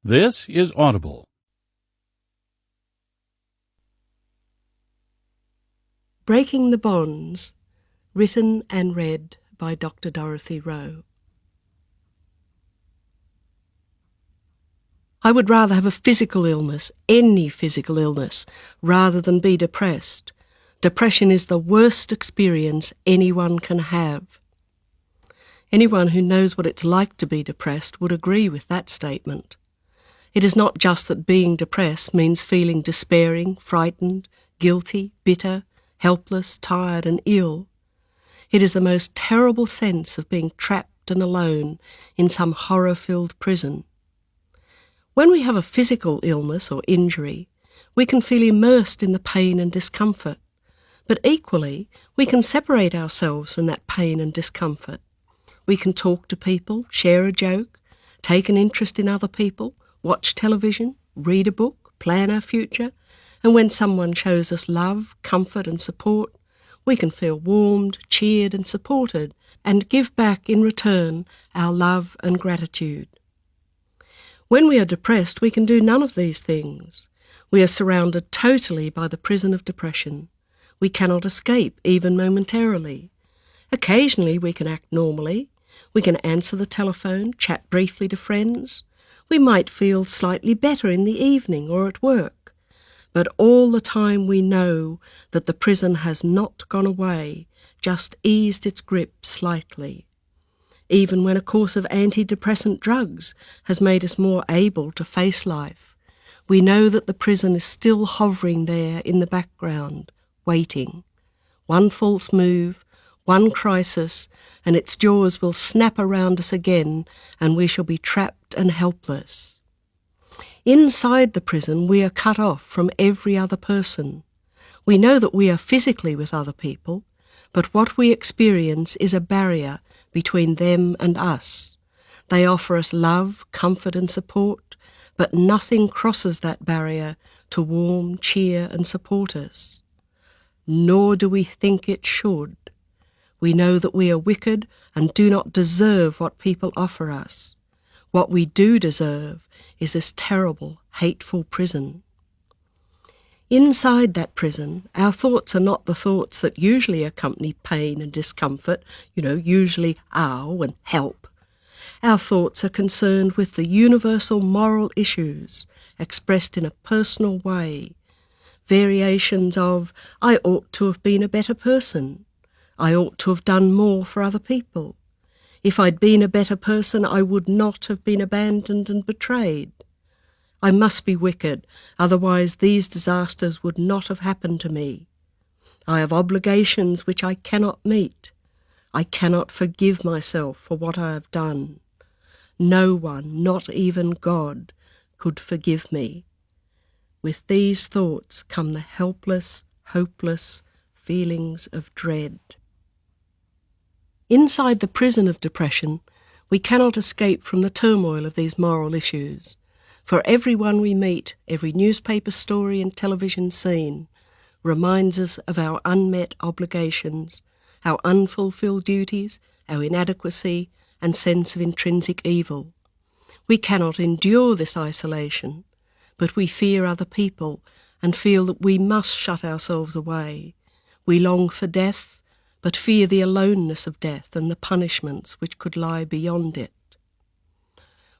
This is Audible. Breaking the Bonds, written and read by Dr. Dorothy Rowe. I would rather have a physical illness, any physical illness, rather than be depressed. Depression is the worst experience anyone can have. Anyone who knows what it's like to be depressed would agree with that statement. It is not just that being depressed means feeling despairing, frightened, guilty, bitter, helpless, tired and ill. It is the most terrible sense of being trapped and alone in some horror-filled prison. When we have a physical illness or injury, we can feel immersed in the pain and discomfort, but equally we can separate ourselves from that pain and discomfort. We can talk to people, share a joke, take an interest in other people, watch television, read a book, plan our future, and when someone shows us love, comfort and support, we can feel warmed, cheered and supported, and give back in return our love and gratitude. When we are depressed, we can do none of these things. We are surrounded totally by the prison of depression. We cannot escape, even momentarily. Occasionally we can act normally. We can answer the telephone, chat briefly to friends. We might feel slightly better in the evening or at work. But all the time we know that the prison has not gone away, just eased its grip slightly. Even when a course of antidepressant drugs has made us more able to face life, we know that the prison is still hovering there in the background, waiting. One false move, one crisis, and its jaws will snap around us again, and we shall be trapped and helpless. Inside the prison, we are cut off from every other person. We know that we are physically with other people, but what we experience is a barrier between them and us. They offer us love, comfort and support, but nothing crosses that barrier to warm, cheer and support us. Nor do we think it should. We know that we are wicked and do not deserve what people offer us. What we do deserve is this terrible, hateful prison. Inside that prison, our thoughts are not the thoughts that usually accompany pain and discomfort, usually ow and help. Our thoughts are concerned with the universal moral issues expressed in a personal way. Variations of, I ought to have been a better person. I ought to have done more for other people. If I'd been a better person, I would not have been abandoned and betrayed. I must be wicked, otherwise these disasters would not have happened to me. I have obligations which I cannot meet. I cannot forgive myself for what I have done. No one, not even God, could forgive me. With these thoughts come the helpless, hopeless feelings of dread. Inside the prison of depression, we cannot escape from the turmoil of these moral issues. For everyone we meet, every newspaper story and television scene reminds us of our unmet obligations, our unfulfilled duties, our inadequacy and sense of intrinsic evil. We cannot endure this isolation, but we fear other people and feel that we must shut ourselves away. We long for death, but fear the aloneness of death and the punishments which could lie beyond it.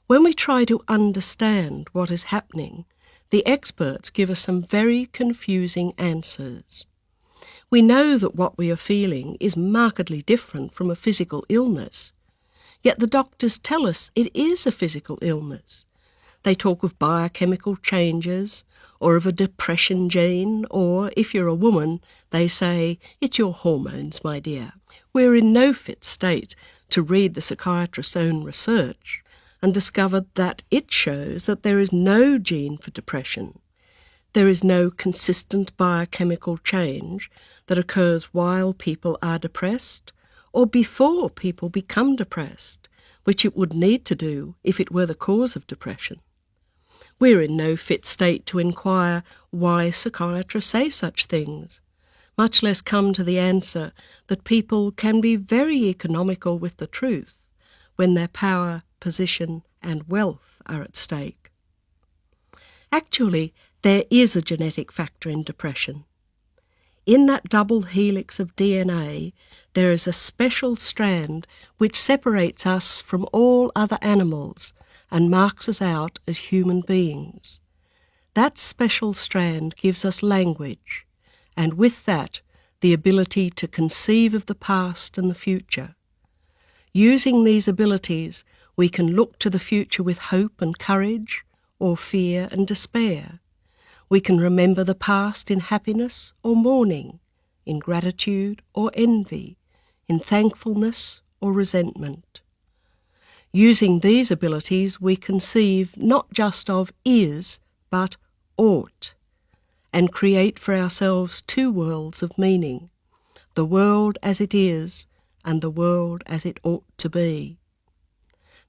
When we try to understand what is happening, the experts give us some very confusing answers. We know that what we are feeling is markedly different from a physical illness, yet the doctors tell us it is a physical illness. They talk of biochemical changes, or of a depression gene, or, if you're a woman, they say, it's your hormones, my dear. We're in no fit state to read the psychiatrist's own research and discover that it shows that there is no gene for depression. There is no consistent biochemical change that occurs while people are depressed or before people become depressed, which it would need to do if it were the cause of depression. We're in no fit state to inquire why psychiatrists say such things, much less come to the answer that people can be very economical with the truth when their power, position and wealth are at stake. Actually, there is a genetic factor in depression. In that double helix of DNA, there is a special strand which separates us from all other animals and marks us out as human beings. That special strand gives us language, and with that, the ability to conceive of the past and the future. Using these abilities, we can look to the future with hope and courage, or fear and despair. We can remember the past in happiness or mourning, in gratitude or envy, in thankfulness or resentment. Using these abilities, we conceive not just of is, but ought, and create for ourselves two worlds of meaning, the world as it is and the world as it ought to be.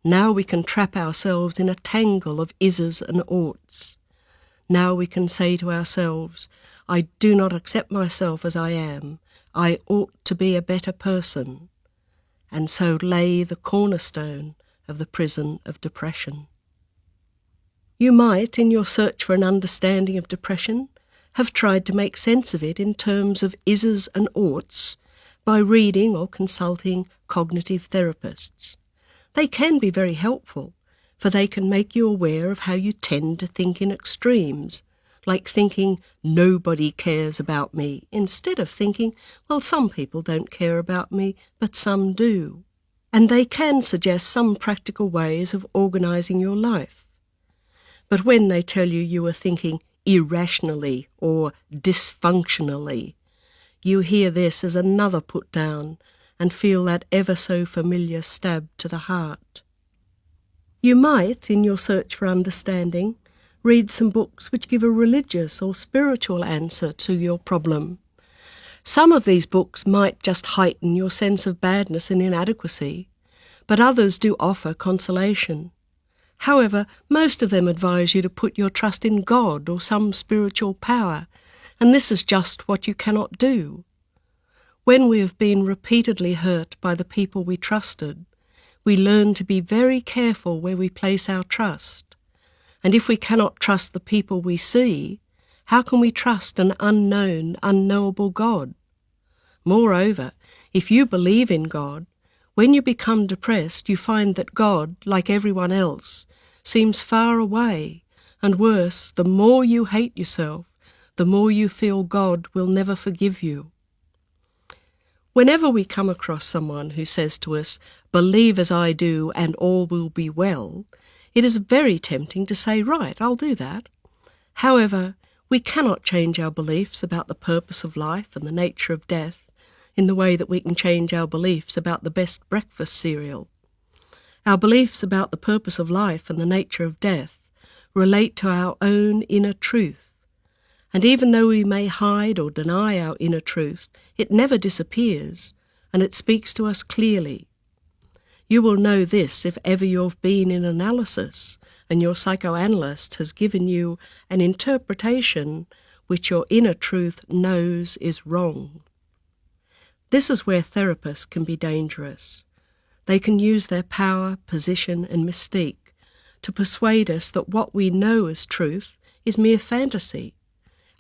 Now we can trap ourselves in a tangle of ises and oughts. Now we can say to ourselves, I do not accept myself as I am. I ought to be a better person. And so lay the cornerstone of the prison of depression. You might, in your search for an understanding of depression, have tried to make sense of it in terms of ises and oughts by reading or consulting cognitive therapists. They can be very helpful, for they can make you aware of how you tend to think in extremes, like thinking nobody cares about me, instead of thinking, well, some people don't care about me, but some do. And they can suggest some practical ways of organising your life. But when they tell you you are thinking irrationally or dysfunctionally, you hear this as another put down and feel that ever so familiar stab to the heart. You might, in your search for understanding, read some books which give a religious or spiritual answer to your problem. Some of these books might just heighten your sense of badness and inadequacy, but others do offer consolation. However, most of them advise you to put your trust in God or some spiritual power, and this is just what you cannot do. When we have been repeatedly hurt by the people we trusted, we learn to be very careful where we place our trust. And if we cannot trust the people we see, how can we trust an unknown, unknowable God? Moreover, if you believe in God, when you become depressed, you find that God, like everyone else, seems far away, and worse, the more you hate yourself, the more you feel God will never forgive you. Whenever we come across someone who says to us, believe as I do and all will be well, it is very tempting to say, right, I'll do that. However, we cannot change our beliefs about the purpose of life and the nature of death in the way that we can change our beliefs about the best breakfast cereal. Our beliefs about the purpose of life and the nature of death relate to our own inner truth. And even though we may hide or deny our inner truth, it never disappears, and it speaks to us clearly. You will know this if ever you've been in analysis and your psychoanalyst has given you an interpretation which your inner truth knows is wrong. This is where therapists can be dangerous. They can use their power, position, and mystique to persuade us that what we know as truth is mere fantasy,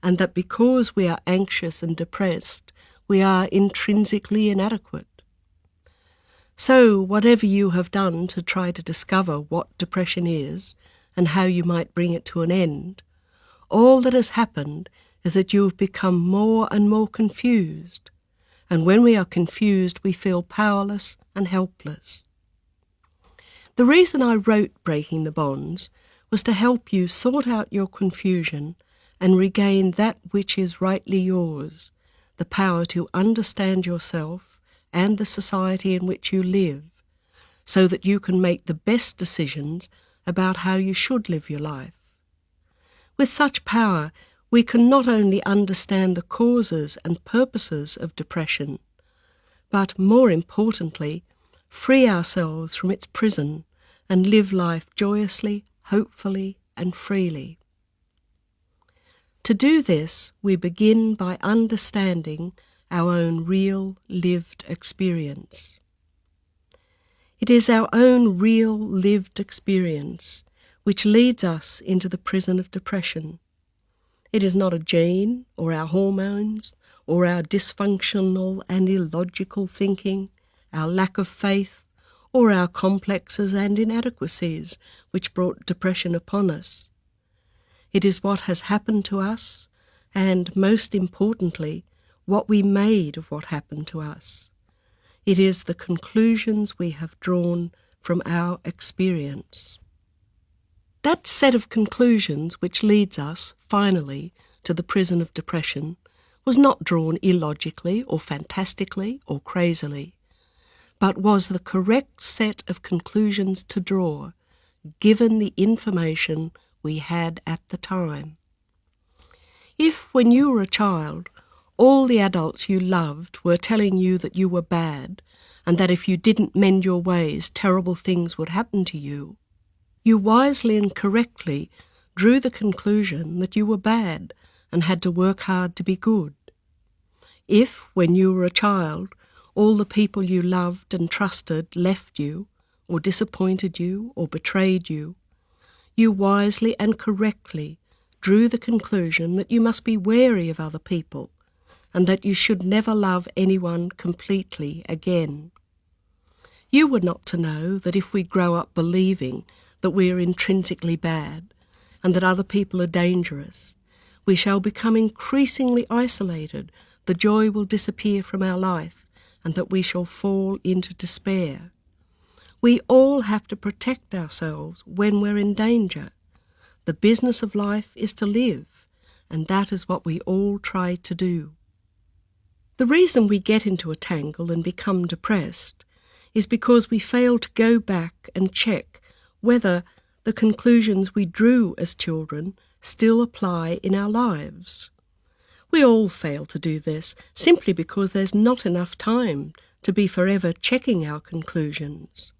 and that because we are anxious and depressed, we are intrinsically inadequate. So, whatever you have done to try to discover what depression is and how you might bring it to an end, all that has happened is that you have become more and more confused, and when we are confused, we feel powerless and helpless. The reason I wrote Breaking the Bonds was to help you sort out your confusion and regain that which is rightly yours, the power to understand yourself and the society in which you live, so that you can make the best decisions about how you should live your life. With such power, we can not only understand the causes and purposes of depression, but, more importantly, free ourselves from its prison and live life joyously, hopefully, and freely. To do this, we begin by understanding our own real, lived experience. It is our own real, lived experience which leads us into the prison of depression. It is not a gene or our hormones or our dysfunctional and illogical thinking, our lack of faith, or our complexes and inadequacies which brought depression upon us. It is what has happened to us, and most importantly, what we made of what happened to us. It is the conclusions we have drawn from our experience. That set of conclusions which leads us, finally, to the prison of depression was not drawn illogically or fantastically or crazily, but was the correct set of conclusions to draw, given the information we had at the time. If, when you were a child, all the adults you loved were telling you that you were bad, and that if you didn't mend your ways, terrible things would happen to you, you wisely and correctly drew the conclusion that you were bad and had to work hard to be good. If, when you were a child, all the people you loved and trusted left you, or disappointed you, or betrayed you, you wisely and correctly drew the conclusion that you must be wary of other people, and that you should never love anyone completely again. You were not to know that if we grow up believing that we are intrinsically bad, and that other people are dangerous, we shall become increasingly isolated, the joy will disappear from our life, and that we shall fall into despair. We all have to protect ourselves when we're in danger. The business of life is to live, and that is what we all try to do. The reason we get into a tangle and become depressed is because we fail to go back and check whether the conclusions we drew as children still apply in our lives. We all fail to do this simply because there's not enough time to be forever checking our conclusions.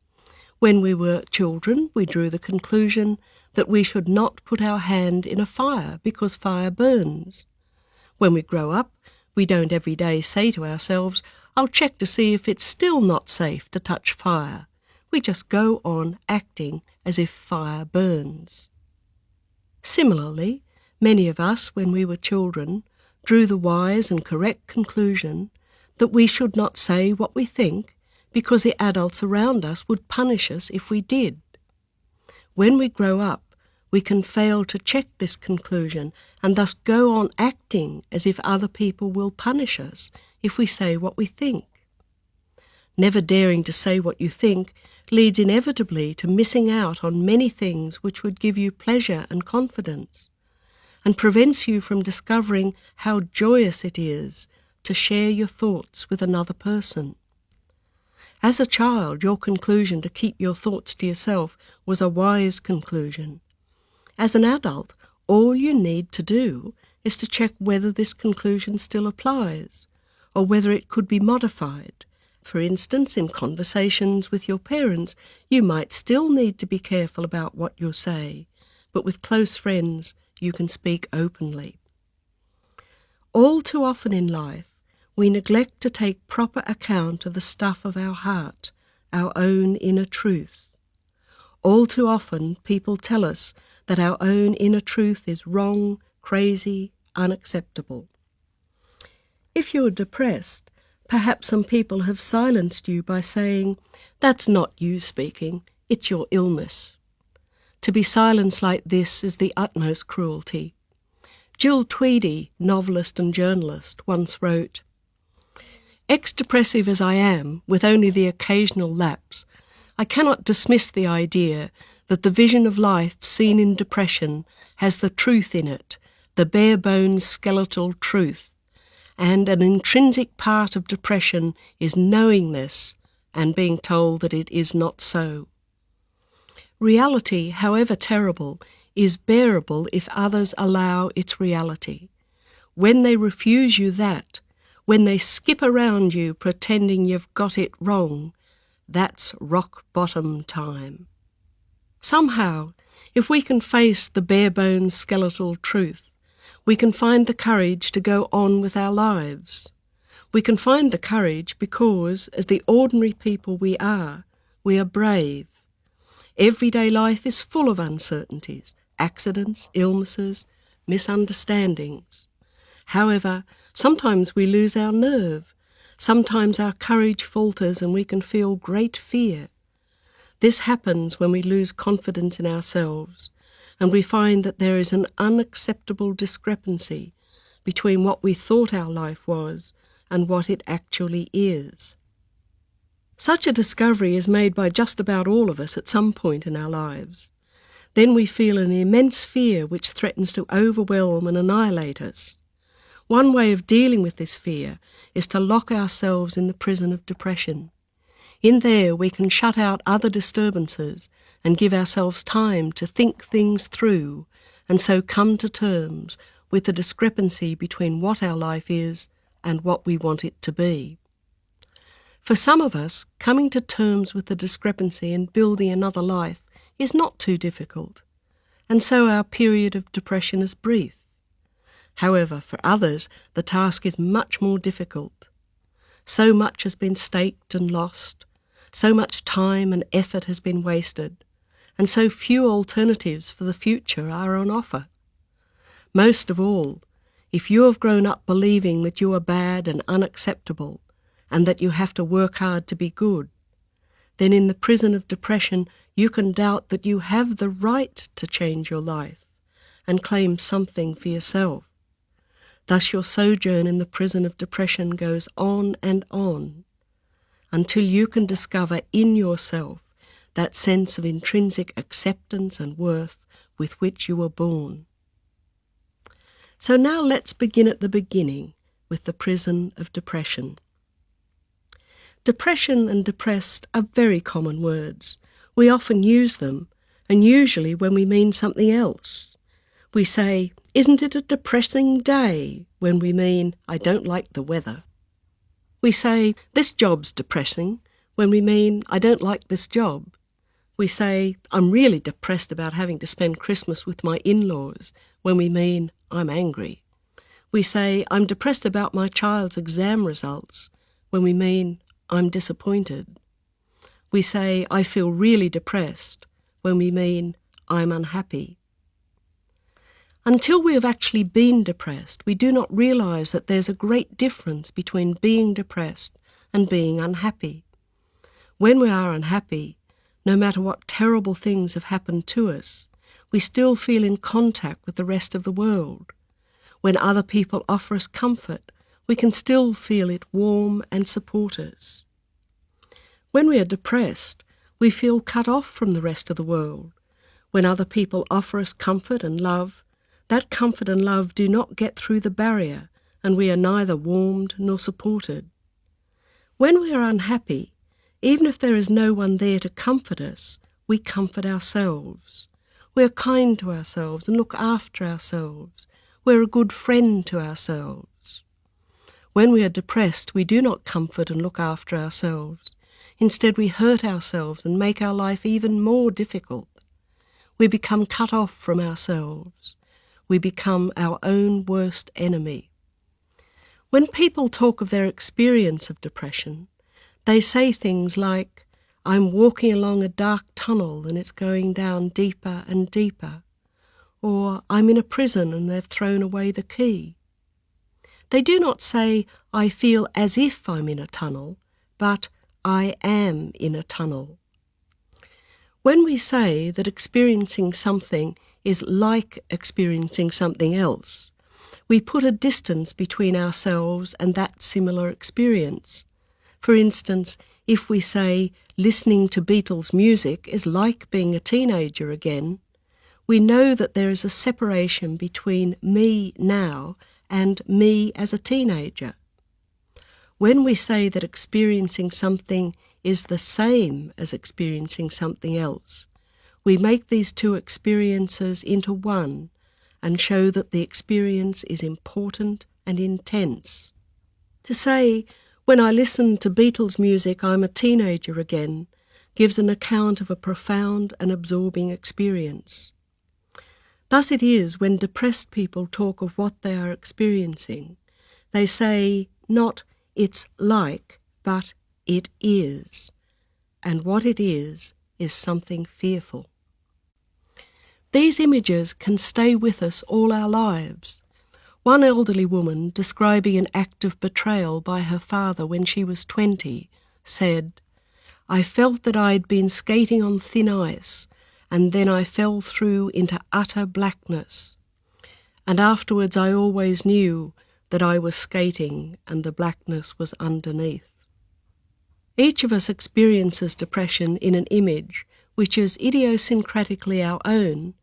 When we were children, we drew the conclusion that we should not put our hand in a fire because fire burns. When we grow up, we don't every day say to ourselves, "I'll check to see if it's still not safe to touch fire." We just go on acting as if fire burns. Similarly, many of us, when we were children, drew the wise and correct conclusion that we should not say what we think because the adults around us would punish us if we did. When we grow up, we can fail to check this conclusion and thus go on acting as if other people will punish us if we say what we think. Never daring to say what you think leads inevitably to missing out on many things which would give you pleasure and confidence, and prevents you from discovering how joyous it is to share your thoughts with another person. As a child, your conclusion to keep your thoughts to yourself was a wise conclusion. As an adult, all you need to do is to check whether this conclusion still applies, or whether it could be modified. For instance, in conversations with your parents, you might still need to be careful about what you say, but with close friends, you can speak openly. All too often in life, we neglect to take proper account of the stuff of our heart, our own inner truth. All too often, people tell us that our own inner truth is wrong, crazy, unacceptable. If you are depressed, perhaps some people have silenced you by saying, "That's not you speaking, it's your illness." To be silenced like this is the utmost cruelty. Jill Tweedy, novelist and journalist, once wrote, "Ex-depressive as I am, with only the occasional lapse, I cannot dismiss the idea that the vision of life seen in depression has the truth in it, the bare-bones skeletal truth, and an intrinsic part of depression is knowing this and being told that it is not so. Reality, however terrible, is bearable if others allow its reality. When they refuse you that, when they skip around you pretending you've got it wrong, that's rock bottom time." Somehow, if we can face the bare-bones skeletal truth, we can find the courage to go on with our lives. We can find the courage because, as the ordinary people we are brave. Everyday life is full of uncertainties, accidents, illnesses, misunderstandings. However, sometimes we lose our nerve. Sometimes our courage falters and we can feel great fear. This happens when we lose confidence in ourselves and we find that there is an unacceptable discrepancy between what we thought our life was and what it actually is. Such a discovery is made by just about all of us at some point in our lives. Then we feel an immense fear which threatens to overwhelm and annihilate us. One way of dealing with this fear is to lock ourselves in the prison of depression. In there we can shut out other disturbances and give ourselves time to think things through and so come to terms with the discrepancy between what our life is and what we want it to be. For some of us, coming to terms with the discrepancy and building another life is not too difficult, and so our period of depression is brief. However, for others, the task is much more difficult. So much has been staked and lost, so much time and effort has been wasted, and so few alternatives for the future are on offer. Most of all, if you have grown up believing that you are bad and unacceptable, and that you have to work hard to be good, then in the prison of depression you can doubt that you have the right to change your life and claim something for yourself. Thus your sojourn in the prison of depression goes on and on, until you can discover in yourself that sense of intrinsic acceptance and worth with which you were born. So now let's begin at the beginning with the prison of depression. Depression and depressed are very common words. We often use them, and usually when we mean something else. We say, "Isn't it a depressing day?" when we mean, "I don't like the weather." We say, "This job's depressing," when we mean, "I don't like this job." We say, "I'm really depressed about having to spend Christmas with my in-laws," when we mean, "I'm angry." We say, "I'm depressed about my child's exam results," when we mean, "I'm disappointed." We say, "I feel really depressed," when we mean, "I'm unhappy." Until we have actually been depressed, we do not realise that there's a great difference between being depressed and being unhappy. When we are unhappy, no matter what terrible things have happened to us, we still feel in contact with the rest of the world. When other people offer us comfort, we can still feel it warm and support us. When we are depressed, we feel cut off from the rest of the world. When other people offer us comfort and love, that comfort and love do not get through the barrier, and we are neither warmed nor supported. When we are unhappy, even if there is no one there to comfort us, we comfort ourselves. We are kind to ourselves and look after ourselves. We're a good friend to ourselves. When we are depressed, we do not comfort and look after ourselves. Instead, we hurt ourselves and make our life even more difficult. We become cut off from ourselves. We become our own worst enemy. When people talk of their experience of depression, they say things like, "I'm walking along a dark tunnel and it's going down deeper and deeper," or "I'm in a prison and they've thrown away the key." They do not say, "I feel as if I'm in a tunnel," but "I am in a tunnel." When we say that experiencing something is like experiencing something else, we put a distance between ourselves and that similar experience. For instance, if we say listening to Beatles music is like being a teenager again, we know that there is a separation between me now and me as a teenager. When we say that experiencing something is the same as experiencing something else, we make these two experiences into one and show that the experience is important and intense. To say, "When I listen to Beatles music, I'm a teenager again," gives an account of a profound and absorbing experience. Thus it is when depressed people talk of what they are experiencing. They say not "it's like," but "it is." And what it is is something fearful. These images can stay with us all our lives. One elderly woman, describing an act of betrayal by her father when she was 20, said, "I felt that I had been skating on thin ice, and then I fell through into utter blackness. And afterwards I always knew that I was skating and the blackness was underneath." Each of us experiences depression in an image which is idiosyncratically our own,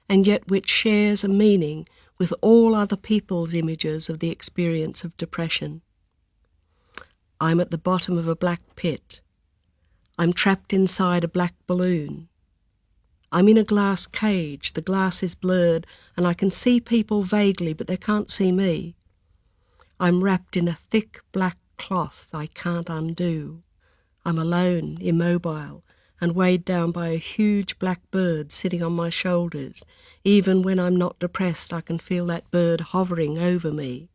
and yet which shares a meaning with all other people's images of the experience of depression. I'm at the bottom of a black pit. I'm trapped inside a black balloon. I'm in a glass cage. The glass is blurred and I can see people vaguely, but they can't see me. I'm wrapped in a thick black cloth I can't undo. I'm alone, immobile, and weighed down by a huge black bird sitting on my shoulders. Even when I'm not depressed, I can feel that bird hovering over me.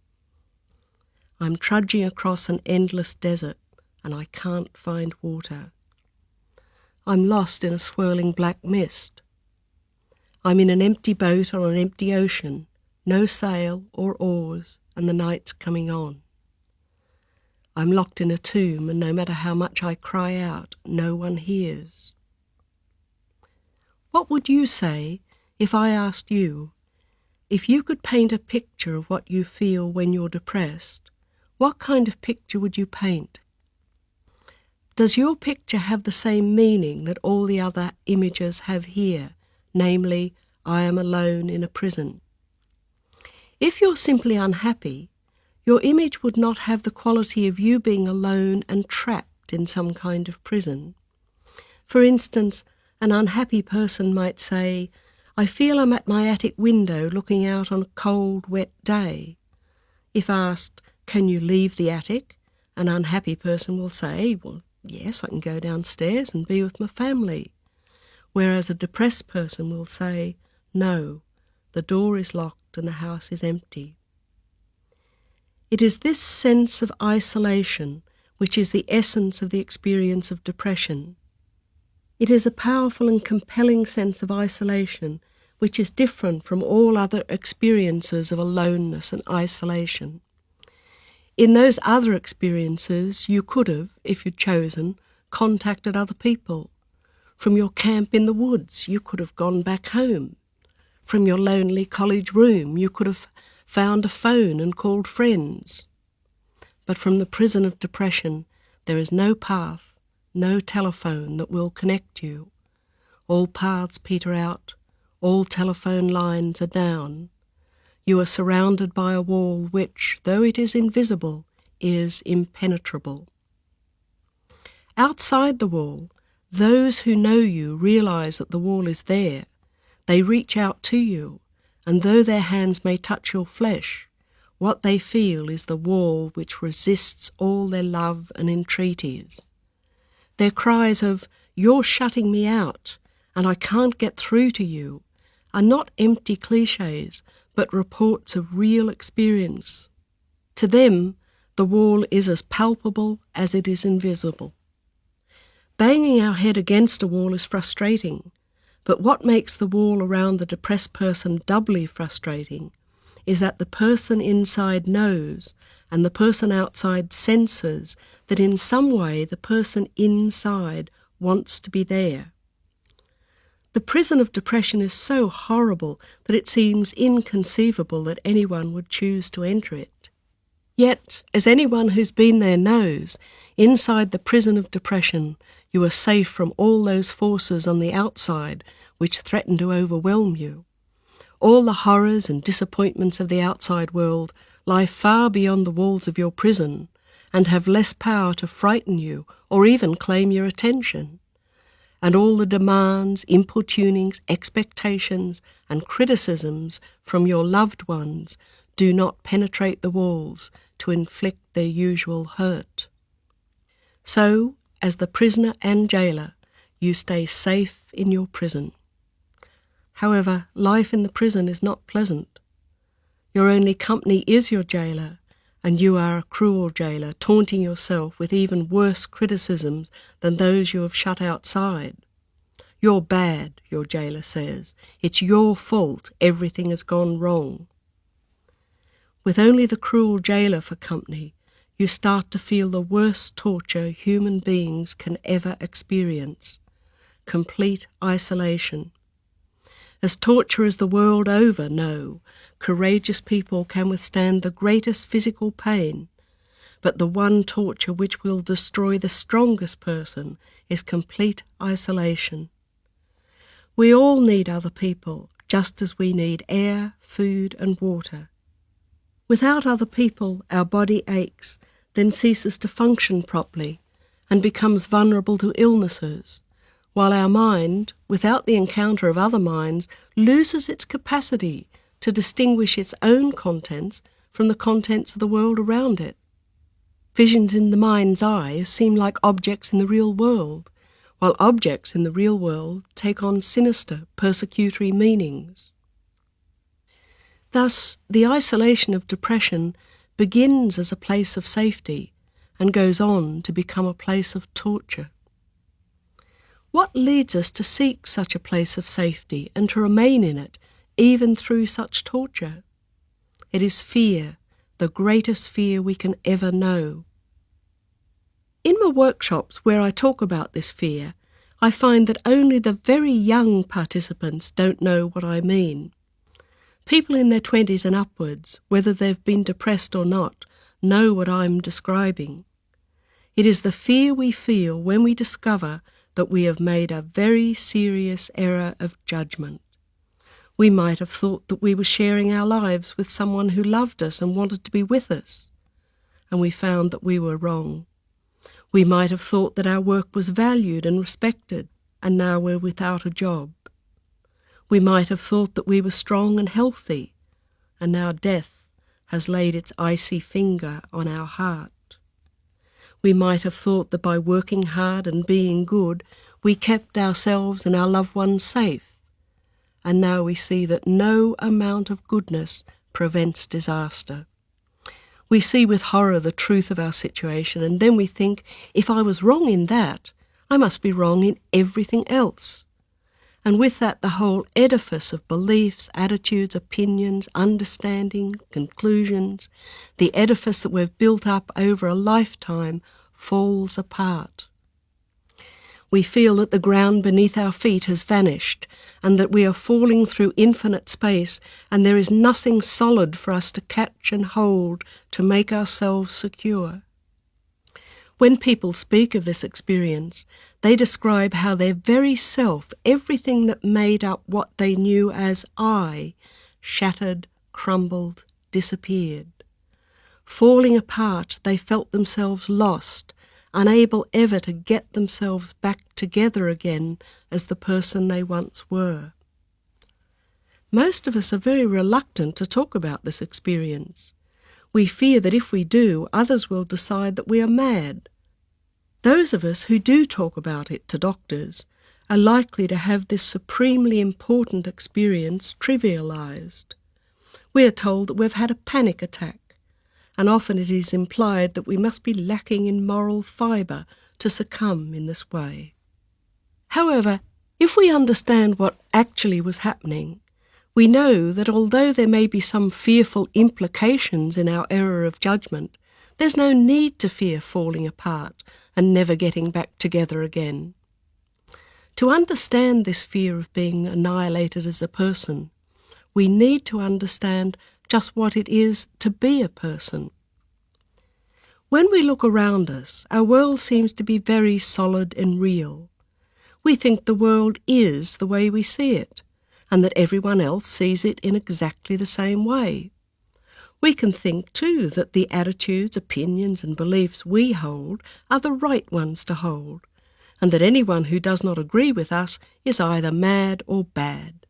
I'm trudging across an endless desert, and I can't find water. I'm lost in a swirling black mist. I'm in an empty boat on an empty ocean, no sail or oars, and the night's coming on. I'm locked in a tomb, and no matter how much I cry out, no one hears. What would you say if I asked you, if you could paint a picture of what you feel when you're depressed, what kind of picture would you paint? Does your picture have the same meaning that all the other images have here, namely, I am alone in a prison? If you're simply unhappy, your image would not have the quality of you being alone and trapped in some kind of prison. For instance, an unhappy person might say, I feel I'm at my attic window looking out on a cold, wet day. If asked, can you leave the attic? An unhappy person will say, well, yes, I can go downstairs and be with my family. Whereas a depressed person will say, no, the door is locked and the house is empty. It is this sense of isolation which is the essence of the experience of depression. It is a powerful and compelling sense of isolation which is different from all other experiences of aloneness and isolation. In those other experiences, you could have, if you'd chosen, contacted other people. From your camp in the woods, you could have gone back home. From your lonely college room, you could have found a phone and called friends. But from the prison of depression, there is no path, no telephone that will connect you. All paths peter out, all telephone lines are down. You are surrounded by a wall which, though it is invisible, is impenetrable. Outside the wall, those who know you realize that the wall is there. They reach out to you, and though their hands may touch your flesh, what they feel is the wall which resists all their love and entreaties. Their cries of, "You're shutting me out, and I can't get through to you," are not empty cliches, but reports of real experience. To them, the wall is as palpable as it is invisible. Banging our head against a wall is frustrating, but what makes the wall around the depressed person doubly frustrating is that the person inside knows and the person outside senses that in some way the person inside wants to be there. The prison of depression is so horrible that it seems inconceivable that anyone would choose to enter it. Yet, as anyone who's been there knows, inside the prison of depression, you are safe from all those forces on the outside which threaten to overwhelm you. All the horrors and disappointments of the outside world lie far beyond the walls of your prison and have less power to frighten you or even claim your attention. And all the demands, importunings, expectations, and criticisms from your loved ones do not penetrate the walls to inflict their usual hurt. So, as the prisoner and jailer, you stay safe in your prison. However, life in the prison is not pleasant. Your only company is your jailer, and you are a cruel jailer, taunting yourself with even worse criticisms than those you have shut outside. "You're bad," your jailer says. "It's your fault. Everything has gone wrong." With only the cruel jailer for company, you start to feel the worst torture human beings can ever experience: complete isolation. As torturers the world over know, courageous people can withstand the greatest physical pain, but the one torture which will destroy the strongest person is complete isolation. We all need other people, just as we need air, food, and water. Without other people, our body aches, then ceases to function properly, and becomes vulnerable to illnesses, while our mind, without the encounter of other minds, loses its capacity to distinguish its own contents from the contents of the world around it. Visions in the mind's eye seem like objects in the real world, while objects in the real world take on sinister, persecutory meanings. Thus, the isolation of depression begins as a place of safety and goes on to become a place of torture. What leads us to seek such a place of safety and to remain in it, even through such torture? It is fear, the greatest fear we can ever know. In my workshops where I talk about this fear, I find that only the very young participants don't know what I mean. People in their 20s and upwards, whether they've been depressed or not, know what I'm describing. It is the fear we feel when we discover that we have made a very serious error of judgment. We might have thought that we were sharing our lives with someone who loved us and wanted to be with us, and we found that we were wrong. We might have thought that our work was valued and respected, and now we're without a job. We might have thought that we were strong and healthy, and now death has laid its icy finger on our heart. We might have thought that by working hard and being good, we kept ourselves and our loved ones safe, and now we see that no amount of goodness prevents disaster. We see with horror the truth of our situation, and then we think, if I was wrong in that, I must be wrong in everything else. And with that, the whole edifice of beliefs, attitudes, opinions, understanding, conclusions, the edifice that we've built up over a lifetime, falls apart. We feel that the ground beneath our feet has vanished, and that we are falling through infinite space, and there is nothing solid for us to catch and hold to make ourselves secure. When people speak of this experience, they describe how their very self, everything that made up what they knew as I, shattered, crumbled, disappeared. Falling apart, they felt themselves lost, unable ever to get themselves back together again as the person they once were. Most of us are very reluctant to talk about this experience. We fear that if we do, others will decide that we are mad. Those of us who do talk about it to doctors are likely to have this supremely important experience trivialized. We are told that we've had a panic attack, and often it is implied that we must be lacking in moral fibre to succumb in this way. However, if we understand what actually was happening, we know that although there may be some fearful implications in our error of judgment, there's no need to fear falling apart and never getting back together again. To understand this fear of being annihilated as a person, we need to understand just what it is to be a person. When we look around us, our world seems to be very solid and real. We think the world is the way we see it, and that everyone else sees it in exactly the same way. We can think, too, that the attitudes, opinions and beliefs we hold are the right ones to hold, and that anyone who does not agree with us is either mad or bad.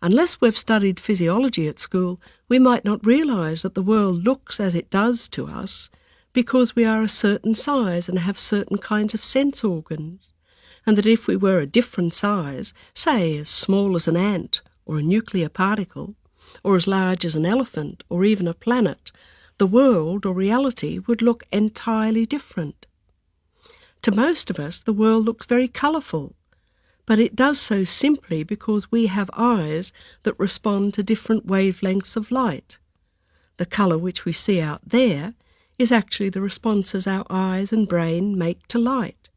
Unless we've studied physiology at school, we might not realise that the world looks as it does to us because we are a certain size and have certain kinds of sense organs, and that if we were a different size, say as small as an ant or a nuclear particle, or as large as an elephant or even a planet, the world or reality would look entirely different. To most of us, the world looks very colourful, but it does so simply because we have eyes that respond to different wavelengths of light. The colour which we see out there is actually the responses our eyes and brain make to light.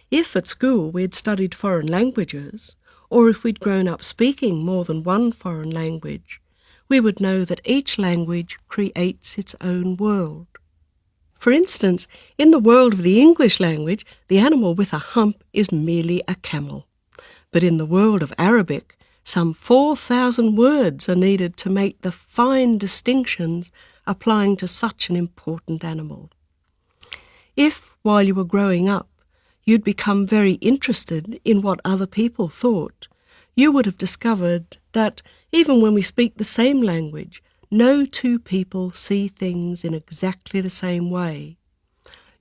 If at school we'd studied foreign languages, or if we'd grown up speaking more than one foreign language, we would know that each language creates its own world. For instance, in the world of the English language, the animal with a hump is merely a camel. But in the world of Arabic, some 4,000 words are needed to make the fine distinctions applying to such an important animal. If, while you were growing up, you'd become very interested in what other people thought, you would have discovered that even when we speak the same language, no two people see things in exactly the same way.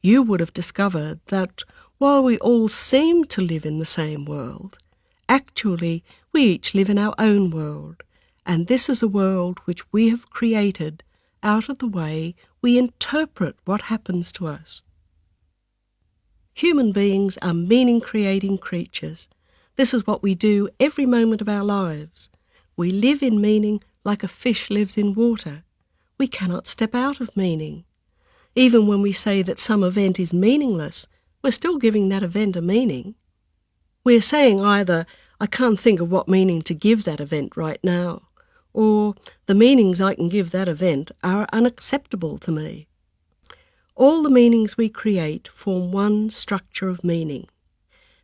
You would have discovered that while we all seem to live in the same world, actually we each live in our own world, and this is a world which we have created out of the way we interpret what happens to us. Human beings are meaning-creating creatures. This is what we do every moment of our lives. We live in meaning like a fish lives in water. We cannot step out of meaning. Even when we say that some event is meaningless, we're still giving that event a meaning. We're saying either, I can't think of what meaning to give that event right now, or the meanings I can give that event are unacceptable to me. All the meanings we create form one structure of meaning.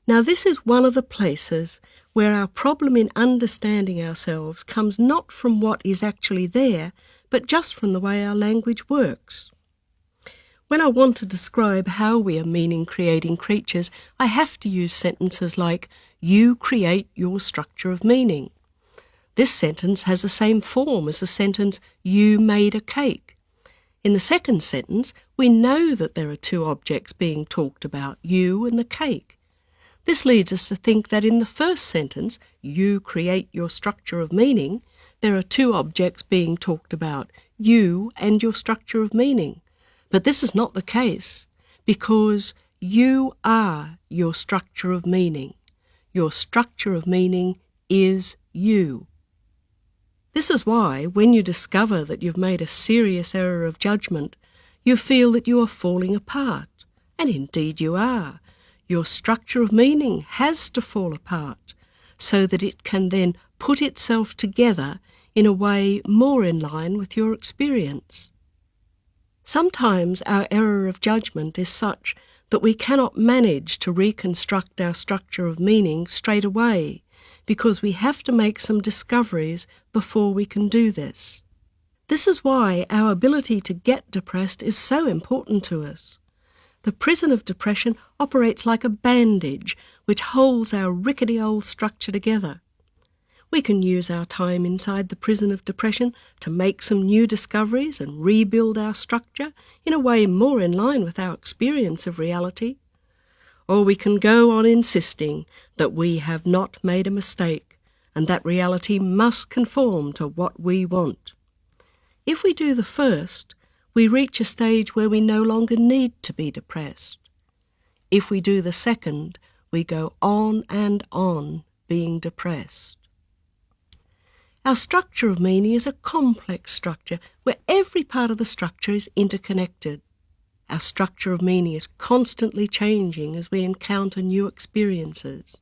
Now this is one of the places where our problem in understanding ourselves comes not from what is actually there, but just from the way our language works. When I want to describe how we are meaning-creating creatures, I have to use sentences like, you create your structure of meaning. This sentence has the same form as the sentence, you made a cake. In the second sentence, we know that there are two objects being talked about, you and the cake. This leads us to think that in the first sentence, you create your structure of meaning, there are two objects being talked about, you and your structure of meaning. But this is not the case, because you are your structure of meaning. Your structure of meaning is you. This is why, when you discover that you've made a serious error of judgment, you feel that you are falling apart. And indeed you are. Your structure of meaning has to fall apart, so that it can then put itself together in a way more in line with your experience. Sometimes our error of judgment is such that we cannot manage to reconstruct our structure of meaning straight away, because we have to make some discoveries before we can do this. This is why our ability to get depressed is so important to us. The prison of depression operates like a bandage which holds our rickety old structure together. We can use our time inside the prison of depression to make some new discoveries and rebuild our structure in a way more in line with our experience of reality. Or we can go on insisting that we have not made a mistake and that reality must conform to what we want. If we do the first, we reach a stage where we no longer need to be depressed. If we do the second, we go on and on being depressed. Our structure of meaning is a complex structure where every part of the structure is interconnected. Our structure of meaning is constantly changing as we encounter new experiences,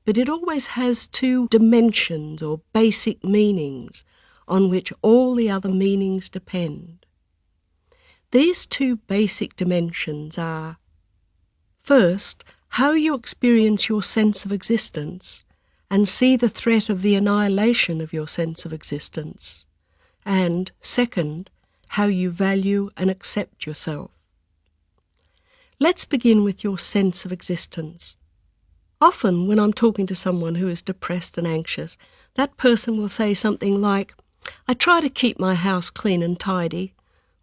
but it always has two dimensions or basic meanings on which all the other meanings depend. These two basic dimensions are, first, how you experience your sense of existence and see the threat of the annihilation of your sense of existence, and, second, how you value and accept yourself. Let's begin with your sense of existence. Often when I'm talking to someone who is depressed and anxious, that person will say something like, I try to keep my house clean and tidy,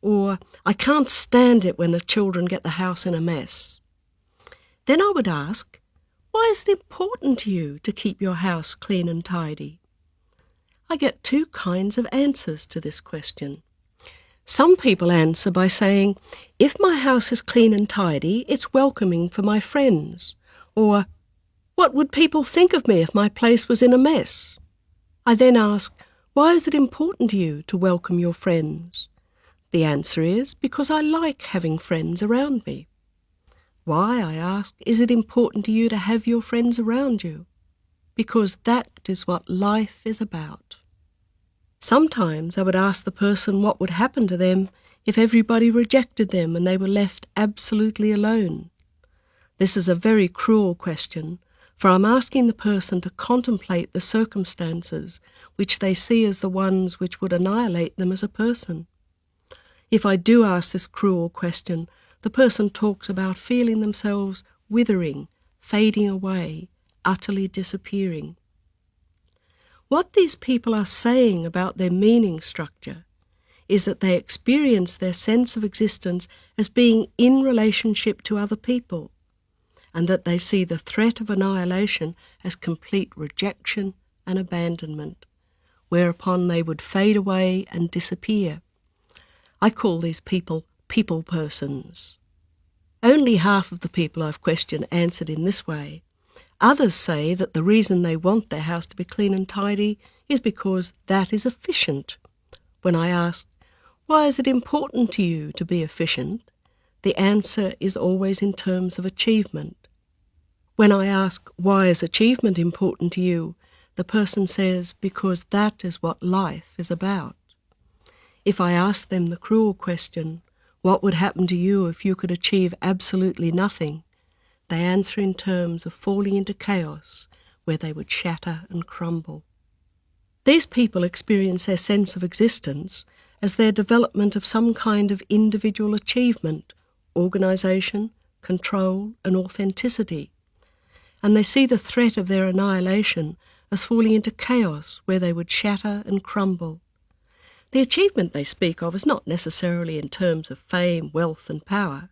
or I can't stand it when the children get the house in a mess. Then I would ask, why is it important to you to keep your house clean and tidy? I get two kinds of answers to this question. Some people answer by saying, if my house is clean and tidy, it's welcoming for my friends, or What would people think of me if my place was in a mess? I then ask, why is it important to you to welcome your friends? The answer is, because I like having friends around me. Why, I ask, is it important to you to have your friends around you? Because that is what life is about. Sometimes I would ask the person what would happen to them if everybody rejected them and they were left absolutely alone. This is a very cruel question, for I'm asking the person to contemplate the circumstances which they see as the ones which would annihilate them as a person. If I do ask this cruel question, the person talks about feeling themselves withering, fading away, utterly disappearing. What these people are saying about their meaning structure is that they experience their sense of existence as being in relationship to other people, and that they see the threat of annihilation as complete rejection and abandonment, whereupon they would fade away and disappear. I call these people people persons. Only half of the people I've questioned answered in this way. Others say that the reason they want their house to be clean and tidy is because that is efficient. When I ask, why is it important to you to be efficient? The answer is always in terms of achievement. When I ask, why is achievement important to you? The person says, because that is what life is about. If I ask them the cruel question, what would happen to you if you could achieve absolutely nothing? They answer in terms of falling into chaos, where they would shatter and crumble. These people experience their sense of existence as their development of some kind of individual achievement, organisation, control and authenticity, and they see the threat of their annihilation as falling into chaos where they would shatter and crumble. The achievement they speak of is not necessarily in terms of fame, wealth and power.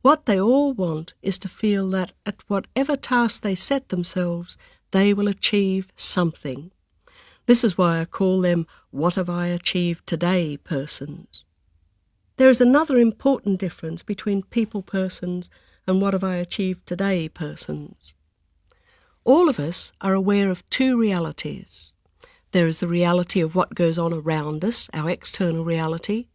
What they all want is to feel that at whatever task they set themselves, they will achieve something. This is why I call them what have I achieved today persons. There is another important difference between people persons and what have I achieved today persons. All of us are aware of two realities. There is the reality of what goes on around us, our external reality,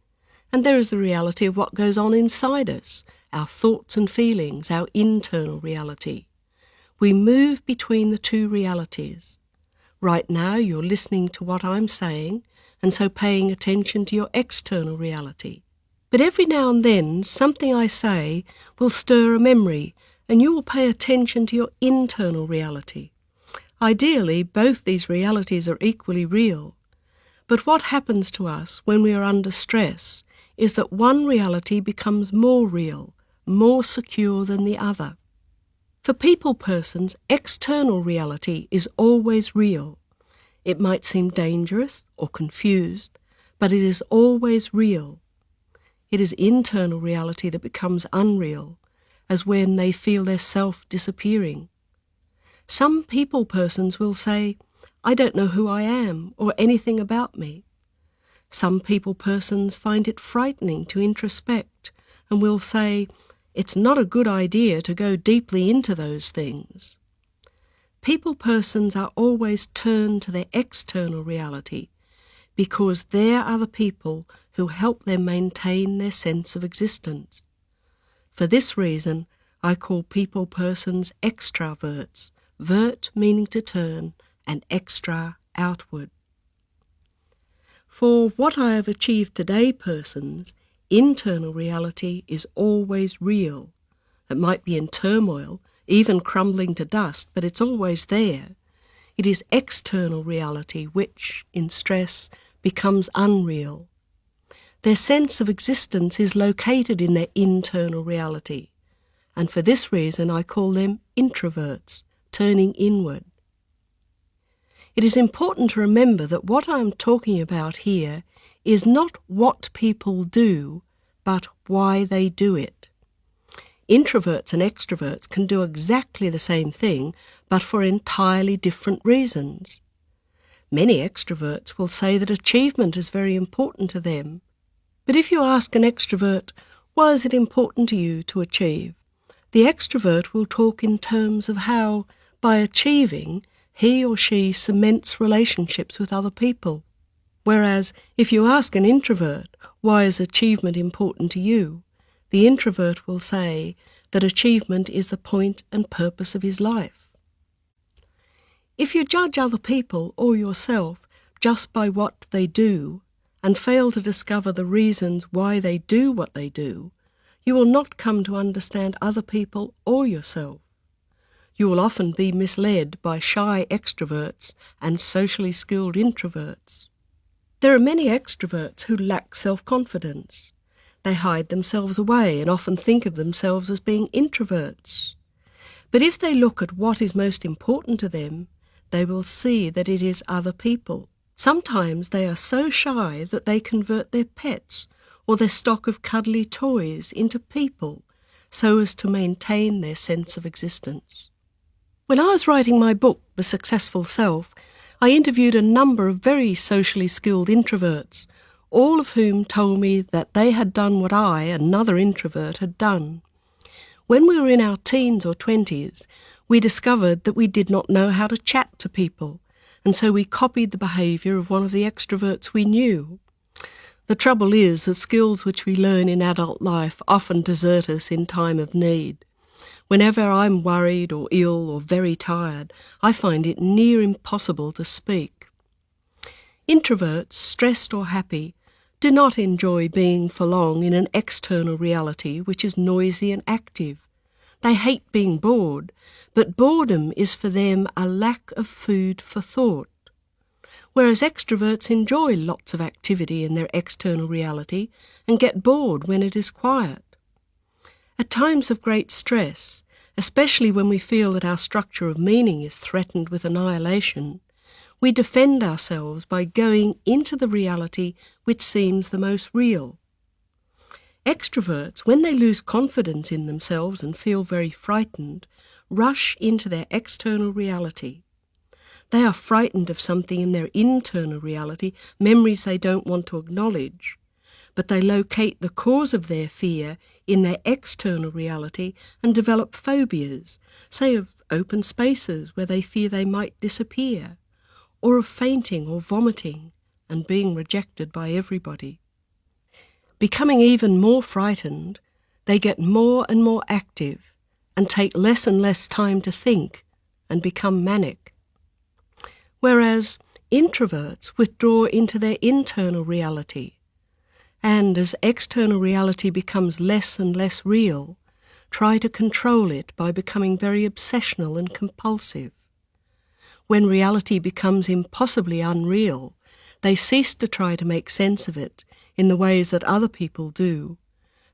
and there is the reality of what goes on inside us, our thoughts and feelings, our internal reality. We move between the two realities. Right now you're listening to what I'm saying, and so paying attention to your external reality. But every now and then, something I say will stir a memory, and you will pay attention to your internal reality. Ideally, both these realities are equally real. But what happens to us when we are under stress is that one reality becomes more real, more secure than the other. For people persons, external reality is always real. It might seem dangerous or confused, but it is always real. It is internal reality that becomes unreal, as when they feel their self disappearing. Some people persons will say, I don't know who I am or anything about me. Some people persons find it frightening to introspect and will say, it's not a good idea to go deeply into those things. People persons are always turned to their external reality because there are the people who help them maintain their sense of existence. For this reason, I call people persons extraverts, vert meaning to turn, and extra outward. For what I have achieved today persons, internal reality is always real. It might be in turmoil, even crumbling to dust, but it's always there. It is external reality which, in stress, becomes unreal. Their sense of existence is located in their internal reality, and for this reason I call them introverts, turning inward. It is important to remember that what I am talking about here is not what people do, but why they do it. Introverts and extroverts can do exactly the same thing, but for entirely different reasons. Many extroverts will say that achievement is very important to them. But if you ask an extrovert, why is it important to you to achieve? The extrovert will talk in terms of how, By achieving, he or she cements relationships with other people. Whereas if you ask an introvert, why is achievement important to you? The introvert will say that achievement is the point and purpose of his life. If you judge other people or yourself just by what they do and fail to discover the reasons why they do what they do, you will not come to understand other people or yourself. You will often be misled by shy extroverts and socially skilled introverts. There are many extroverts who lack self-confidence. They hide themselves away and often think of themselves as being introverts. But if they look at what is most important to them, they will see that it is other people. Sometimes they are so shy that they convert their pets or their stock of cuddly toys into people so as to maintain their sense of existence. When I was writing my book, The Successful Self, I interviewed a number of very socially skilled introverts, all of whom told me that they had done what I, another introvert, had done. When we were in our teens or 20s, we discovered that we did not know how to chat to people, and so we copied the behaviour of one of the extroverts we knew. The trouble is that skills which we learn in adult life often desert us in time of need. Whenever I'm worried or ill or very tired, I find it near impossible to speak. Introverts, stressed or happy, do not enjoy being for long in an external reality which is noisy and active. They hate being bored, but boredom is for them a lack of food for thought. Whereas extroverts enjoy lots of activity in their external reality and get bored when it is quiet. At times of great stress, especially when we feel that our structure of meaning is threatened with annihilation, we defend ourselves by going into the reality which seems the most real. Extroverts, when they lose confidence in themselves and feel very frightened, rush into their external reality. They are frightened of something in their internal reality, memories they don't want to acknowledge, but they locate the cause of their fear in their external reality and develop phobias, say of open spaces where they fear they might disappear, or of fainting or vomiting and being rejected by everybody. Becoming even more frightened, they get more and more active and take less and less time to think and become manic. Whereas introverts withdraw into their internal reality, and as external reality becomes less and less real, try to control it by becoming very obsessional and compulsive. When reality becomes impossibly unreal, they cease to try to make sense of it in the ways that other people do,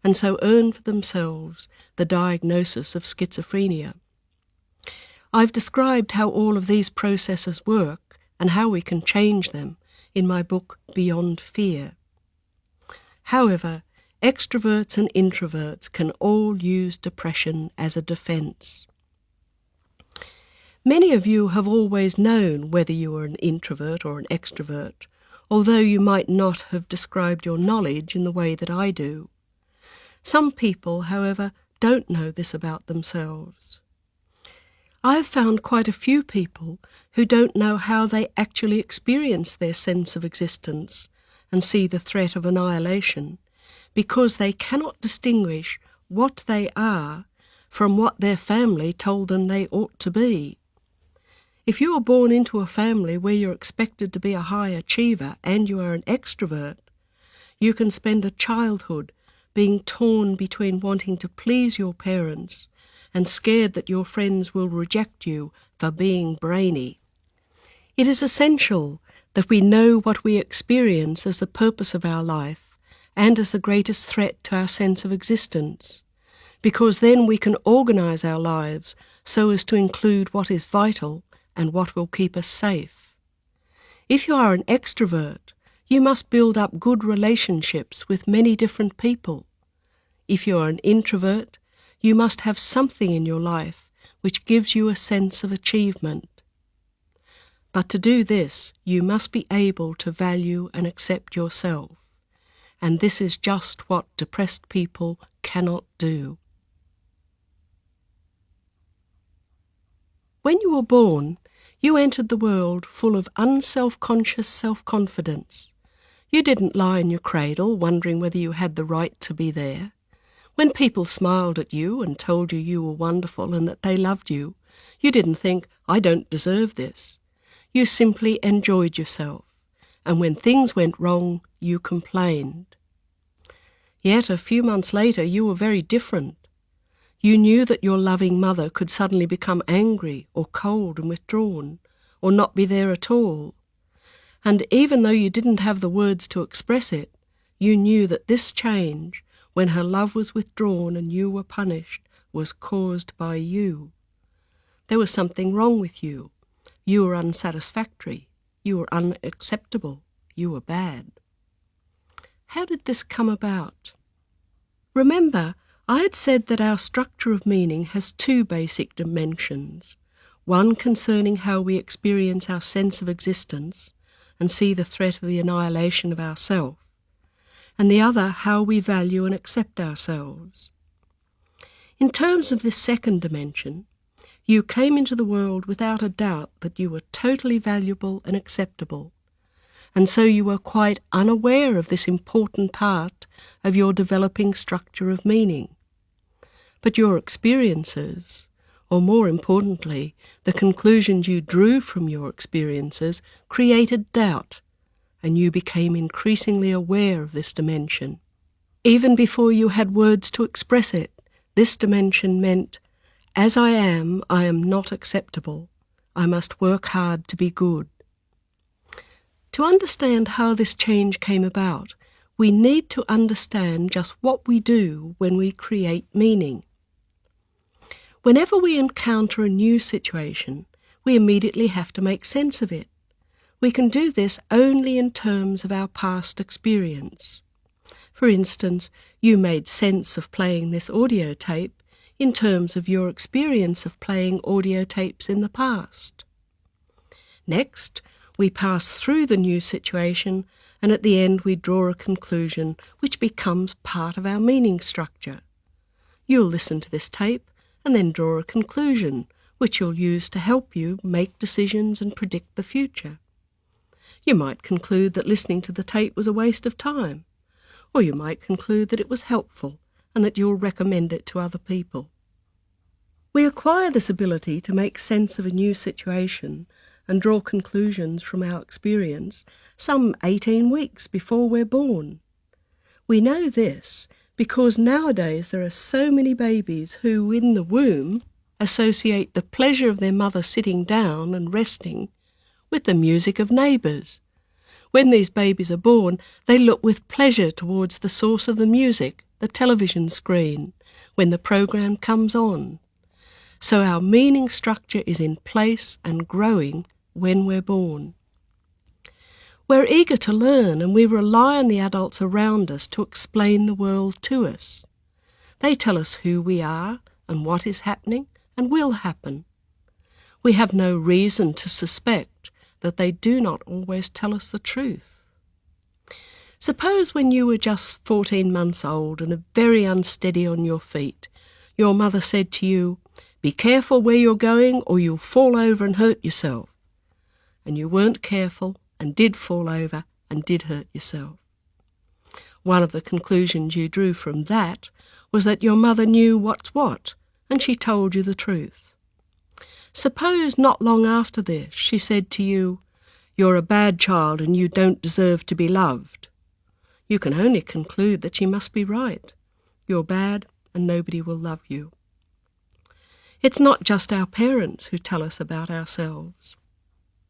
and so earn for themselves the diagnosis of schizophrenia. I've described how all of these processes work and how we can change them in my book Beyond Fear. However, extroverts and introverts can all use depression as a defence. Many of you have always known whether you are an introvert or an extrovert, although you might not have described your knowledge in the way that I do. Some people, however, don't know this about themselves. I have found quite a few people who don't know how they actually experience their sense of existence and see the threat of annihilation, because they cannot distinguish what they are from what their family told them they ought to be. If you are born into a family where you're expected to be a high achiever and you are an extrovert, you can spend a childhood being torn between wanting to please your parents and scared that your friends will reject you for being brainy. It is essential that we know what we experience as the purpose of our life and as the greatest threat to our sense of existence, because then we can organise our lives so as to include what is vital and what will keep us safe. If you are an extrovert, you must build up good relationships with many different people. If you are an introvert, you must have something in your life which gives you a sense of achievement. But to do this, you must be able to value and accept yourself. And this is just what depressed people cannot do. When you were born, you entered the world full of unself-conscious self-confidence. You didn't lie in your cradle wondering whether you had the right to be there. When people smiled at you and told you you were wonderful and that they loved you, you didn't think, "I don't deserve this." You simply enjoyed yourself, and when things went wrong, you complained. Yet a few months later, you were very different. You knew that your loving mother could suddenly become angry or cold and withdrawn, or not be there at all. And even though you didn't have the words to express it, you knew that this change, when her love was withdrawn and you were punished, was caused by you. There was something wrong with you. You were unsatisfactory. You were unacceptable. You were bad. How did this come about? Remember, I had said that our structure of meaning has two basic dimensions, one concerning how we experience our sense of existence and see the threat of the annihilation of ourself, and the other how we value and accept ourselves. In terms of this second dimension, you came into the world without a doubt that you were totally valuable and acceptable, and so you were quite unaware of this important part of your developing structure of meaning. But your experiences, or more importantly, the conclusions you drew from your experiences, created doubt, and you became increasingly aware of this dimension. Even before you had words to express it, this dimension meant, "As I am not acceptable. I must work hard to be good." To understand how this change came about, we need to understand just what we do when we create meaning. Whenever we encounter a new situation, we immediately have to make sense of it. We can do this only in terms of our past experience. For instance, you made sense of playing this audio tape in terms of your experience of playing audio tapes in the past. Next, we pass through the new situation, and at the end we draw a conclusion which becomes part of our meaning structure. You'll listen to this tape and then draw a conclusion, which you'll use to help you make decisions and predict the future. You might conclude that listening to the tape was a waste of time, or you might conclude that it was helpful and that you'll recommend it to other people. We acquire this ability to make sense of a new situation and draw conclusions from our experience some 18 weeks before we're born. We know this because nowadays there are so many babies who, in the womb, associate the pleasure of their mother sitting down and resting with the music of neighbours. When these babies are born, they look with pleasure towards the source of the music, the television screen, when the program comes on. So our meaning structure is in place and growing when we're born. We're eager to learn, and we rely on the adults around us to explain the world to us. They tell us who we are and what is happening and will happen. We have no reason to suspect that they do not always tell us the truth. Suppose when you were just 14 months old and very unsteady on your feet, your mother said to you, "Be careful where you're going or you'll fall over and hurt yourself." And you weren't careful and did fall over and did hurt yourself. One of the conclusions you drew from that was that your mother knew what's what, and she told you the truth. Suppose not long after this she said to you, "You're a bad child and you don't deserve to be loved." You can only conclude that she must be right. You're bad and nobody will love you. It's not just our parents who tell us about ourselves.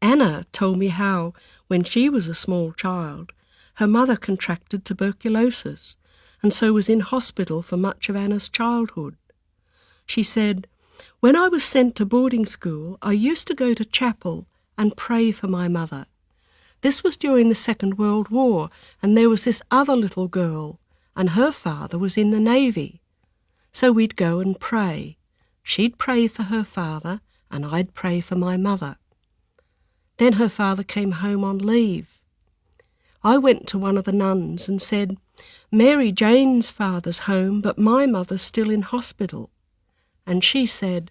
Anna told me how, when she was a small child, her mother contracted tuberculosis and so was in hospital for much of Anna's childhood. She said, "When I was sent to boarding school, I used to go to chapel and pray for my mother. This was during the Second World War, and there was this other little girl, and her father was in the Navy. So we'd go and pray. She'd pray for her father, and I'd pray for my mother. Then her father came home on leave. I went to one of the nuns and said, 'Mary Jane's father's home, but my mother's still in hospital.' And she said,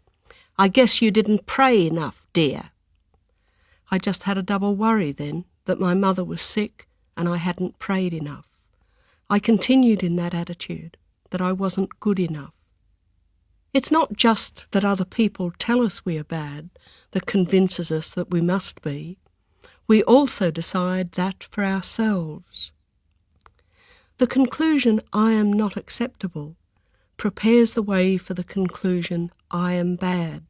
I guess you didn't pray enough, dear. I just had a double worry then, that my mother was sick and I hadn't prayed enough. I continued in that attitude, that I wasn't good enough. It's not just that other people tell us we are bad that convinces us that we must be. We also decide that for ourselves. The conclusion, I am not acceptable, prepares the way for the conclusion, I am bad,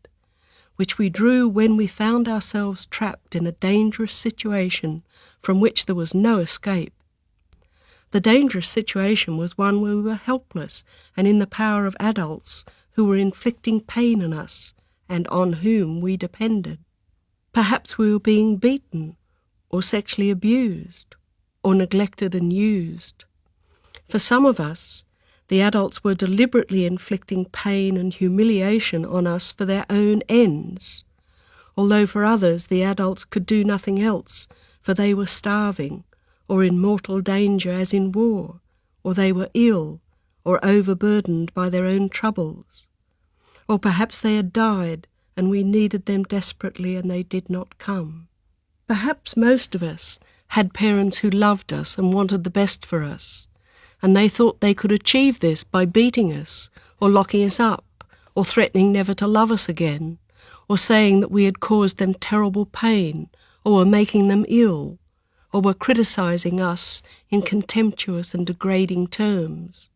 which we drew when we found ourselves trapped in a dangerous situation from which there was no escape. The dangerous situation was one where we were helpless and in the power of adults who were inflicting pain on us and on whom we depended. Perhaps we were being beaten or sexually abused or neglected and used. For some of us, the adults were deliberately inflicting pain and humiliation on us for their own ends, although for others the adults could do nothing else, for they were starving, or in mortal danger as in war, or they were ill, or overburdened by their own troubles. Or perhaps they had died, and we needed them desperately and they did not come. Perhaps most of us had parents who loved us and wanted the best for us, and they thought they could achieve this by beating us, or locking us up, or threatening never to love us again, or saying that we had caused them terrible pain, or were making them ill, or were criticizing us in contemptuous and degrading terms.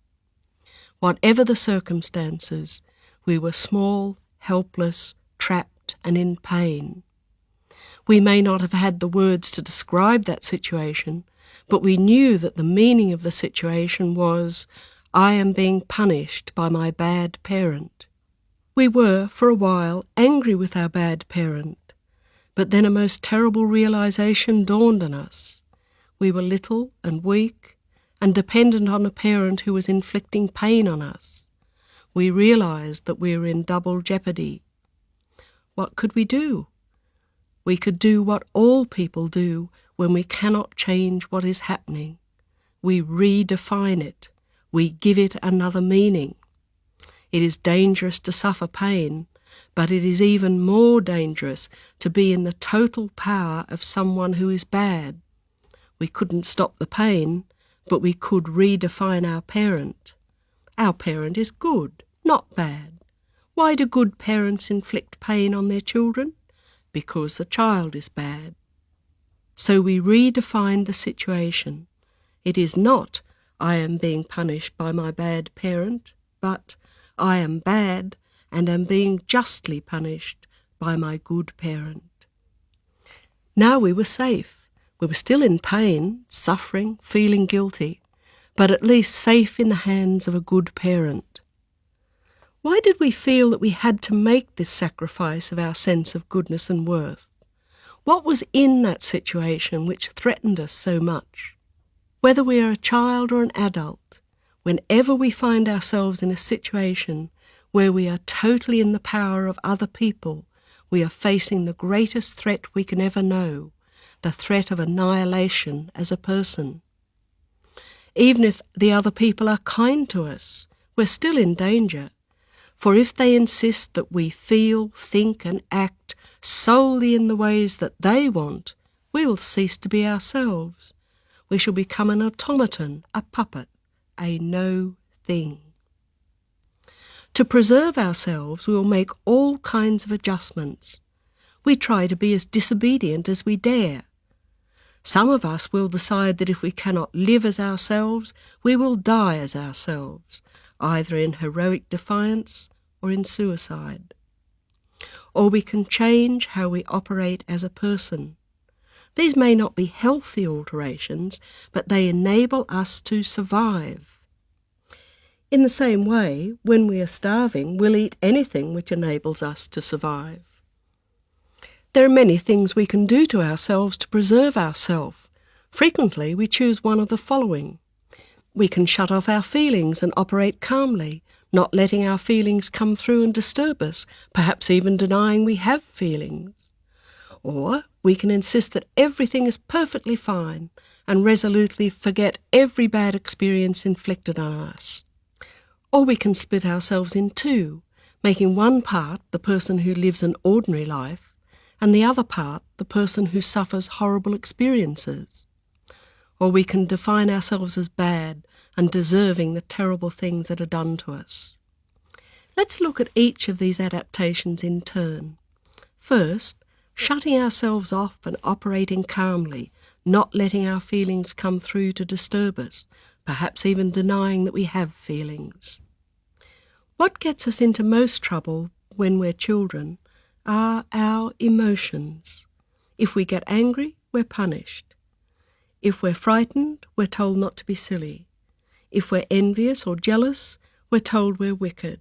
Whatever the circumstances, we were small, helpless, trapped, and in pain. We may not have had the words to describe that situation, but we knew that the meaning of the situation was, I am being punished by my bad parent. We were, for a while, angry with our bad parent, but then a most terrible realization dawned on us. We were little and weak and dependent on a parent who was inflicting pain on us. We realized that we were in double jeopardy. What could we do? We could do what all people do when we cannot change what is happening. We redefine it. We give it another meaning. It is dangerous to suffer pain, but it is even more dangerous to be in the total power of someone who is bad. We couldn't stop the pain, but we could redefine our parent. Our parent is good, not bad. Why do good parents inflict pain on their children? Because the child is bad. So we redefined the situation. It is not, I am being punished by my bad parent, but I am bad and am being justly punished by my good parent. Now we were safe. We were still in pain, suffering, feeling guilty, but at least safe in the hands of a good parent. Why did we feel that we had to make this sacrifice of our sense of goodness and worth? What was in that situation which threatened us so much? Whether we are a child or an adult, whenever we find ourselves in a situation where we are totally in the power of other people, we are facing the greatest threat we can ever know, the threat of annihilation as a person. Even if the other people are kind to us, we're still in danger. For if they insist that we feel, think and act solely in the ways that they want, we will cease to be ourselves. We shall become an automaton, a puppet, a no thing. To preserve ourselves, we will make all kinds of adjustments. We try to be as disobedient as we dare. Some of us will decide that if we cannot live as ourselves, we will die as ourselves, either in heroic defiance or in suicide. Or we can change how we operate as a person. These may not be healthy alterations, but they enable us to survive. In the same way, when we are starving, we'll eat anything which enables us to survive. There are many things we can do to ourselves to preserve ourselves. Frequently, we choose one of the following. We can shut off our feelings and operate calmly, not letting our feelings come through and disturb us, perhaps even denying we have feelings. Or we can insist that everything is perfectly fine and resolutely forget every bad experience inflicted on us. Or we can split ourselves in two, making one part the person who lives an ordinary life and the other part the person who suffers horrible experiences. Or we can define ourselves as bad and deserving the terrible things that are done to us. Let's look at each of these adaptations in turn. First, shutting ourselves off and operating calmly, not letting our feelings come through to disturb us, perhaps even denying that we have feelings. What gets us into most trouble when we're children are our emotions. If we get angry, we're punished. If we're frightened, we're told not to be silly. If we're envious or jealous, we're told we're wicked.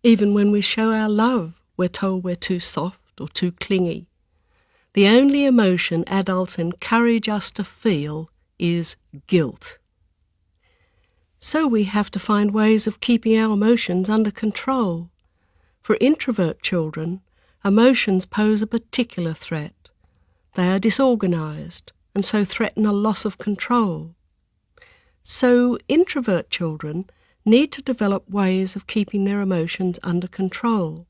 Even when we show our love, we're told we're too soft or too clingy. The only emotion adults encourage us to feel is guilt. So we have to find ways of keeping our emotions under control. For introvert children, emotions pose a particular threat. They are disorganized and so threaten a loss of control. So introvert children need to develop ways of keeping their emotions under control.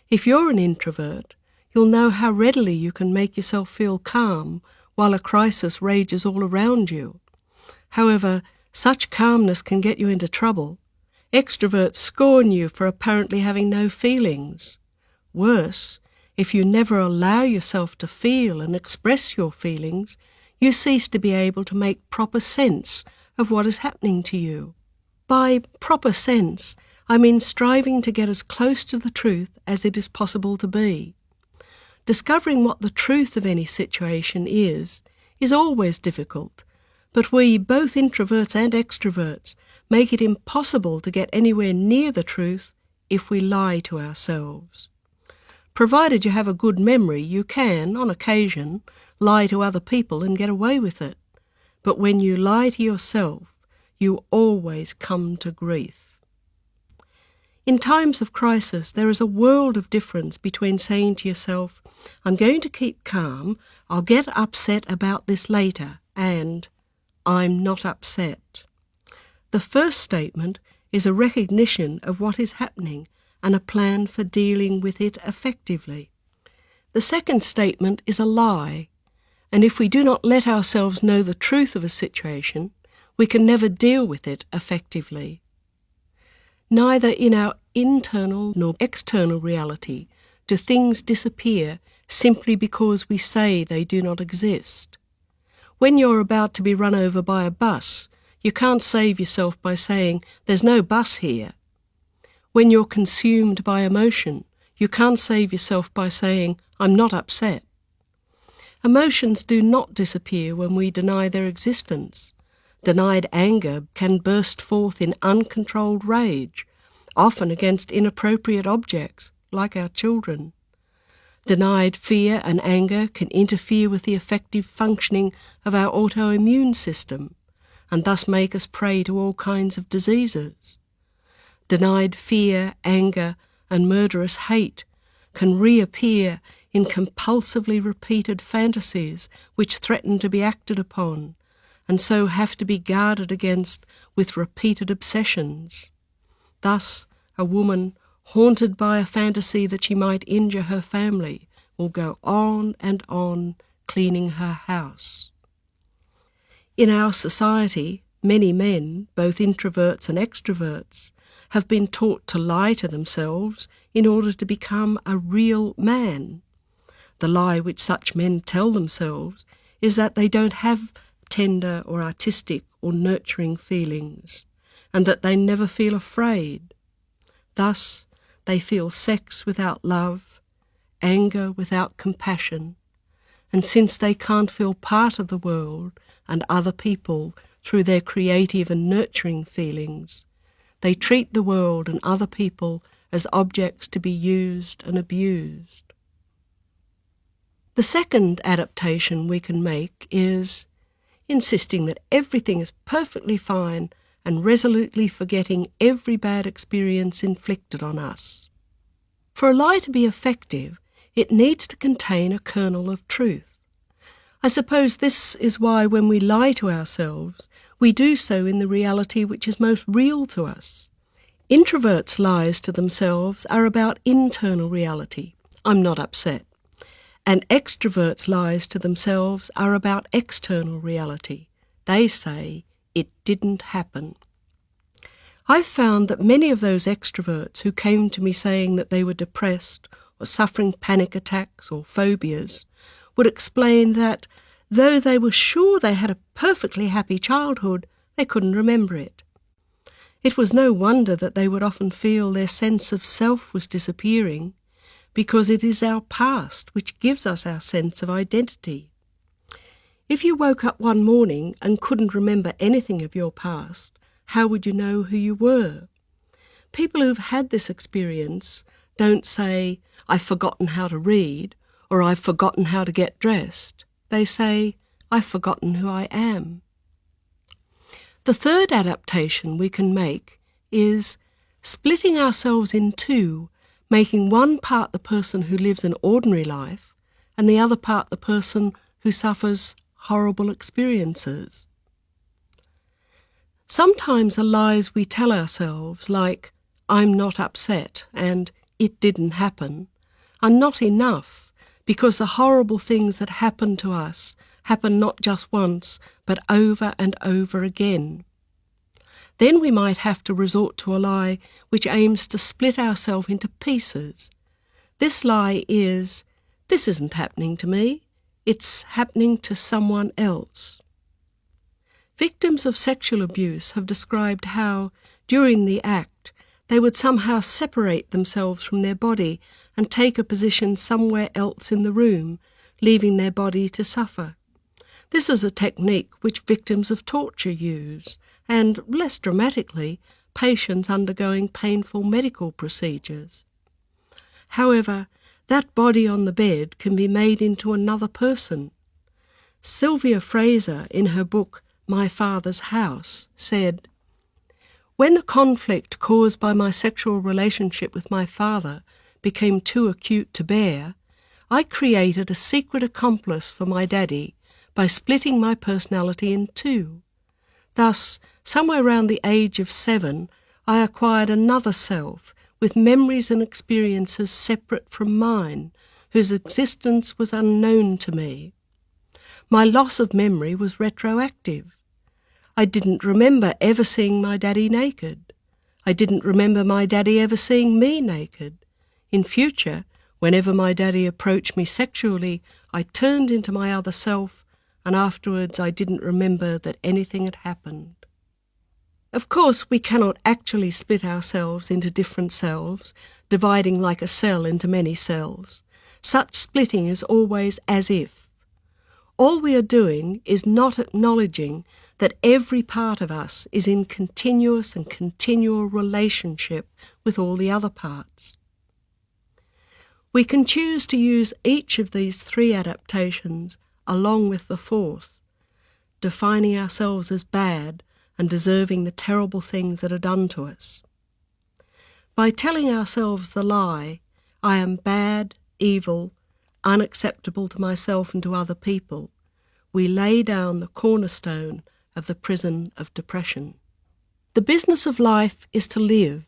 If you're an introvert, you'll know how readily you can make yourself feel calm while a crisis rages all around you. However, such calmness can get you into trouble. Extroverts scorn you for apparently having no feelings. Worse, if you never allow yourself to feel and express your feelings, you cease to be able to make proper sense of what is happening to you. By proper sense, I mean striving to get as close to the truth as it is possible to be. Discovering what the truth of any situation is always difficult, but we, both introverts and extroverts, make it impossible to get anywhere near the truth if we lie to ourselves. Provided you have a good memory, you can, on occasion, lie to other people and get away with it. But when you lie to yourself, you always come to grief. In times of crisis, there is a world of difference between saying to yourself, I'm going to keep calm, I'll get upset about this later, and I'm not upset. The first statement is a recognition of what is happening and a plan for dealing with it effectively. The second statement is a lie, and if we do not let ourselves know the truth of a situation, we can never deal with it effectively. Neither in our internal nor external reality do things disappear simply because we say they do not exist. When you're about to be run over by a bus, you can't save yourself by saying, there's no bus here. When you're consumed by emotion, you can't save yourself by saying, I'm not upset. Emotions do not disappear when we deny their existence. Denied anger can burst forth in uncontrolled rage, often against inappropriate objects, like our children. Denied fear and anger can interfere with the effective functioning of our autoimmune system, and thus make us prey to all kinds of diseases. Denied fear, anger, and murderous hate can reappear in compulsively repeated fantasies which threaten to be acted upon, and so have to be guarded against with repeated obsessions. Thus, a woman haunted by a fantasy that she might injure her family will go on and on cleaning her house. In our society, many men, both introverts and extroverts, have been taught to lie to themselves in order to become a real man. The lie which such men tell themselves is that they don't have tender or artistic or nurturing feelings, and that they never feel afraid. Thus, they feel sex without love, anger without compassion, and since they can't feel part of the world and other people through their creative and nurturing feelings, they treat the world and other people as objects to be used and abused. The second adaptation we can make is insisting that everything is perfectly fine and resolutely forgetting every bad experience inflicted on us. For a lie to be effective, it needs to contain a kernel of truth. I suppose this is why when we lie to ourselves, we do so in the reality which is most real to us. Introverts' lies to themselves are about internal reality. I'm not upset. And extroverts' lies to themselves are about external reality. They say, it didn't happen. I've found that many of those extroverts who came to me saying that they were depressed or suffering panic attacks or phobias would explain that, though they were sure they had a perfectly happy childhood, they couldn't remember it. It was no wonder that they would often feel their sense of self was disappearing, because it is our past which gives us our sense of identity. If you woke up one morning and couldn't remember anything of your past, how would you know who you were? People who've had this experience don't say, I've forgotten how to read, or I've forgotten how to get dressed. They say, I've forgotten who I am. The third adaptation we can make is splitting ourselves in two, making one part the person who lives an ordinary life and the other part the person who suffers horrible experiences. Sometimes the lies we tell ourselves, like, I'm not upset and it didn't happen, are not enough, because the horrible things that happen to us happen not just once, but over and over again. Then we might have to resort to a lie which aims to split ourselves into pieces. This lie is, this isn't happening to me, it's happening to someone else. Victims of sexual abuse have described how, during the act, they would somehow separate themselves from their body and take a position somewhere else in the room, leaving their body to suffer. This is a technique which victims of torture use, and, less dramatically, patients undergoing painful medical procedures. However, that body on the bed can be made into another person. Sylvia Fraser, in her book My Father's House, said, "When the conflict caused by my sexual relationship with my father became too acute to bear, I created a secret accomplice for my daddy by splitting my personality in two. Thus, somewhere around the age of 7, I acquired another self with memories and experiences separate from mine, whose existence was unknown to me. My loss of memory was retroactive. I didn't remember ever seeing my daddy naked. I didn't remember my daddy ever seeing me naked. In future, whenever my daddy approached me sexually, I turned into my other self, and afterwards I didn't remember that anything had happened." Of course, we cannot actually split ourselves into different selves, dividing like a cell into many cells. Such splitting is always as if. All we are doing is not acknowledging that every part of us is in continuous and continual relationship with all the other parts. We can choose to use each of these 3 adaptations along with the 4th, defining ourselves as bad and deserving the terrible things that are done to us. By telling ourselves the lie, I am bad, evil, unacceptable to myself and to other people, we lay down the cornerstone of the prison of depression. The business of life is to live,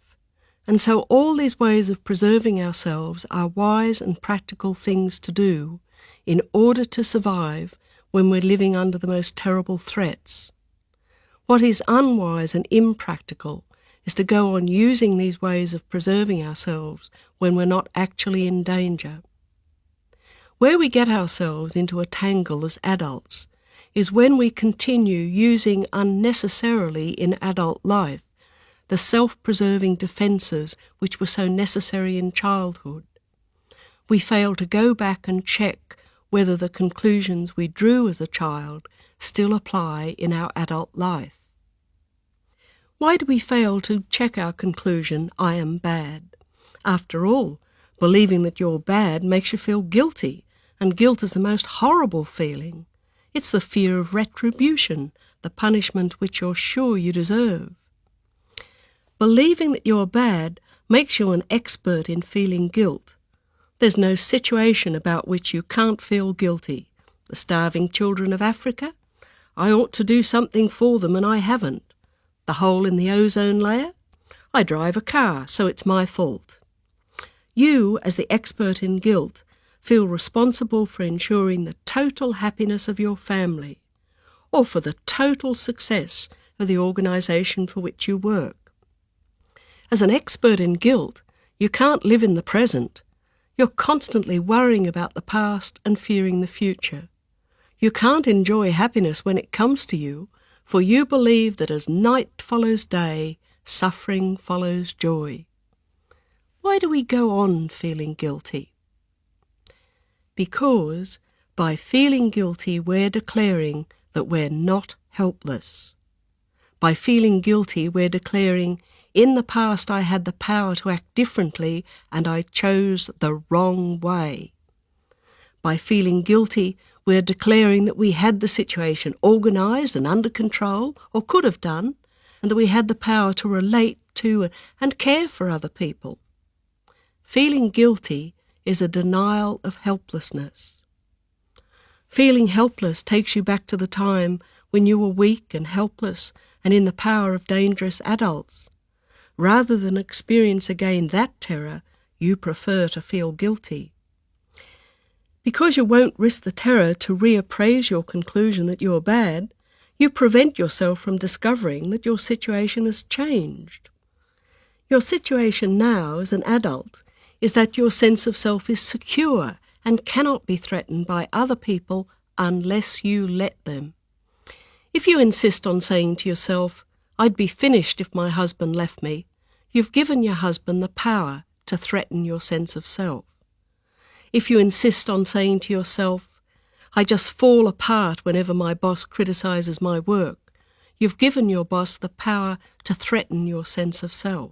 and so all these ways of preserving ourselves are wise and practical things to do in order to survive when we're living under the most terrible threats. What is unwise and impractical is to go on using these ways of preserving ourselves when we're not actually in danger. Where we get ourselves into a tangle as adults is when we continue using unnecessarily in adult life the self-preserving defences which were so necessary in childhood. We fail to go back and check whether the conclusions we drew as a child still apply in our adult life. Why do we fail to check our conclusion, I am bad? After all, believing that you're bad makes you feel guilty, and guilt is the most horrible feeling. It's the fear of retribution, the punishment which you're sure you deserve. Believing that you're bad makes you an expert in feeling guilt. There's no situation about which you can't feel guilty. The starving children of Africa? I ought to do something for them and I haven't. The hole in the ozone layer? I drive a car, so it's my fault. You, as the expert in guilt, feel responsible for ensuring the total happiness of your family, or for the total success of the organisation for which you work. As an expert in guilt, you can't live in the present. You're constantly worrying about the past and fearing the future. You can't enjoy happiness when it comes to you, for you believe that as night follows day, suffering follows joy. Why do we go on feeling guilty? Because by feeling guilty, we're declaring that we're not helpless. By feeling guilty, we're declaring, in the past I had the power to act differently and I chose the wrong way. By feeling guilty, we're declaring that we had the situation organised and under control, or could have done, and that we had the power to relate to and care for other people. Feeling guilty is a denial of helplessness. Feeling helpless takes you back to the time when you were weak and helpless and in the power of dangerous adults. Rather than experience again that terror, you prefer to feel guilty. Because you won't risk the terror to reappraise your conclusion that you're bad, you prevent yourself from discovering that your situation has changed. Your situation now as an adult is that your sense of self is secure and cannot be threatened by other people unless you let them. If you insist on saying to yourself, "I'd be finished if my husband left me," you've given your husband the power to threaten your sense of self. If you insist on saying to yourself, "I just fall apart whenever my boss criticises my work," you've given your boss the power to threaten your sense of self.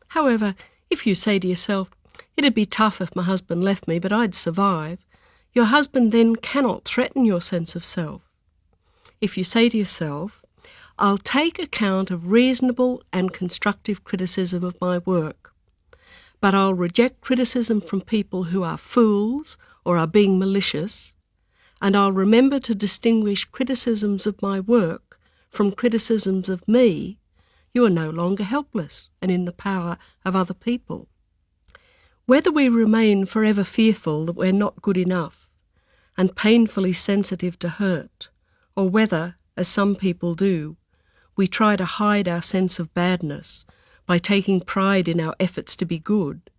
However, if you say to yourself, "It'd be tough if my husband left me, but I'd survive," your husband then cannot threaten your sense of self. If you say to yourself, "I'll take account of reasonable and constructive criticism of my work, but I'll reject criticism from people who are fools or are being malicious, and I'll remember to distinguish criticisms of my work from criticisms of me," you are no longer helpless and in the power of other people. Whether we remain forever fearful that we're not good enough and painfully sensitive to hurt, or whether, as some people do, we try to hide our sense of badness by taking pride in our efforts to be good,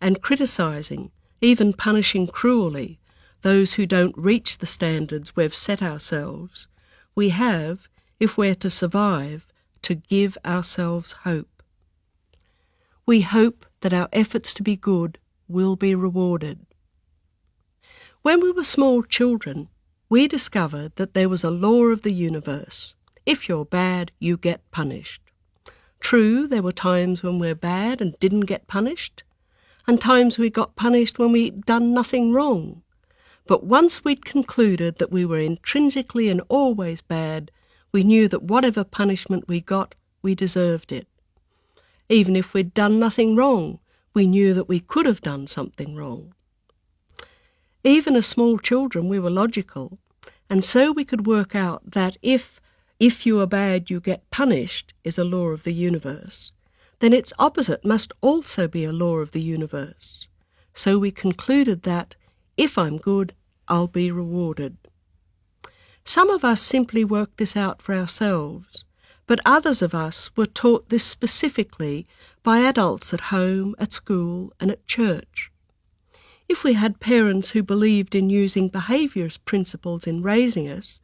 and criticising, even punishing cruelly, those who don't reach the standards we've set ourselves, we have, if we're to survive, to give ourselves hope. We hope that our efforts to be good will be rewarded. When we were small children, we discovered that there was a law of the universe. If you're bad, you get punished. True, there were times when we're bad and didn't get punished, and times we got punished when we'd done nothing wrong. But once we'd concluded that we were intrinsically and always bad, we knew that whatever punishment we got, we deserved it. Even if we'd done nothing wrong, we knew that we could have done something wrong. Even as small children, we were logical, and so we could work out that if you are bad, you get punished is a law of the universe, then its opposite must also be a law of the universe. So we concluded that if I'm good, I'll be rewarded. Some of us simply worked this out for ourselves, but others of us were taught this specifically by adults at home, at school, and at church. If we had parents who believed in using behaviourist principles in raising us,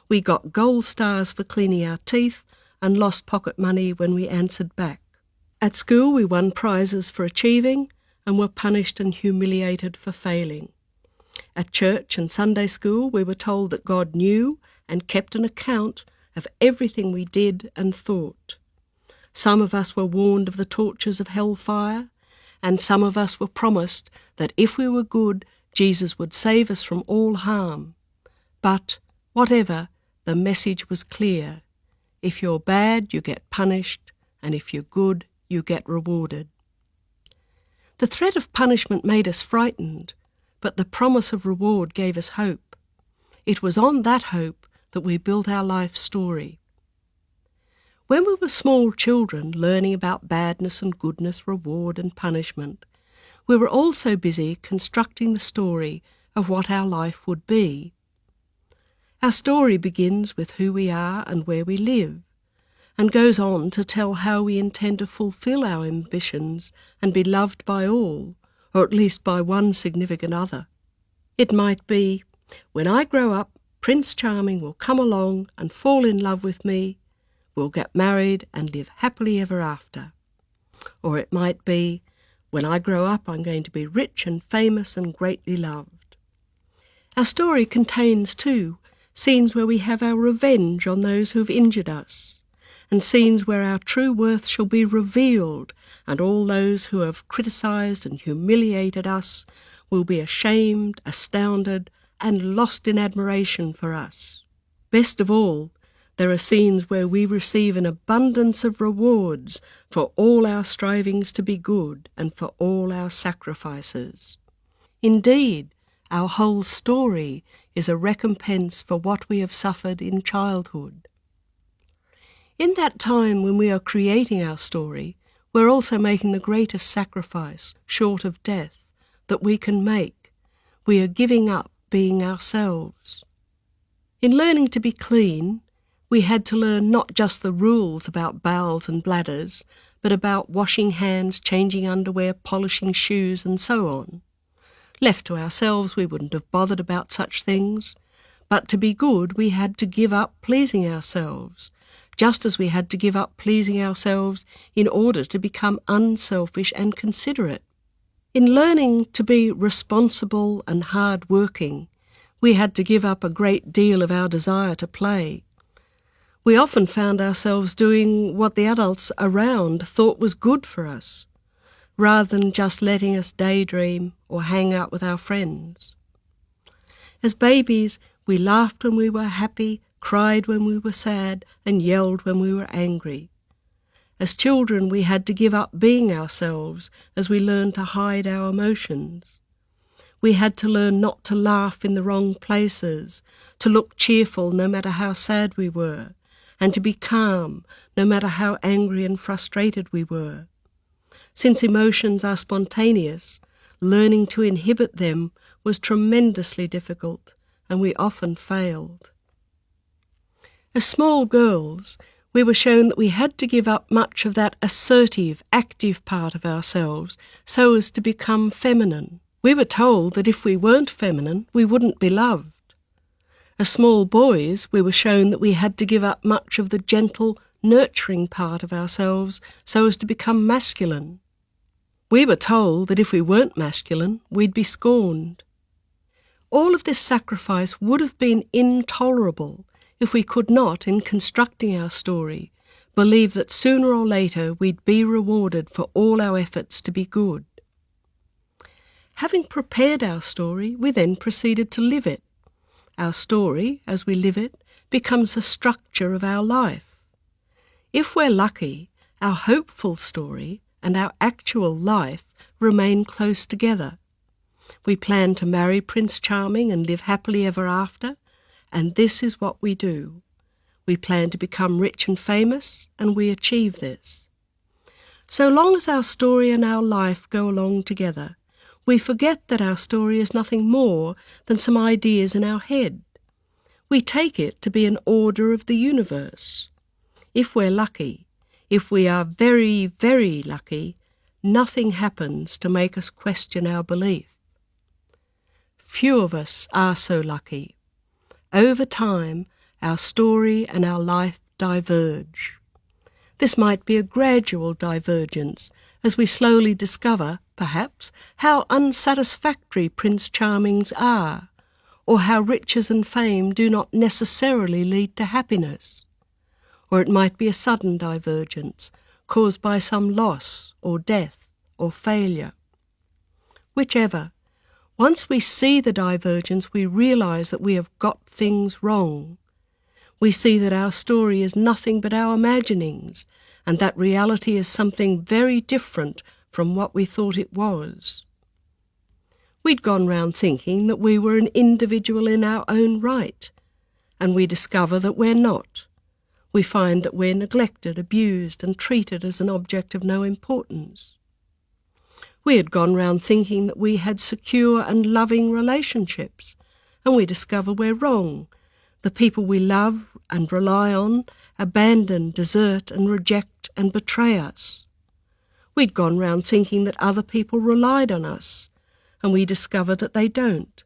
we got gold stars for cleaning our teeth and lost pocket money when we answered back. At school we won prizes for achieving and were punished and humiliated for failing. At church and Sunday school we were told that God knew and kept an account of everything we did and thought. Some of us were warned of the tortures of hellfire, and some of us were promised that if we were good, Jesus would save us from all harm. But, whatever, the message was clear. If you're bad, you get punished, and if you're good, you get rewarded. The threat of punishment made us frightened, but the promise of reward gave us hope. It was on that hope that we built our life story. When we were small children learning about badness and goodness, reward and punishment, we were also busy constructing the story of what our life would be. Our story begins with who we are and where we live, and goes on to tell how we intend to fulfil our ambitions and be loved by all, or at least by one significant other. It might be, when I grow up, Prince Charming will come along and fall in love with me, we'll get married and live happily ever after. Or it might be, when I grow up, I'm going to be rich and famous and greatly loved. Our story contains, too, scenes where we have our revenge on those who have injured us, and scenes where our true worth shall be revealed, and all those who have criticised and humiliated us will be ashamed, astounded, and lost in admiration for us. Best of all, there are scenes where we receive an abundance of rewards for all our strivings to be good and for all our sacrifices. Indeed, our whole story is a recompense for what we have suffered in childhood. In that time when we are creating our story, we're also making the greatest sacrifice, short of death, that we can make. We are giving up being ourselves. In learning to be clean, we had to learn not just the rules about bowels and bladders, but about washing hands, changing underwear, polishing shoes, and so on. Left to ourselves, we wouldn't have bothered about such things, but to be good, we had to give up pleasing ourselves, just as we had to give up pleasing ourselves in order to become unselfish and considerate. In learning to be responsible and hard-working, we had to give up a great deal of our desire to play. We often found ourselves doing what the adults around thought was good for us, rather than just letting us daydream or hang out with our friends. As babies, we laughed when we were happy, cried when we were sad, and yelled when we were angry. As children, we had to give up being ourselves as we learned to hide our emotions. We had to learn not to laugh in the wrong places, to look cheerful no matter how sad we were, and to be calm no matter how angry and frustrated we were. Since emotions are spontaneous, learning to inhibit them was tremendously difficult, and we often failed. As small girls, we were shown that we had to give up much of that assertive, active part of ourselves so as to become feminine. We were told that if we weren't feminine, we wouldn't be loved. As small boys, we were shown that we had to give up much of the gentle, nurturing part of ourselves so as to become masculine. We were told that if we weren't masculine, we'd be scorned. All of this sacrifice would have been intolerable if we could not, in constructing our story, believe that sooner or later we'd be rewarded for all our efforts to be good. Having prepared our story, we then proceeded to live it. Our story, as we live it, becomes the structure of our life. If we're lucky, our hopeful story and our actual life remain close together. We plan to marry Prince Charming and live happily ever after, and this is what we do. We plan to become rich and famous, and we achieve this. So long as our story and our life go along together, we forget that our story is nothing more than some ideas in our head. We take it to be an order of the universe. If we're lucky, if we are very, very lucky, nothing happens to make us question our belief. Few of us are so lucky. Over time, our story and our life diverge. This might be a gradual divergence as we slowly discover, perhaps, how unsatisfactory Prince Charmings are, or how riches and fame do not necessarily lead to happiness. Or it might be a sudden divergence caused by some loss or death or failure. Whichever, once we see the divergence, we realise that we have got things wrong. We see that our story is nothing but our imaginings, and that reality is something very different from what we thought it was. We'd gone round thinking that we were an individual in our own right, and we discover that we're not. We find that we're neglected, abused, and treated as an object of no importance. We had gone round thinking that we had secure and loving relationships, and we discover we're wrong. The people we love and rely on abandon, desert, and reject and betray us. We'd gone round thinking that other people relied on us, and we discover that they don't.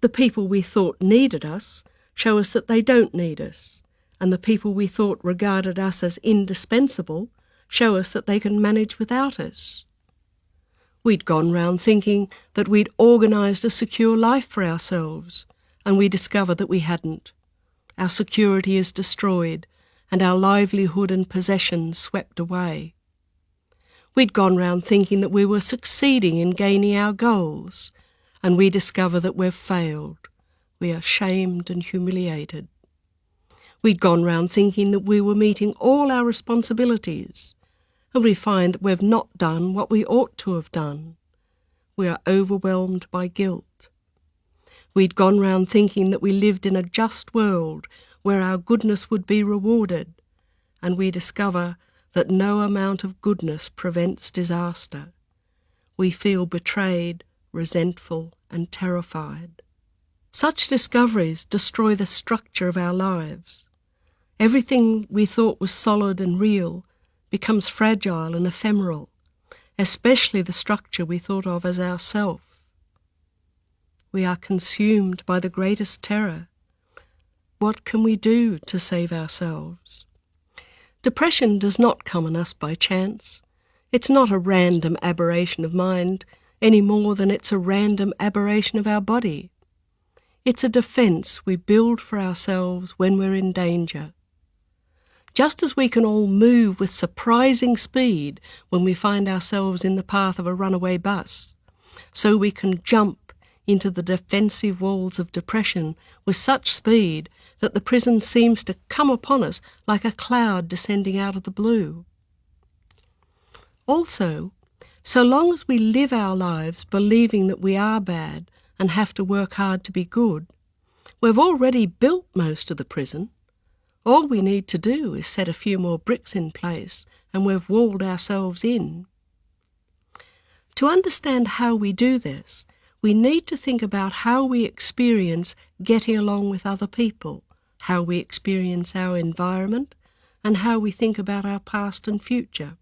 The people we thought needed us show us that they don't need us, and the people we thought regarded us as indispensable show us that they can manage without us. We'd gone round thinking that we'd organised a secure life for ourselves, and we discover that we hadn't. Our security is destroyed, and our livelihood and possessions swept away. We'd gone round thinking that we were succeeding in gaining our goals, and we discover that we've failed. We are shamed and humiliated. We'd gone round thinking that we were meeting all our responsibilities, and we find that we've not done what we ought to have done. We are overwhelmed by guilt. We'd gone round thinking that we lived in a just world where our goodness would be rewarded, and we discover that no amount of goodness prevents disaster. We feel betrayed, resentful, and terrified. Such discoveries destroy the structure of our lives. Everything we thought was solid and real becomes fragile and ephemeral, especially the structure we thought of as ourself. We are consumed by the greatest terror. What can we do to save ourselves? Depression does not come on us by chance. It's not a random aberration of mind any more than it's a random aberration of our body. It's a defence we build for ourselves when we're in danger. Just as we can all move with surprising speed when we find ourselves in the path of a runaway bus, so we can jump into the defensive walls of depression with such speed that the prison seems to come upon us like a cloud descending out of the blue. Also, so long as we live our lives believing that we are bad and have to work hard to be good, we've already built most of the prison. All we need to do is set a few more bricks in place, and we've walled ourselves in. To understand how we do this, we need to think about how we experience getting along with other people, how we experience our environment, and how we think about our past and future.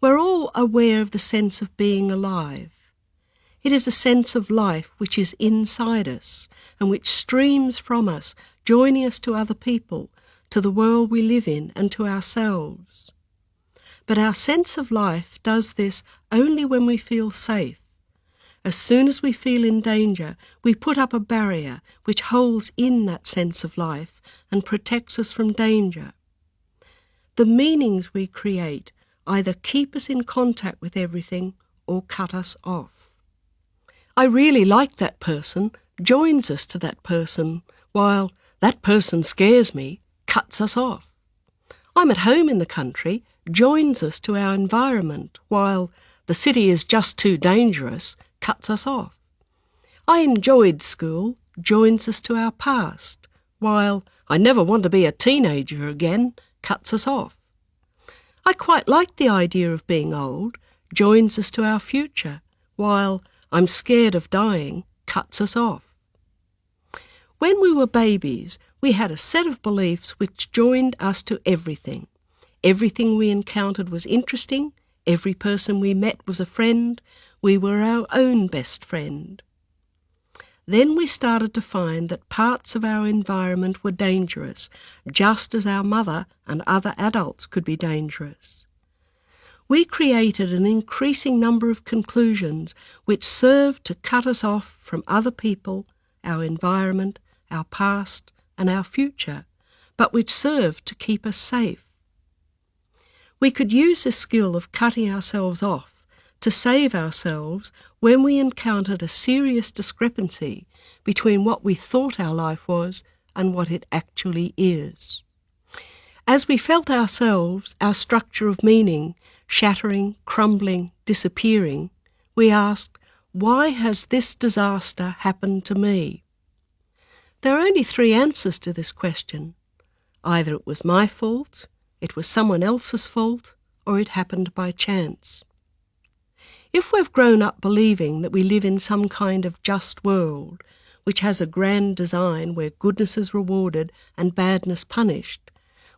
We're all aware of the sense of being alive. It is a sense of life which is inside us and which streams from us, joining us to other people, to the world we live in, and to ourselves. But our sense of life does this only when we feel safe. As soon as we feel in danger, we put up a barrier which holds in that sense of life and protects us from danger. The meanings we create either keep us in contact with everything or cut us off. I really like that person joins us to that person, while that person scares me cuts us off. I'm at home in the country joins us to our environment, while the city is just too dangerous cuts us off. I enjoyed school joins us to our past, while I never want to be a teenager again cuts us off. I quite like the idea of being old joins us to our future, while I'm scared of dying cuts us off. When we were babies, we had a set of beliefs which joined us to everything. Everything we encountered was interesting, every person we met was a friend, we were our own best friend. Then we started to find that parts of our environment were dangerous, just as our mother and other adults could be dangerous. We created an increasing number of conclusions which served to cut us off from other people, our environment, our past, and our future, but which served to keep us safe. We could use this skill of cutting ourselves off to save ourselves when we encountered a serious discrepancy between what we thought our life was and what it actually is. As we felt ourselves, our structure of meaning, shattering, crumbling, disappearing, we asked, why has this disaster happened to me? There are only 3 answers to this question. Either it was my fault, it was someone else's fault, or it happened by chance. If we've grown up believing that we live in some kind of just world, which has a grand design where goodness is rewarded and badness punished,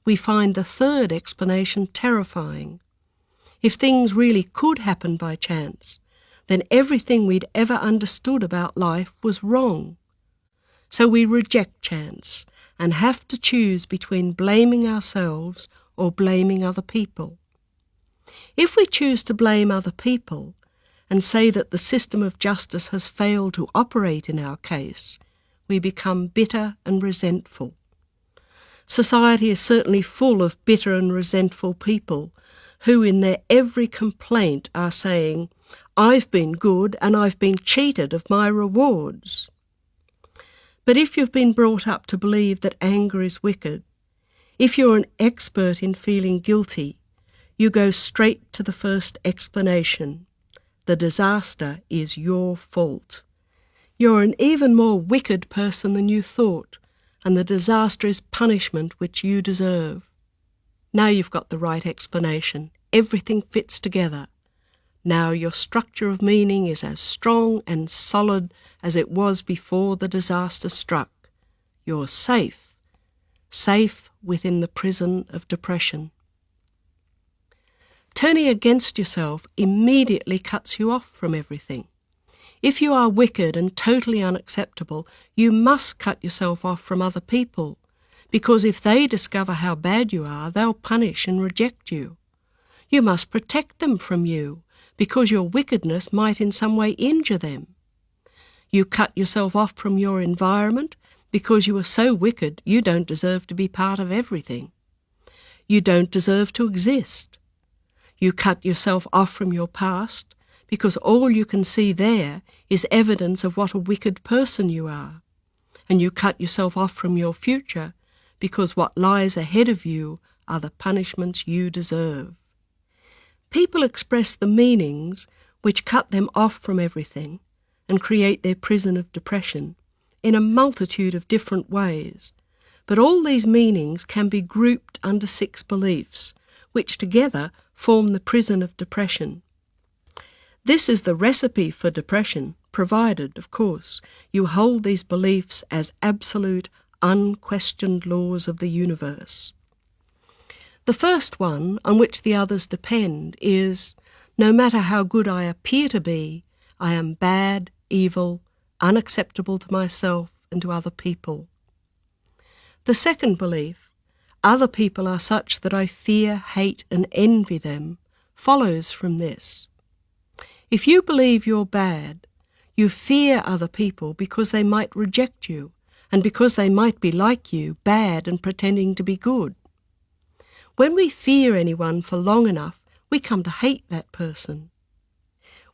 we find the third explanation terrifying. If things really could happen by chance, then everything we'd ever understood about life was wrong. So we reject chance and have to choose between blaming ourselves or blaming other people. If we choose to blame other people and say that the system of justice has failed to operate in our case, we become bitter and resentful. Society is certainly full of bitter and resentful people who in their every complaint are saying, "I've been good and I've been cheated of my rewards." But if you've been brought up to believe that anger is wicked, if you're an expert in feeling guilty, you go straight to the first explanation. The disaster is your fault. You're an even more wicked person than you thought, and the disaster is punishment which you deserve. Now you've got the right explanation. Everything fits together. Now your structure of meaning is as strong and solid as it was before the disaster struck. You're safe, safe within the prison of depression. Turning against yourself immediately cuts you off from everything. If you are wicked and totally unacceptable, you must cut yourself off from other people, because if they discover how bad you are, they'll punish and reject you. You must protect them from you, because your wickedness might in some way injure them. You cut yourself off from your environment because you are so wicked you don't deserve to be part of everything. You don't deserve to exist. You cut yourself off from your past because all you can see there is evidence of what a wicked person you are. And you cut yourself off from your future because what lies ahead of you are the punishments you deserve. People express the meanings which cut them off from everything and create their prison of depression in a multitude of different ways, but all these meanings can be grouped under 6 beliefs, which together form the prison of depression. This is the recipe for depression, provided, of course, you hold these beliefs as absolute, unquestioned laws of the universe. The first one, on which the others depend, is, no matter how good I appear to be, I am bad, evil, unacceptable to myself and to other people. The second belief, other people are such that I fear, hate and envy them, follows from this. If you believe you're bad, you fear other people because they might reject you and because they might be like you, bad and pretending to be good. When we fear anyone for long enough, we come to hate that person.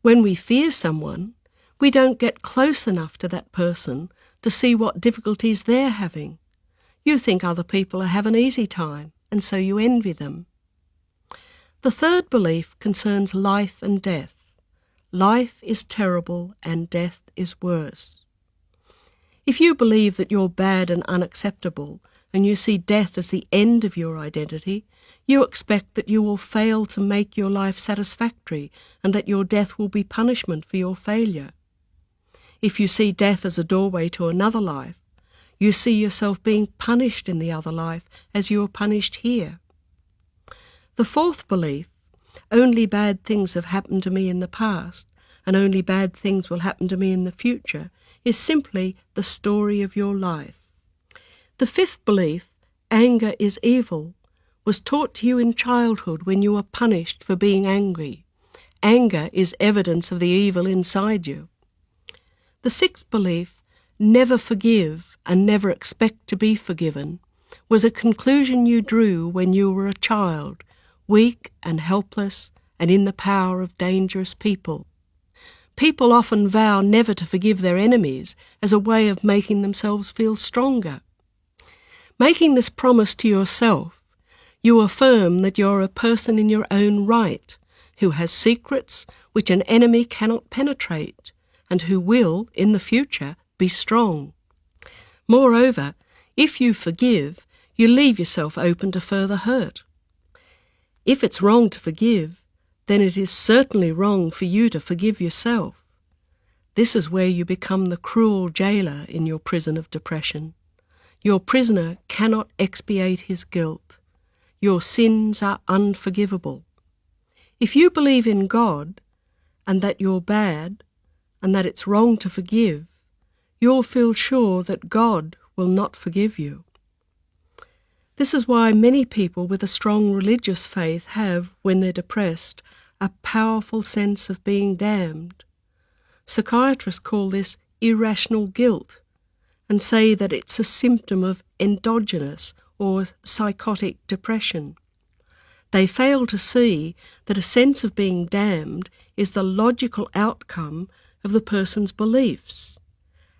When we fear someone, we don't get close enough to that person to see what difficulties they're having. You think other people have an easy time, and so you envy them. The third belief concerns life and death. Life is terrible and death is worse. If you believe that you're bad and unacceptable, and you see death as the end of your identity, you expect that you will fail to make your life satisfactory and that your death will be punishment for your failure. If you see death as a doorway to another life, you see yourself being punished in the other life as you are punished here. The fourth belief, only bad things have happened to me in the past and only bad things will happen to me in the future, is simply the story of your life. The fifth belief, anger is evil, was taught to you in childhood when you were punished for being angry. Anger is evidence of the evil inside you. The sixth belief, never forgive and never expect to be forgiven, was a conclusion you drew when you were a child, weak and helpless and in the power of dangerous people. People often vow never to forgive their enemies as a way of making themselves feel stronger. Making this promise to yourself, you affirm that you're a person in your own right, who has secrets which an enemy cannot penetrate, and who will, in the future, be strong. Moreover, if you forgive, you leave yourself open to further hurt. If it's wrong to forgive, then it is certainly wrong for you to forgive yourself. This is where you become the cruel jailer in your prison of depression. Your prisoner cannot expiate his guilt. Your sins are unforgivable. If you believe in God, and that you're bad, and that it's wrong to forgive, you'll feel sure that God will not forgive you. This is why many people with a strong religious faith have, when they're depressed, a powerful sense of being damned. Psychiatrists call this irrational guilt and say that it's a symptom of endogenous or psychotic depression. They fail to see that a sense of being damned is the logical outcome of the person's beliefs,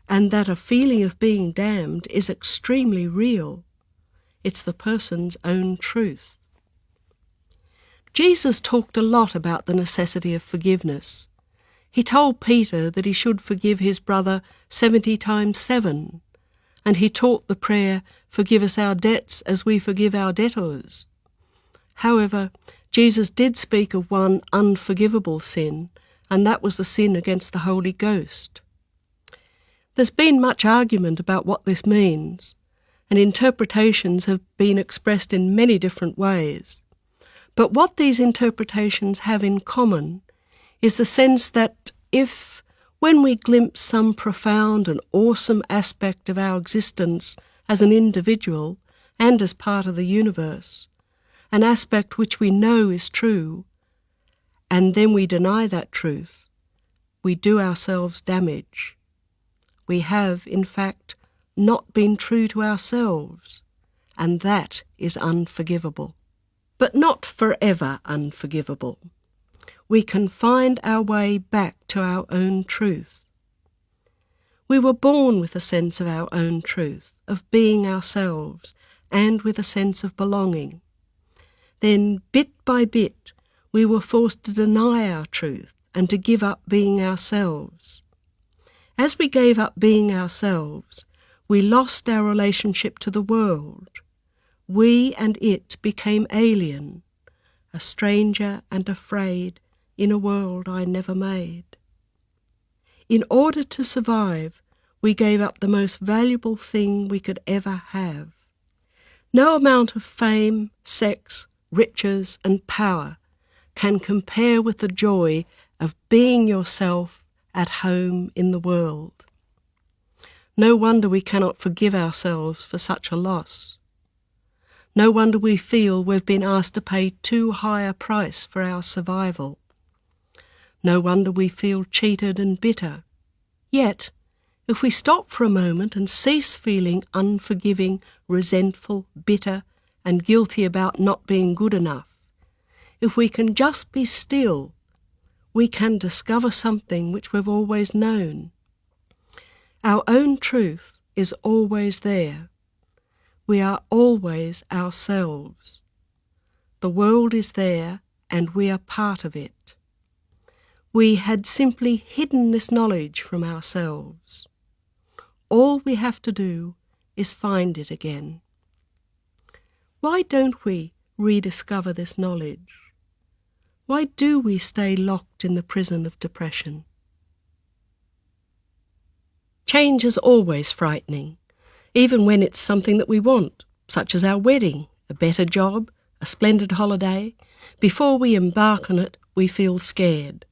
and that a feeling of being damned is extremely real. It's the person's own truth. Jesus talked a lot about the necessity of forgiveness. He told Peter that he should forgive his brother 70 times 7, and he taught the prayer, "Forgive us our debts as we forgive our debtors." However, Jesus did speak of one unforgivable sin, and that was the sin against the Holy Ghost. There's been much argument about what this means, and interpretations have been expressed in many different ways. But what these interpretations have in common is the sense that if, when we glimpse some profound and awesome aspect of our existence as an individual and as part of the universe, an aspect which we know is true, and then we deny that truth, we do ourselves damage. We have, in fact, not been true to ourselves, and that is unforgivable. But not forever unforgivable. We can find our way back to our own truth. We were born with a sense of our own truth, of being ourselves, and with a sense of belonging. Then, bit by bit, we were forced to deny our truth and to give up being ourselves. As we gave up being ourselves, we lost our relationship to the world. We and it became alien, a stranger and afraid in a world I never made. In order to survive, we gave up the most valuable thing we could ever have. No amount of fame, sex, riches, and power can compare with the joy of being yourself at home in the world. No wonder we cannot forgive ourselves for such a loss. No wonder we feel we've been asked to pay too high a price for our survival. No wonder we feel cheated and bitter. Yet, if we stop for a moment and cease feeling unforgiving, resentful, bitter, and guilty about not being good enough, if we can just be still, we can discover something which we've always known. Our own truth is always there. We are always ourselves. The world is there, and we are part of it. We had simply hidden this knowledge from ourselves. All we have to do is find it again. Why don't we rediscover this knowledge? Why do we stay locked in the prison of depression? Change is always frightening, even when it's something that we want, such as our wedding, a better job, a splendid holiday. Before we embark on it, we feel scared.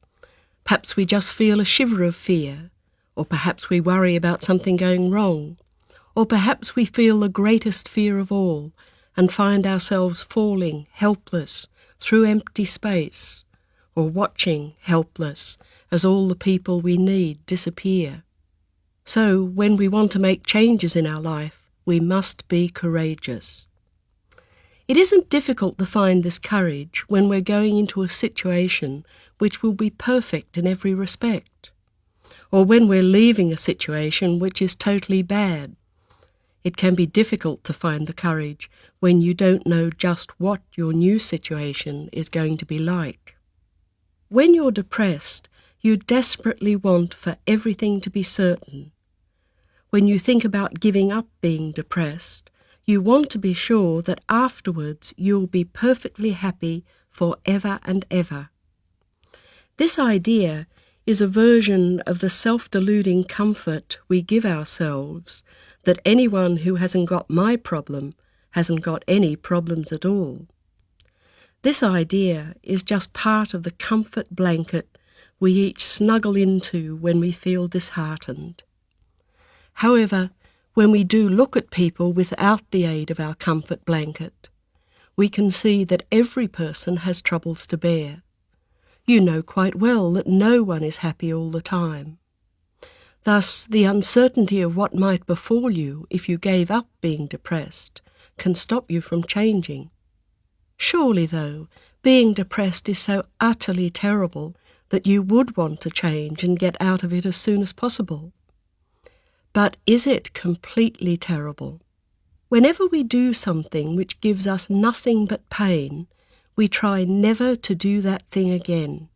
Perhaps we just feel a shiver of fear, or perhaps we worry about something going wrong, or perhaps we feel the greatest fear of all and find ourselves falling helpless through empty space, or watching helpless as all the people we need disappear. So when we want to make changes in our life, we must be courageous. It isn't difficult to find this courage when we're going into a situation which will be perfect in every respect, or when we're leaving a situation which is totally bad. It can be difficult to find the courage when you don't know just what your new situation is going to be like. When you're depressed, you desperately want for everything to be certain. When you think about giving up being depressed, You want to be sure that afterwards you'll be perfectly happy forever and ever. This idea is a version of the self-deluding comfort we give ourselves that anyone who hasn't got my problem hasn't got any problems at all. This idea is just part of the comfort blanket we each snuggle into when we feel disheartened. However, when we do look at people without the aid of our comfort blanket, we can see that every person has troubles to bear. You know quite well that no one is happy all the time. Thus, the uncertainty of what might befall you if you gave up being depressed can stop you from changing. Surely, though, being depressed is so utterly terrible that you would want to change and get out of it as soon as possible. But is it completely terrible? Whenever we do something which gives us nothing but pain, we try never to do that thing again.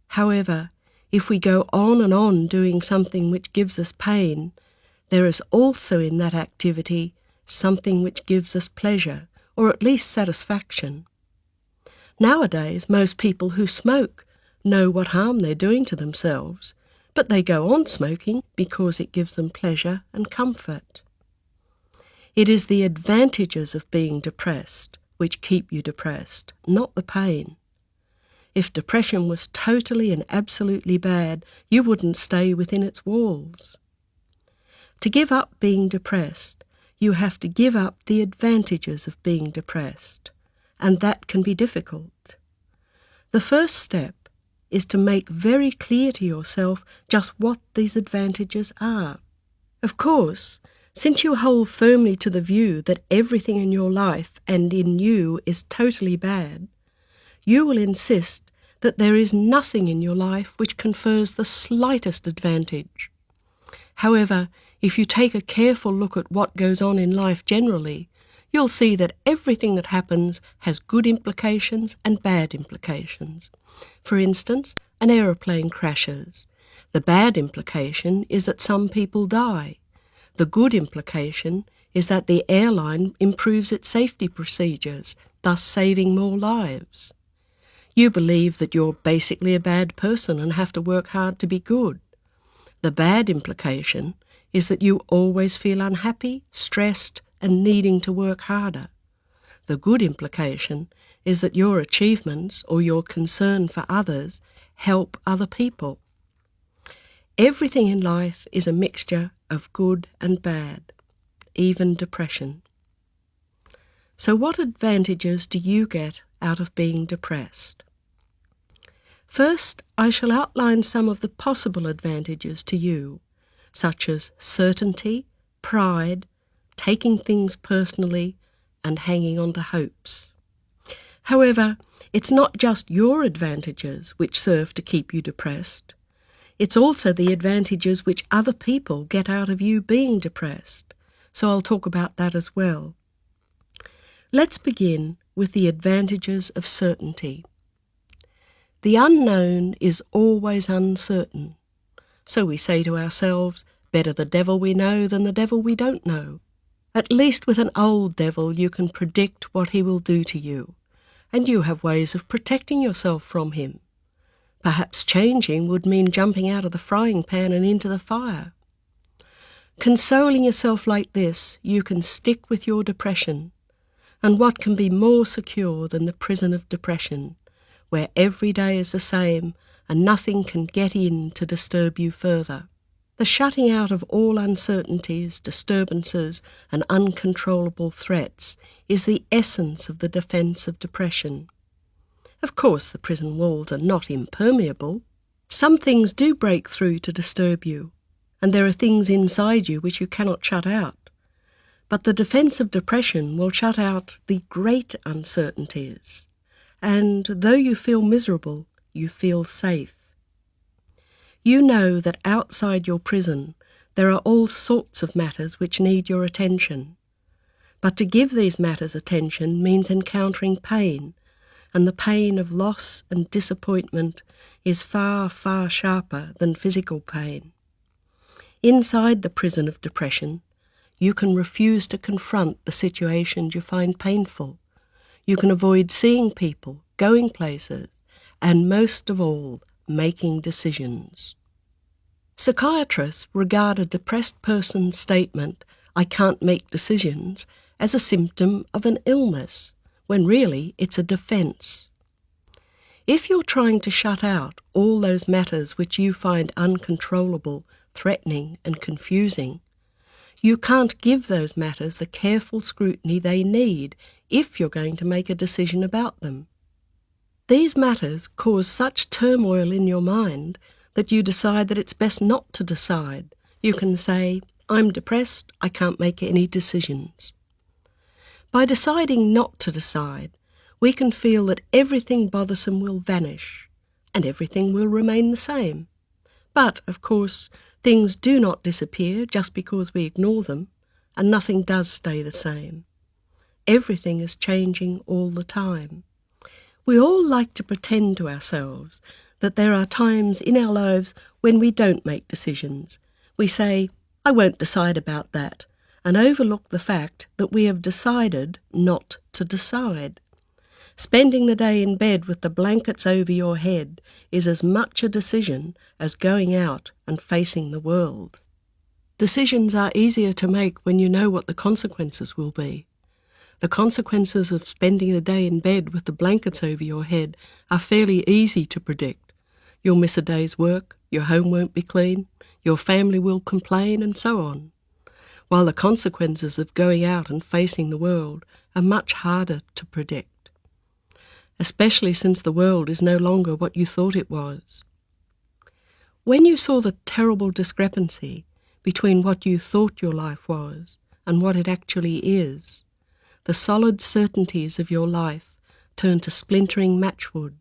However, if we go on and on doing something which gives us pain, there is also in that activity something which gives us pleasure, or at least satisfaction. Nowadays, most people who smoke know what harm they're doing to themselves, but they go on smoking because it gives them pleasure and comfort. It is the advantages of being depressed which keep you depressed, not the pain. If depression was totally and absolutely bad, you wouldn't stay within its walls. To give up being depressed, you have to give up the advantages of being depressed, and that can be difficult. The first step is to make very clear to yourself just what these advantages are. Of course, since you hold firmly to the view that everything in your life and in you is totally bad, you will insist that there is nothing in your life which confers the slightest advantage. However, if you take a careful look at what goes on in life generally, you'll see that everything that happens has good implications and bad implications. For instance, an aeroplane crashes. The bad implication is that some people die. The good implication is that the airline improves its safety procedures, thus saving more lives. You believe that you're basically a bad person and have to work hard to be good. The bad implication is that you always feel unhappy, stressed, and needing to work harder. The good implication is that your achievements or your concern for others help other people. Everything in life is a mixture of good and bad, even depression. So what advantages do you get out of being depressed? First, I shall outline some of the possible advantages to you, such as certainty, pride, taking things personally, and hanging on to hopes. However, it's not just your advantages which serve to keep you depressed. It's also the advantages which other people get out of you being depressed, so I'll talk about that as well. Let's begin with the advantages of certainty. The unknown is always uncertain, so we say to ourselves, better the devil we know than the devil we don't know. At least with an old devil you can predict what he will do to you, and you have ways of protecting yourself from him. Perhaps changing would mean jumping out of the frying pan and into the fire. Consoling yourself like this, you can stick with your depression, and what can be more secure than the prison of depression, where every day is the same and nothing can get in to disturb you further. The shutting out of all uncertainties, disturbances, and uncontrollable threats is the essence of the defence of depression. Of course, the prison walls are not impermeable. Some things do break through to disturb you, and there are things inside you which you cannot shut out. But the defence of depression will shut out the great uncertainties, and though you feel miserable, you feel safe. You know that outside your prison there are all sorts of matters which need your attention. But to give these matters attention means encountering pain, and the pain of loss and disappointment is far, far sharper than physical pain. Inside the prison of depression, You can refuse to confront the situations you find painful. You can avoid seeing people, going places, and most of all, making decisions. Psychiatrists regard a depressed person's statement, "I can't make decisions," as a symptom of an illness, when really it's a defense. If you're trying to shut out all those matters which you find uncontrollable, threatening, and confusing, you can't give those matters the careful scrutiny they need if you're going to make a decision about them. These matters cause such turmoil in your mind that you decide that it's best not to decide. You can say, "I'm depressed, I can't make any decisions." By deciding not to decide, we can feel that everything bothersome will vanish and everything will remain the same. But, of course, things do not disappear just because we ignore them, and nothing does stay the same. Everything is changing all the time. We all like to pretend to ourselves that there are times in our lives when we don't make decisions. We say, "I won't decide about that," and overlook the fact that we have decided not to decide. Spending the day in bed with the blankets over your head is as much a decision as going out and facing the world. Decisions are easier to make when you know what the consequences will be. The consequences of spending the day in bed with the blankets over your head are fairly easy to predict. You'll miss a day's work, your home won't be clean, your family will complain, and so on. While the consequences of going out and facing the world are much harder to predict, especially since the world is no longer what you thought it was. When you saw the terrible discrepancy between what you thought your life was and what it actually is, the solid certainties of your life turn to splintering matchwood.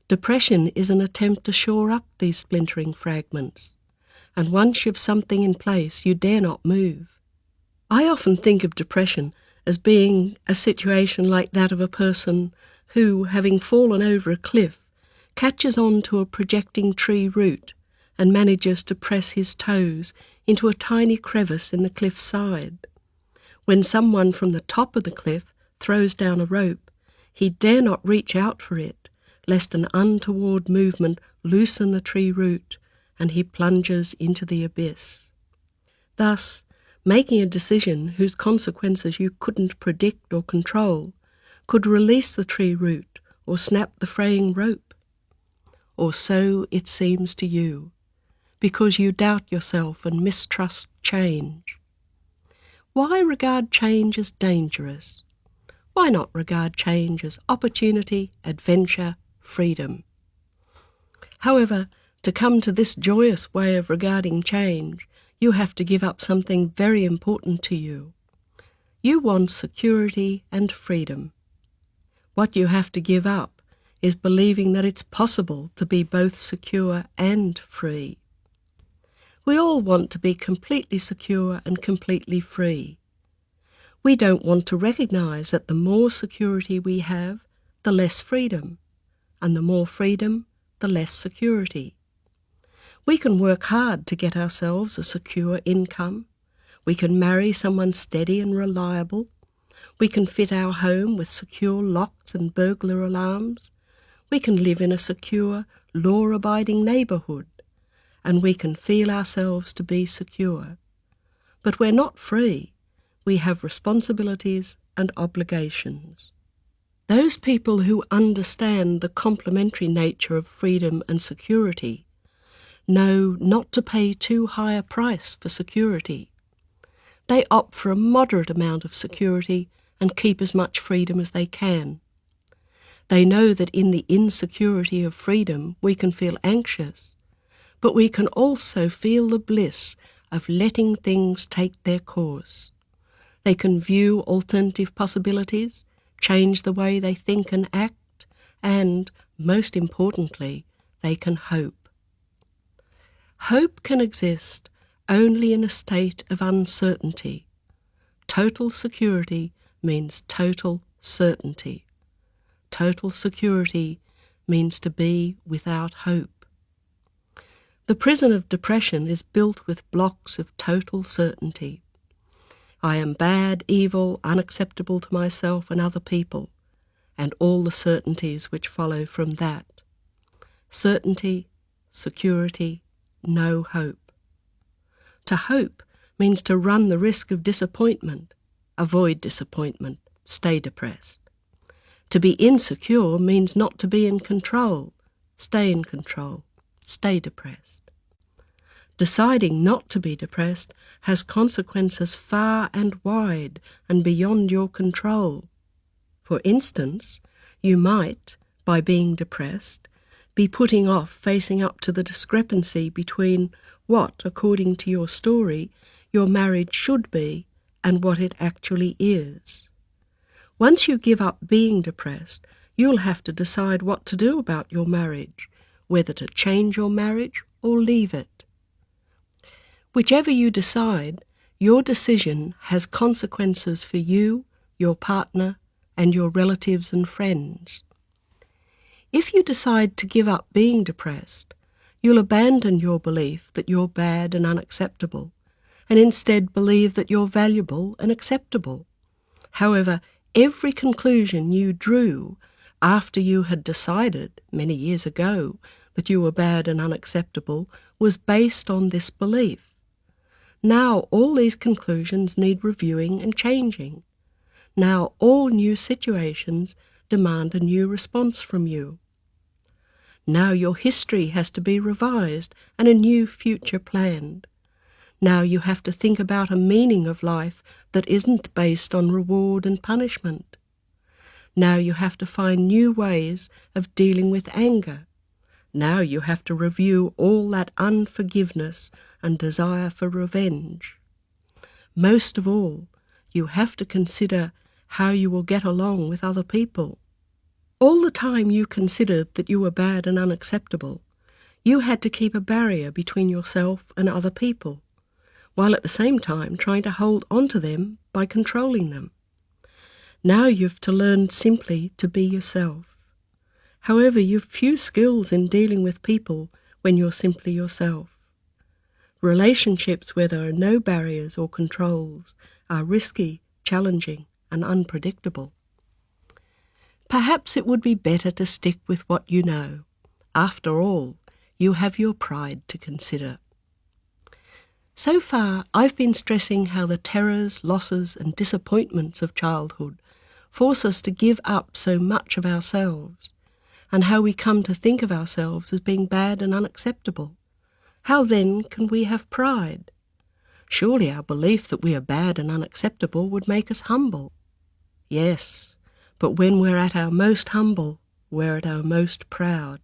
Depression is an attempt to shore up these splintering fragments, and once you've something in place, you dare not move. I often think of depression as being a situation like that of a person who, having fallen over a cliff, catches on to a projecting tree root and manages to press his toes into a tiny crevice in the cliff side. When someone from the top of the cliff throws down a rope, he dare not reach out for it, lest an untoward movement loosen the tree root, and he plunges into the abyss. Thus, making a decision whose consequences you couldn't predict or control could release the tree root or snap the fraying rope. Or so it seems to you, because you doubt yourself and mistrust change. Why regard change as dangerous? Why not regard change as opportunity, adventure, freedom? However, to come to this joyous way of regarding change, you have to give up something very important to you. You want security and freedom. What you have to give up is believing that it's possible to be both secure and free. We all want to be completely secure and completely free. We don't want to recognize that the more security we have, the less freedom, and the more freedom, the less security. We can work hard to get ourselves a secure income. We can marry someone steady and reliable. We can fit our home with secure locks and burglar alarms. We can live in a secure, law-abiding neighbourhood. And we can feel ourselves to be secure. But we're not free. We have responsibilities and obligations. Those people who understand the complementary nature of freedom and security know not to pay too high a price for security. They opt for a moderate amount of security and keep as much freedom as they can. They know that in the insecurity of freedom we can feel anxious, but we can also feel the bliss of letting things take their course. They can view alternative possibilities, change the way they think and act, and, most importantly, they can hope. Hope can exist only in a state of uncertainty. Total security means total certainty. Total security means to be without hope. The prison of depression is built with blocks of total certainty. I am bad, evil, unacceptable to myself and other people, and all the certainties which follow from that. Certainty, security, no hope. To hope means to run the risk of disappointment, avoid disappointment, stay depressed. To be insecure means not to be in control, stay in control, stay depressed. Deciding not to be depressed has consequences far and wide and beyond your control. For instance, you might, by being depressed, be putting off facing up to the discrepancy between what, according to your story, your marriage should be and what it actually is. Once you give up being depressed, you'll have to decide what to do about your marriage, whether to change your marriage or leave it. Whichever you decide, your decision has consequences for you, your partner, and your relatives and friends. If you decide to give up being depressed, you'll abandon your belief that you're bad and unacceptable, and instead believe that you're valuable and acceptable. However, every conclusion you drew after you had decided, many years ago, that you were bad and unacceptable was based on this belief. Now all these conclusions need reviewing and changing. Now all new situations demand a new response from you. Now your history has to be revised and a new future planned. Now you have to think about a meaning of life that isn't based on reward and punishment. Now you have to find new ways of dealing with anger. Now you have to review all that unforgiveness and desire for revenge. Most of all, you have to consider how you will get along with other people. All the time you considered that you were bad and unacceptable, you had to keep a barrier between yourself and other people, while at the same time trying to hold on to them by controlling them. Now you've to learn simply to be yourself. However, you've few skills in dealing with people when you're simply yourself. Relationships where there are no barriers or controls are risky, challenging, and unpredictable. Perhaps it would be better to stick with what you know. After all, you have your pride to consider. So far, I've been stressing how the terrors, losses, and disappointments of childhood force us to give up so much of ourselves, and how we come to think of ourselves as being bad and unacceptable. How then can we have pride? Surely our belief that we are bad and unacceptable would make us humble. Yes, but when we're at our most humble, we're at our most proud.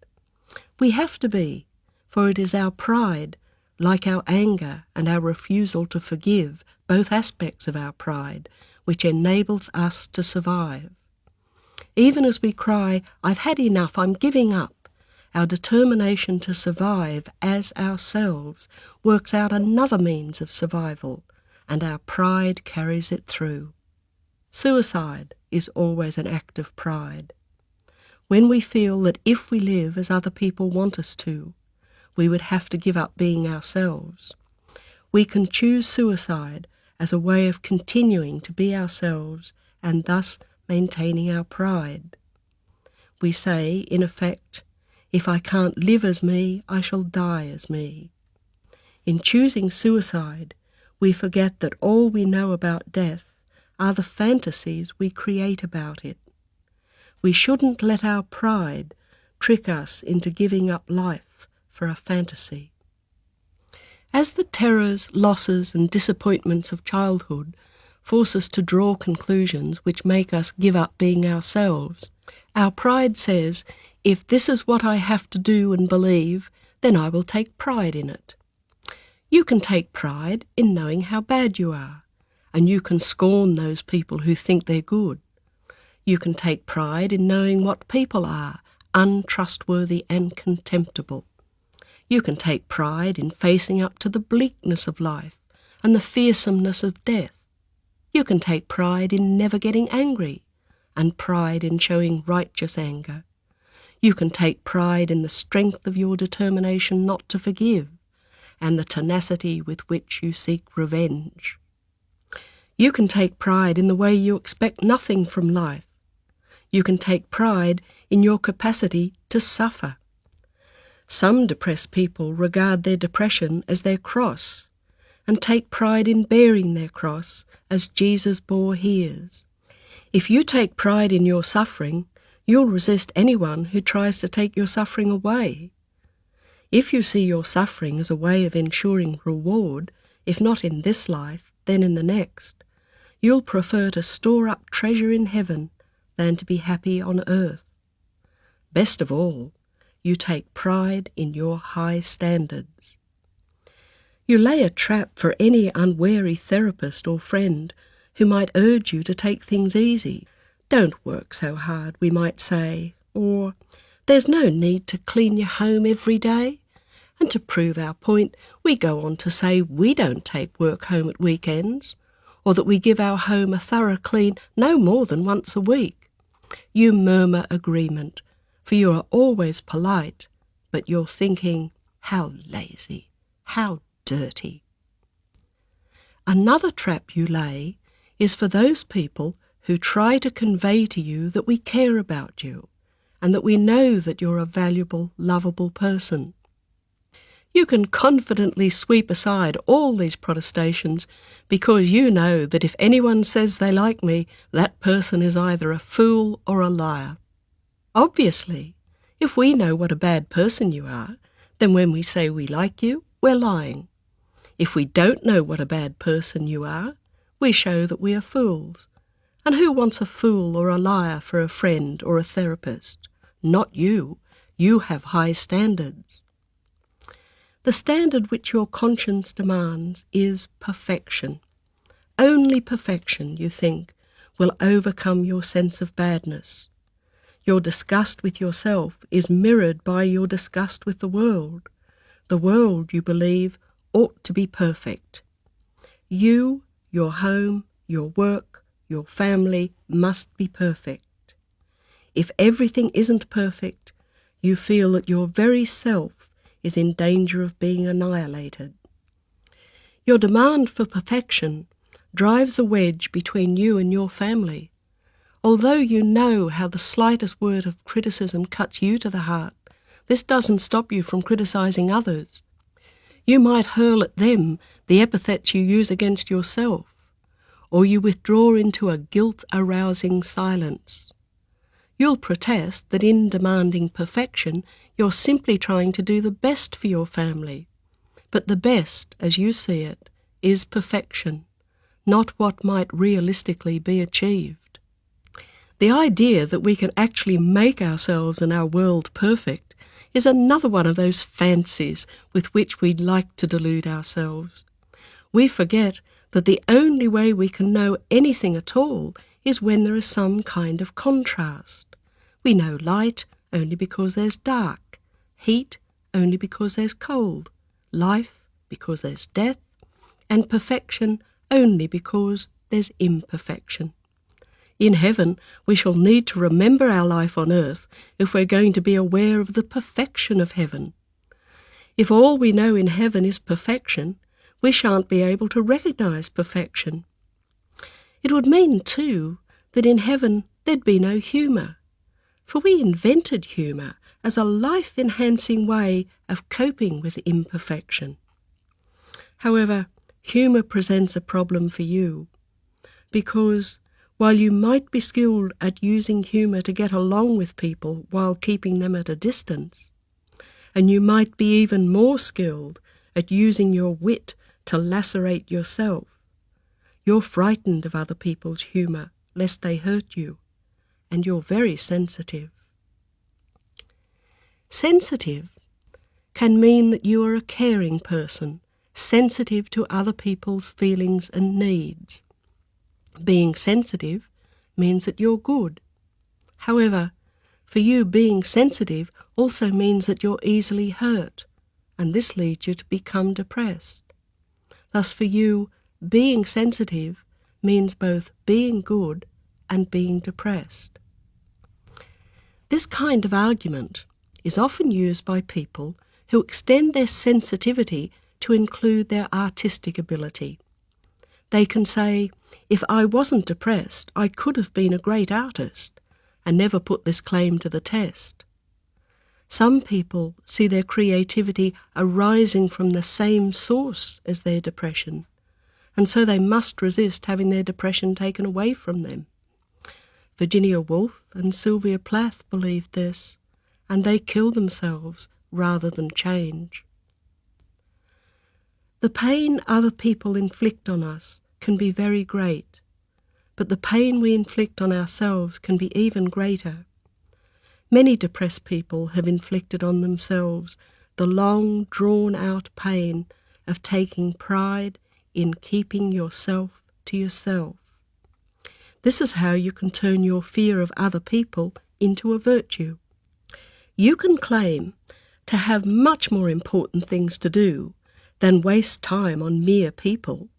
We have to be, for it is our pride, like our anger and our refusal to forgive, both aspects of our pride, which enables us to survive. Even as we cry, "I've had enough, I'm giving up," our determination to survive as ourselves works out another means of survival, and our pride carries it through. Suicide is always an act of pride. When we feel that if we live as other people want us to, we would have to give up being ourselves, we can choose suicide as a way of continuing to be ourselves and thus maintaining our pride. We say, in effect, if I can't live as me, I shall die as me. In choosing suicide, we forget that all we know about death are the fantasies we create about it. We shouldn't let our pride trick us into giving up life for a fantasy. As the terrors, losses, and disappointments of childhood force us to draw conclusions which make us give up being ourselves, our pride says, if this is what I have to do and believe, then I will take pride in it. You can take pride in knowing how bad you are, and you can scorn those people who think they're good. You can take pride in knowing what people are, untrustworthy and contemptible. You can take pride in facing up to the bleakness of life and the fearsomeness of death. You can take pride in never getting angry, and pride in showing righteous anger. You can take pride in the strength of your determination not to forgive, and the tenacity with which you seek revenge. You can take pride in the way you expect nothing from life. You can take pride in your capacity to suffer. Some depressed people regard their depression as their cross and take pride in bearing their cross as Jesus bore his. If you take pride in your suffering, you'll resist anyone who tries to take your suffering away. If you see your suffering as a way of ensuring reward, if not in this life, then in the next, you'll prefer to store up treasure in heaven than to be happy on earth. Best of all, you take pride in your high standards. You lay a trap for any unwary therapist or friend who might urge you to take things easy. Don't work so hard, we might say, or there's no need to clean your home every day. And to prove our point, we go on to say we don't take work home at weekends, or that we give our home a thorough clean no more than once a week. You murmur agreement, for you are always polite, but you're thinking, how lazy, how dirty. Another trap you lay is for those people who try to convey to you that we care about you and that we know that you're a valuable, lovable person. You can confidently sweep aside all these protestations because you know that if anyone says they like me, that person is either a fool or a liar. Obviously, if we know what a bad person you are, then when we say we like you, we're lying. If we don't know what a bad person you are, we show that we are fools. And who wants a fool or a liar for a friend or a therapist? Not you. You have high standards. The standard which your conscience demands is perfection. Only perfection, you think, will overcome your sense of badness. Your disgust with yourself is mirrored by your disgust with the world. The world, you believe, ought to be perfect. You, your home, your work, your family must be perfect. If everything isn't perfect, you feel that your very self is in danger of being annihilated. Your demand for perfection drives a wedge between you and your family. Although you know how the slightest word of criticism cuts you to the heart, this doesn't stop you from criticizing others. You might hurl at them the epithets you use against yourself, or you withdraw into a guilt-arousing silence. You'll protest that in demanding perfection, you're simply trying to do the best for your family. But the best, as you see it, is perfection, not what might realistically be achieved. The idea that we can actually make ourselves and our world perfect is another one of those fancies with which we'd like to delude ourselves. We forget that the only way we can know anything at all is when there is some kind of contrast. We know light only because there's dark, heat only because there's cold, life because there's death, and perfection only because there's imperfection. In heaven, we shall need to remember our life on earth if we're going to be aware of the perfection of heaven. If all we know in heaven is perfection, we shan't be able to recognize perfection. It would mean, too, that in heaven there'd be no humour, for we invented humour as a life-enhancing way of coping with imperfection. However, humour presents a problem for you, because while you might be skilled at using humour to get along with people while keeping them at a distance, and you might be even more skilled at using your wit to lacerate yourself, you're frightened of other people's humour lest they hurt you, and you're very sensitive. Sensitive can mean that you are a caring person, sensitive to other people's feelings and needs. Being sensitive means that you're good. However, for you, being sensitive also means that you're easily hurt, and this leads you to become depressed. Thus, for you, being sensitive means both being good and being depressed. This kind of argument is often used by people who extend their sensitivity to include their artistic ability. They can say, If I wasn't depressed, I could have been a great artist and never put this claim to the test. Some people see their creativity arising from the same source as their depression, and so they must resist having their depression taken away from them. Virginia Woolf and Sylvia Plath believed this, and they killed themselves rather than change. The pain other people inflict on us can be very great, but the pain we inflict on ourselves can be even greater. Many depressed people have inflicted on themselves the long, drawn-out pain of taking pride in keeping yourself to yourself. This is how you can turn your fear of other people into a virtue. You can claim to have much more important things to do than waste time on mere people.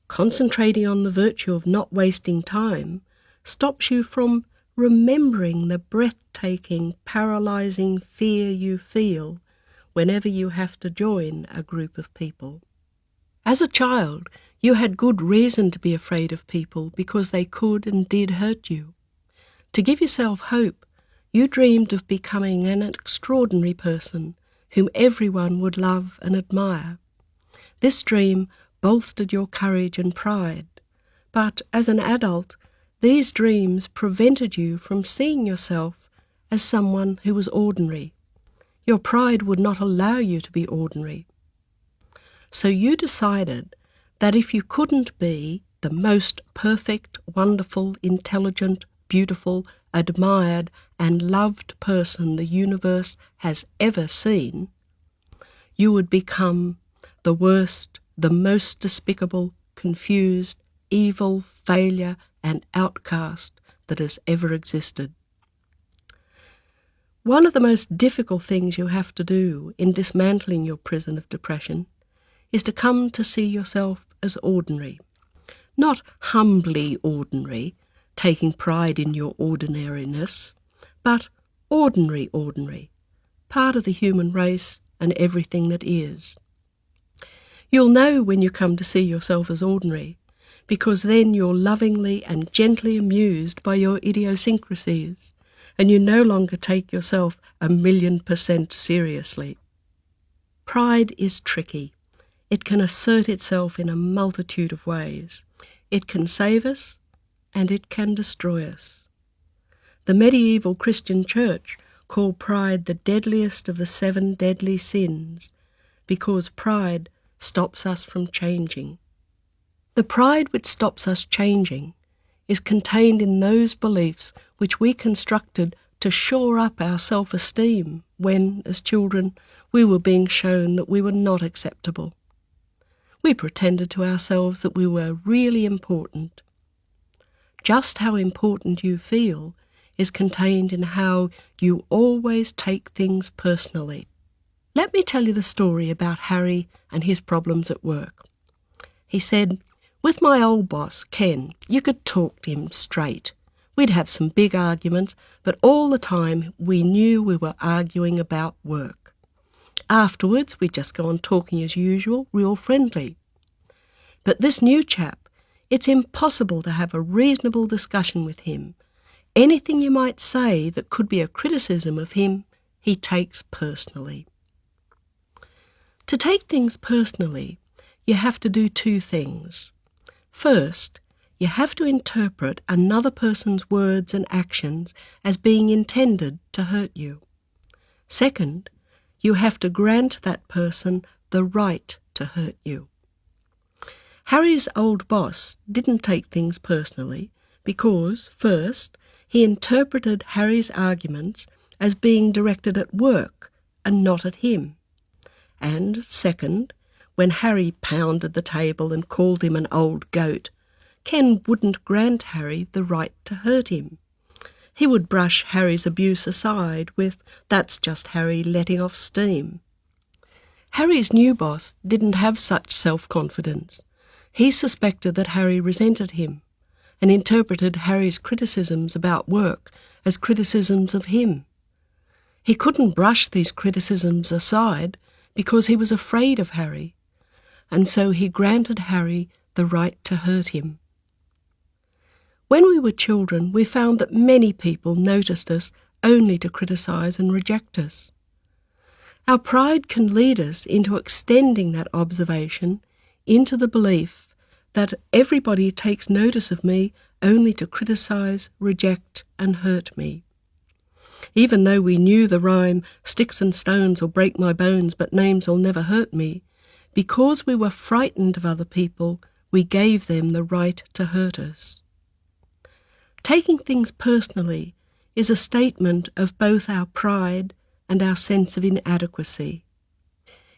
Concentrating on the virtue of not wasting time stops you from remembering the breathtaking, paralyzing fear you feel whenever you have to join a group of people. As a child, you had good reason to be afraid of people because they could and did hurt you. To give yourself hope, you dreamed of becoming an extraordinary person whom everyone would love and admire. This dream bolstered your courage and pride, but as an adult, these dreams prevented you from seeing yourself as someone who was ordinary. Your pride would not allow you to be ordinary. So you decided that if you couldn't be the most perfect, wonderful, intelligent, beautiful, admired, and loved person the universe has ever seen, you would become the worst, the most despicable, confused, evil, failure, and outcast that has ever existed. One of the most difficult things you have to do in dismantling your prison of depression is to come to see yourself as ordinary. Not humbly ordinary, taking pride in your ordinariness, but ordinary, part of the human race and everything that is. You'll know when you come to see yourself as ordinary, because then you're lovingly and gently amused by your idiosyncrasies, and you no longer take yourself 1,000,000% seriously. Pride is tricky. It can assert itself in a multitude of ways. It can save us, and it can destroy us. The medieval Christian church called pride the deadliest of the 7 deadly sins, because pride stops us from changing. The pride which stops us changing is contained in those beliefs which we constructed to shore up our self-esteem when, as children, we were being shown that we were not acceptable. We pretended to ourselves that we were really important. Just how important you feel is contained in how you always take things personally. Let me tell you the story about Harry and his problems at work. He said, "With my old boss, Ken, you could talk to him straight. We'd have some big arguments, but all the time we knew we were arguing about work. Afterwards, we'd just go on talking as usual, real friendly. But this new chap, it's impossible to have a reasonable discussion with him. Anything you might say that could be a criticism of him, he takes personally." To take things personally, you have to do 2 things. First, you have to interpret another person's words and actions as being intended to hurt you. Second, you have to grant that person the right to hurt you. Harry's old boss didn't take things personally because, first, he interpreted Harry's arguments as being directed at work and not at him. And second, when Harry pounded the table and called him an old goat, Ken wouldn't grant Harry the right to hurt him. He would brush Harry's abuse aside with, "That's just Harry letting off steam." Harry's new boss didn't have such self-confidence. He suspected that Harry resented him and interpreted Harry's criticisms about work as criticisms of him. He couldn't brush these criticisms aside because he was afraid of Harry, and so he granted Harry the right to hurt him. When we were children, we found that many people noticed us only to criticise and reject us. Our pride can lead us into extending that observation into the belief that everybody takes notice of me only to criticise, reject and hurt me. Even though we knew the rhyme, "Sticks and stones will break my bones, but names will never hurt me," because we were frightened of other people, we gave them the right to hurt us. Taking things personally is a statement of both our pride and our sense of inadequacy.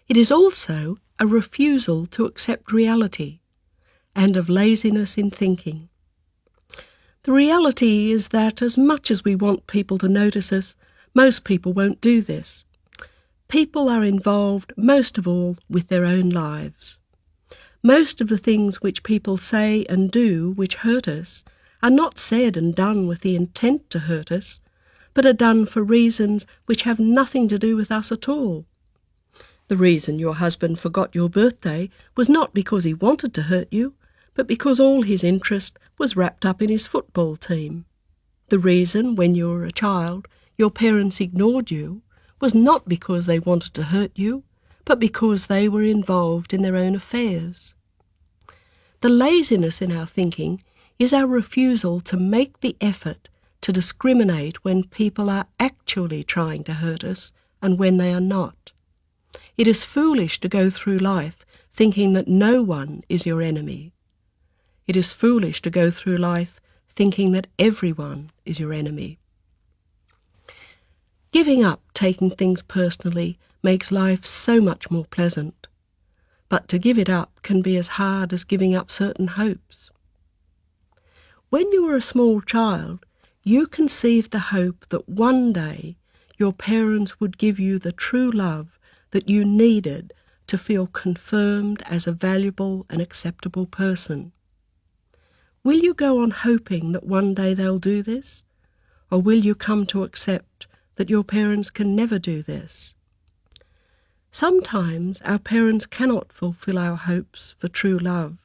It is also a refusal to accept reality and of laziness in thinking. The reality is that as much as we want people to notice us, most people won't do this. People are involved most of all with their own lives. Most of the things which people say and do which hurt us are not said and done with the intent to hurt us, but are done for reasons which have nothing to do with us at all. The reason your husband forgot your birthday was not because he wanted to hurt you, but because all his interest was wrapped up in his football team. The reason, when you were a child, your parents ignored you was not because they wanted to hurt you, but because they were involved in their own affairs. The laziness in our thinking is our refusal to make the effort to discriminate when people are actually trying to hurt us and when they are not. It is foolish to go through life thinking that no one is your enemy. It is foolish to go through life thinking that everyone is your enemy. Giving up taking things personally makes life so much more pleasant, but to give it up can be as hard as giving up certain hopes. When you were a small child, you conceived the hope that one day your parents would give you the true love that you needed to feel confirmed as a valuable and acceptable person. Will you go on hoping that one day they'll do this? Or will you come to accept that your parents can never do this? Sometimes our parents cannot fulfill our hopes for true love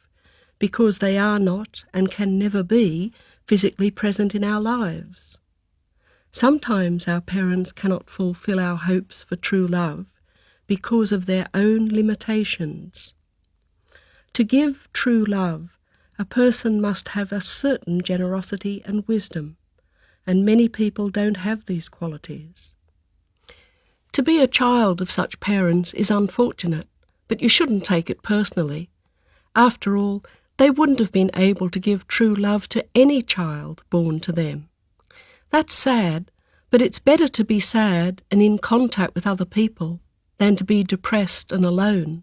because they are not and can never be physically present in our lives. Sometimes our parents cannot fulfill our hopes for true love because of their own limitations. To give true love, a person must have a certain generosity and wisdom, and many people don't have these qualities. To be a child of such parents is unfortunate, but you shouldn't take it personally. After all, they wouldn't have been able to give true love to any child born to them. That's sad, but it's better to be sad and in contact with other people than to be depressed and alone.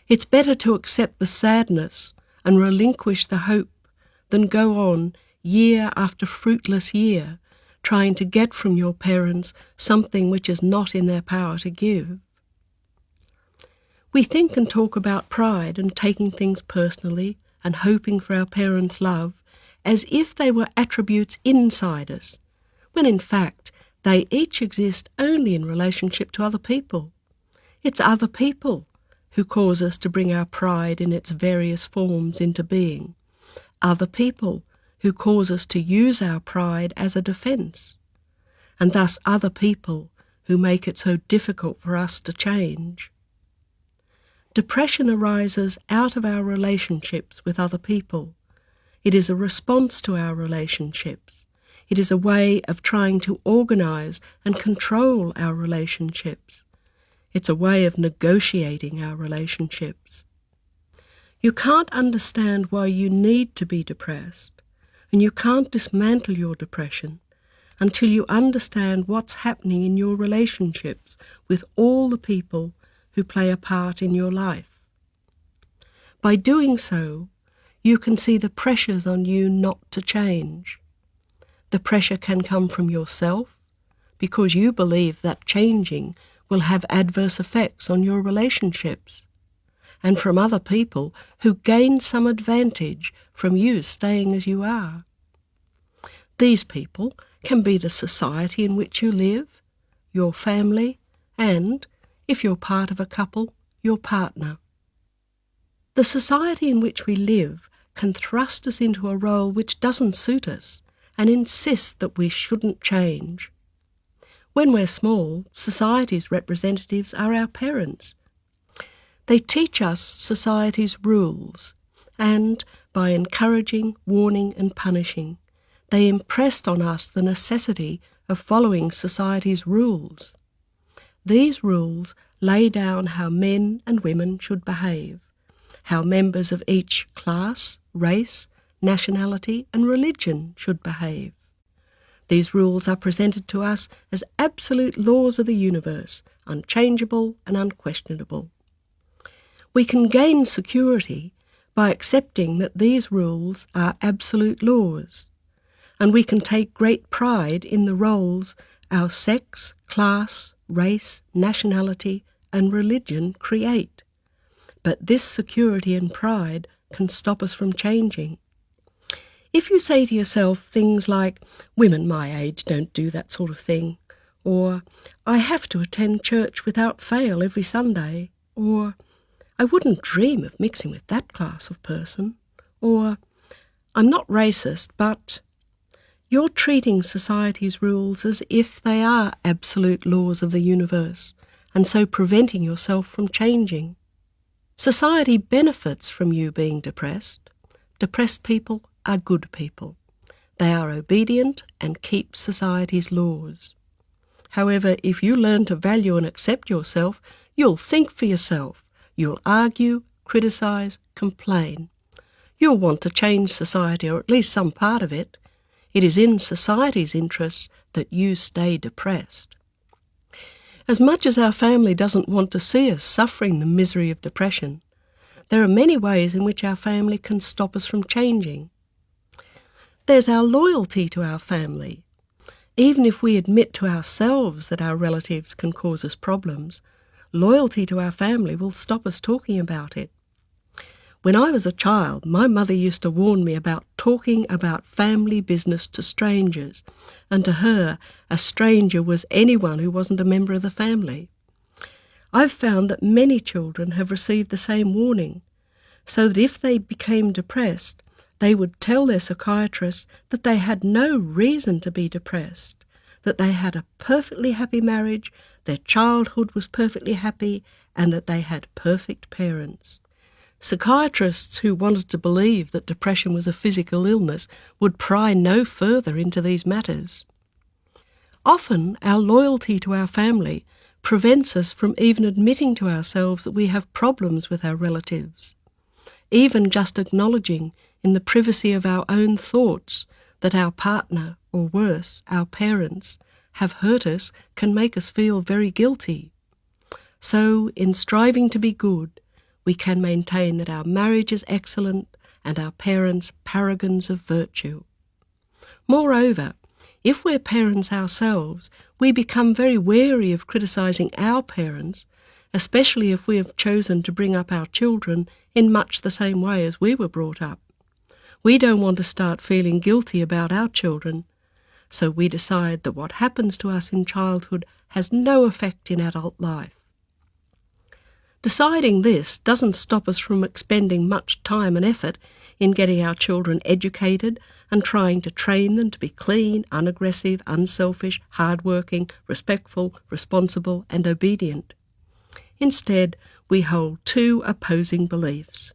It's better to accept the sadness and relinquish the hope than go on year after fruitless year trying to get from your parents something which is not in their power to give. We think and talk about pride and taking things personally and hoping for our parents' love as if they were attributes inside us, when in fact they each exist only in relationship to other people. It's other people who cause us to bring our pride in its various forms into being. Other people who cause us to use our pride as a defence. And thus other people who make it so difficult for us to change. Depression arises out of our relationships with other people. It is a response to our relationships. It is a way of trying to organise and control our relationships. It's a way of negotiating our relationships. You can't understand why you need to be depressed, and you can't dismantle your depression until you understand what's happening in your relationships with all the people who play a part in your life. By doing so, you can see the pressures on you not to change. The pressure can come from yourself, because you believe that changing will have adverse effects on your relationships, and from other people who gain some advantage from you staying as you are. These people can be the society in which you live, your family, and, if you're part of a couple, your partner. The society in which we live can thrust us into a role which doesn't suit us and insist that we shouldn't change. When we're small, society's representatives are our parents. They teach us society's rules, and by encouraging, warning and punishing, they impressed on us the necessity of following society's rules. These rules lay down how men and women should behave, how members of each class, race, nationality and religion should behave. These rules are presented to us as absolute laws of the universe, unchangeable and unquestionable. We can gain security by accepting that these rules are absolute laws, and we can take great pride in the roles our sex, class, race, nationality and religion create. But this security and pride can stop us from changing. If you say to yourself things like, "Women my age don't do that sort of thing," or "I have to attend church without fail every Sunday," or "I wouldn't dream of mixing with that class of person," or "I'm not racist, but..." You're treating society's rules as if they are absolute laws of the universe, and so preventing yourself from changing. Society benefits from you being depressed. Depressed people are good people. They are obedient and keep society's laws. However, if you learn to value and accept yourself, you'll think for yourself. You'll argue, criticise, complain. You'll want to change society, or at least some part of it. It is in society's interests that you stay depressed. As much as our family doesn't want to see us suffering the misery of depression, there are many ways in which our family can stop us from changing. There's our loyalty to our family. Even if we admit to ourselves that our relatives can cause us problems, loyalty to our family will stop us talking about it. When I was a child, my mother used to warn me about talking about family business to strangers, and to her, a stranger was anyone who wasn't a member of the family. I've found that many children have received the same warning, so that if they became depressed, they would tell their psychiatrist that they had no reason to be depressed, that they had a perfectly happy marriage, their childhood was perfectly happy, and that they had perfect parents. Psychiatrists who wanted to believe that depression was a physical illness would pry no further into these matters. Often, our loyalty to our family prevents us from even admitting to ourselves that we have problems with our relatives. Even just acknowledging in the privacy of our own thoughts that our partner, or worse, our parents, have hurt us can make us feel very guilty. So, in striving to be good, we can maintain that our marriage is excellent and our parents paragons of virtue. Moreover, if we're parents ourselves, we become very wary of criticising our parents, especially if we have chosen to bring up our children in much the same way as we were brought up. We don't want to start feeling guilty about our children, so we decide that what happens to us in childhood has no effect in adult life. Deciding this doesn't stop us from expending much time and effort in getting our children educated and trying to train them to be clean, unaggressive, unselfish, hard-working, respectful, responsible and obedient. Instead, we hold two opposing beliefs.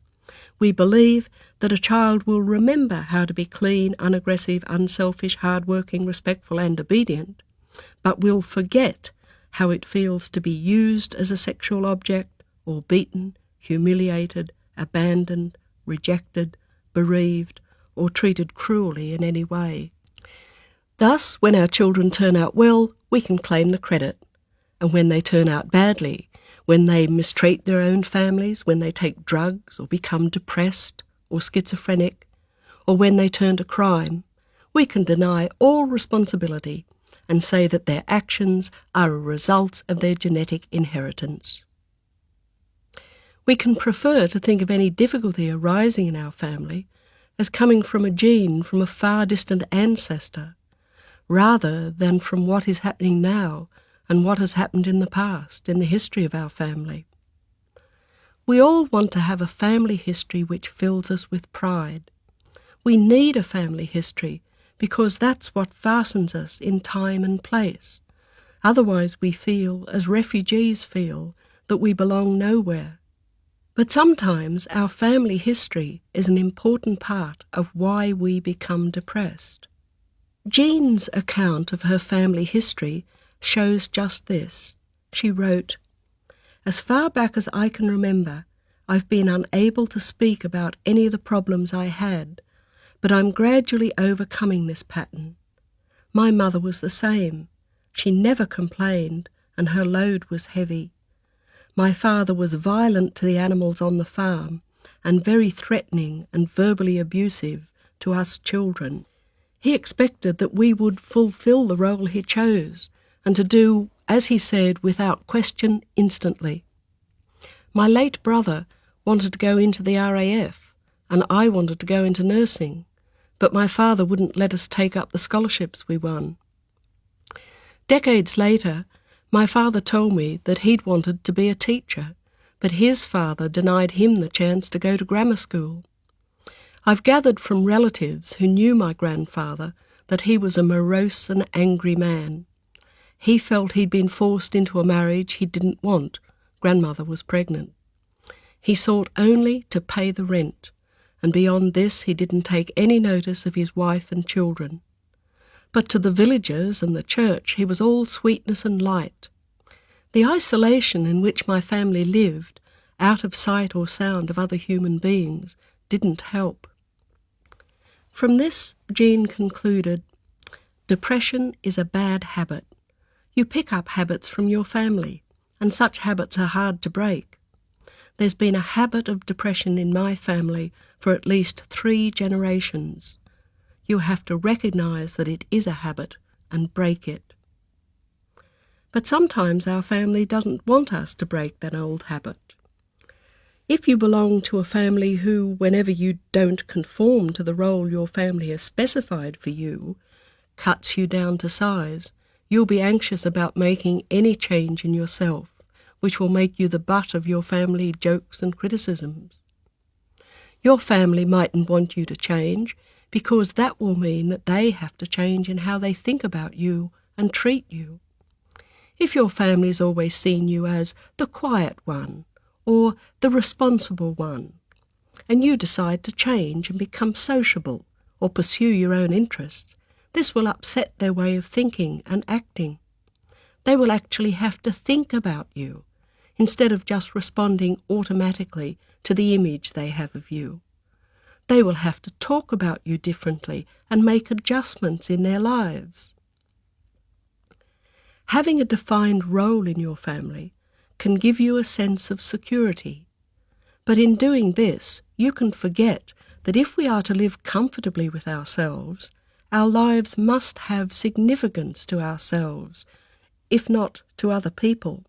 We believe that a child will remember how to be clean, unaggressive, unselfish, hard-working, respectful and obedient, but will forget how it feels to be used as a sexual object, or beaten, humiliated, abandoned, rejected, bereaved, or treated cruelly in any way. Thus, when our children turn out well, we can claim the credit. And when they turn out badly, when they mistreat their own families, when they take drugs or become depressed or schizophrenic, or when they turn to crime, we can deny all responsibility and say that their actions are a result of their genetic inheritance. We can prefer to think of any difficulty arising in our family as coming from a gene from a far distant ancestor, rather than from what is happening now and what has happened in the past, in the history of our family. We all want to have a family history which fills us with pride. We need a family history because that's what fastens us in time and place. Otherwise we feel, as refugees feel, that we belong nowhere. But sometimes our family history is an important part of why we become depressed. Jean's account of her family history shows just this. She wrote, "As far back as I can remember, I've been unable to speak about any of the problems I had, but I'm gradually overcoming this pattern. My mother was the same. She never complained, and her load was heavy. My father was violent to the animals on the farm, and very threatening and verbally abusive to us children. He expected that we would fulfill the role he chose, and to do, as he said, without question, instantly. My late brother wanted to go into the RAF, and I wanted to go into nursing, but my father wouldn't let us take up the scholarships we won. Decades later, my father told me that he'd wanted to be a teacher, but his father denied him the chance to go to grammar school. I've gathered from relatives who knew my grandfather that he was a morose and angry man. He felt he'd been forced into a marriage he didn't want. Grandmother was pregnant. He sought only to pay the rent, and beyond this he didn't take any notice of his wife and children. But to the villagers and the church he was all sweetness and light. The isolation in which my family lived, out of sight or sound of other human beings, didn't help." From this, Jean concluded, "Depression is a bad habit. You pick up habits from your family, and such habits are hard to break. There's been a habit of depression in my family for at least 3 generations. You have to recognise that it is a habit and break it." But sometimes our family doesn't want us to break that old habit. If you belong to a family who, whenever you don't conform to the role your family has specified for you, cuts you down to size, you'll be anxious about making any change in yourself, which will make you the butt of your family jokes and criticisms. Your family mightn't want you to change, because that will mean that they have to change in how they think about you and treat you. If your family's always seen you as the quiet one or the responsible one, and you decide to change and become sociable or pursue your own interests, this will upset their way of thinking and acting. They will actually have to think about you instead of just responding automatically to the image they have of you. They will have to talk about you differently and make adjustments in their lives. Having a defined role in your family can give you a sense of security. But in doing this, you can forget that if we are to live comfortably with ourselves, our lives must have significance to ourselves, if not to other people.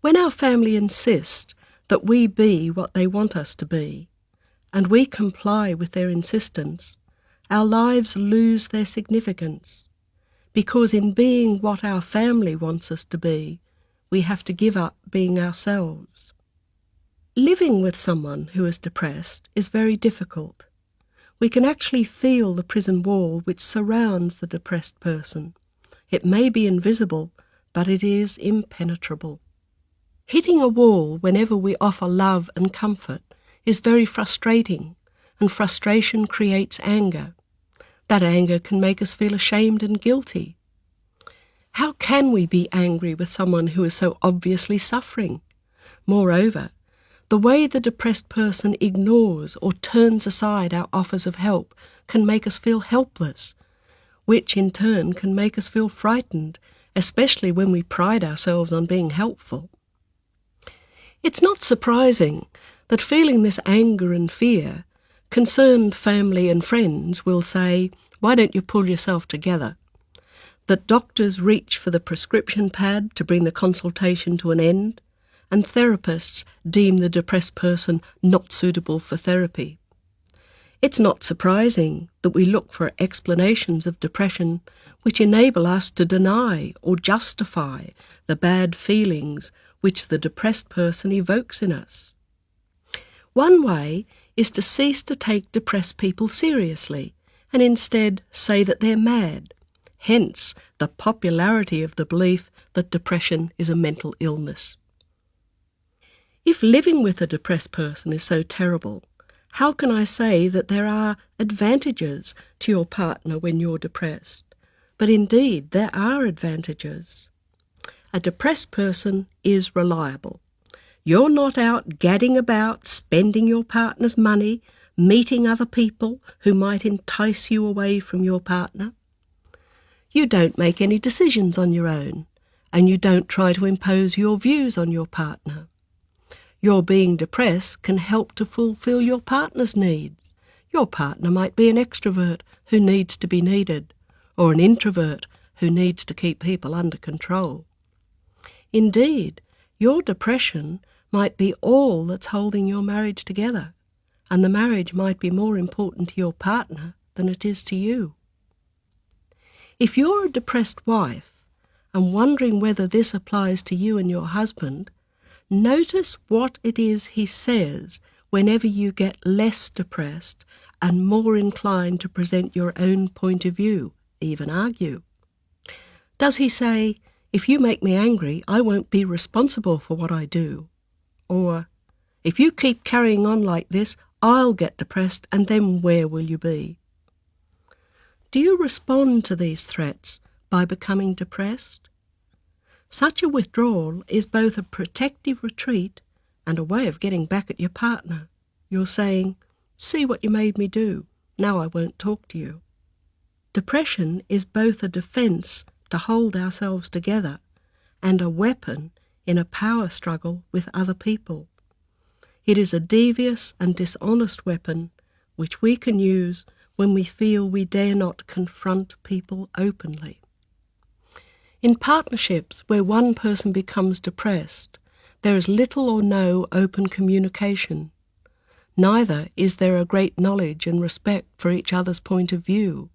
When our family insist that we be what they want us to be, and we comply with their insistence, our lives lose their significance, because in being what our family wants us to be, we have to give up being ourselves. Living with someone who is depressed is very difficult. We can actually feel the prison wall which surrounds the depressed person. It may be invisible, but it is impenetrable. Hitting a wall whenever we offer love and comfort is very frustrating, and frustration creates anger. That anger can make us feel ashamed and guilty. How can we be angry with someone who is so obviously suffering? Moreover, the way the depressed person ignores or turns aside our offers of help can make us feel helpless, which in turn can make us feel frightened, especially when we pride ourselves on being helpful. It's not surprising that feeling this anger and fear, concerned family and friends will say, "Why don't you pull yourself together?" That doctors reach for the prescription pad to bring the consultation to an end, and therapists deem the depressed person not suitable for therapy. It's not surprising that we look for explanations of depression which enable us to deny or justify the bad feelings which the depressed person evokes in us. One way is to cease to take depressed people seriously and instead say that they're mad, hence the popularity of the belief that depression is a mental illness. If living with a depressed person is so terrible, how can I say that there are advantages to your partner when you're depressed? But indeed, there are advantages. A depressed person is reliable. You're not out gadding about, spending your partner's money, meeting other people who might entice you away from your partner. You don't make any decisions on your own, and you don't try to impose your views on your partner. Your being depressed can help to fulfill your partner's needs. Your partner might be an extrovert who needs to be needed, or an introvert who needs to keep people under control. Indeed, your depression might be all that's holding your marriage together, and the marriage might be more important to your partner than it is to you. If you're a depressed wife and wondering whether this applies to you and your husband, notice what it is he says whenever you get less depressed and more inclined to present your own point of view, even argue. Does he say, "If you make me angry, I won't be responsible for what I do"? Or, "If you keep carrying on like this, I'll get depressed, and then where will you be?" Do you respond to these threats by becoming depressed? Such a withdrawal is both a protective retreat and a way of getting back at your partner. You're saying, "See what you made me do. Now I won't talk to you." Depression is both a defense to hold ourselves together and a weapon in a power struggle with other people. It is a devious and dishonest weapon which we can use when we feel we dare not confront people openly. In partnerships where one person becomes depressed, there is little or no open communication. Neither is there a great knowledge and respect for each other's point of view,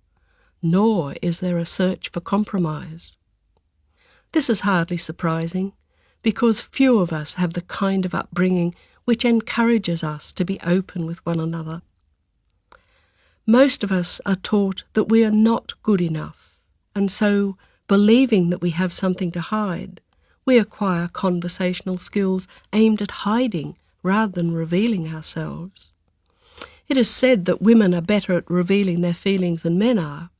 nor is there a search for compromise. This is hardly surprising, because few of us have the kind of upbringing which encourages us to be open with one another. Most of us are taught that we are not good enough, and so, believing that we have something to hide, we acquire conversational skills aimed at hiding rather than revealing ourselves. It is said that women are better at revealing their feelings than men are,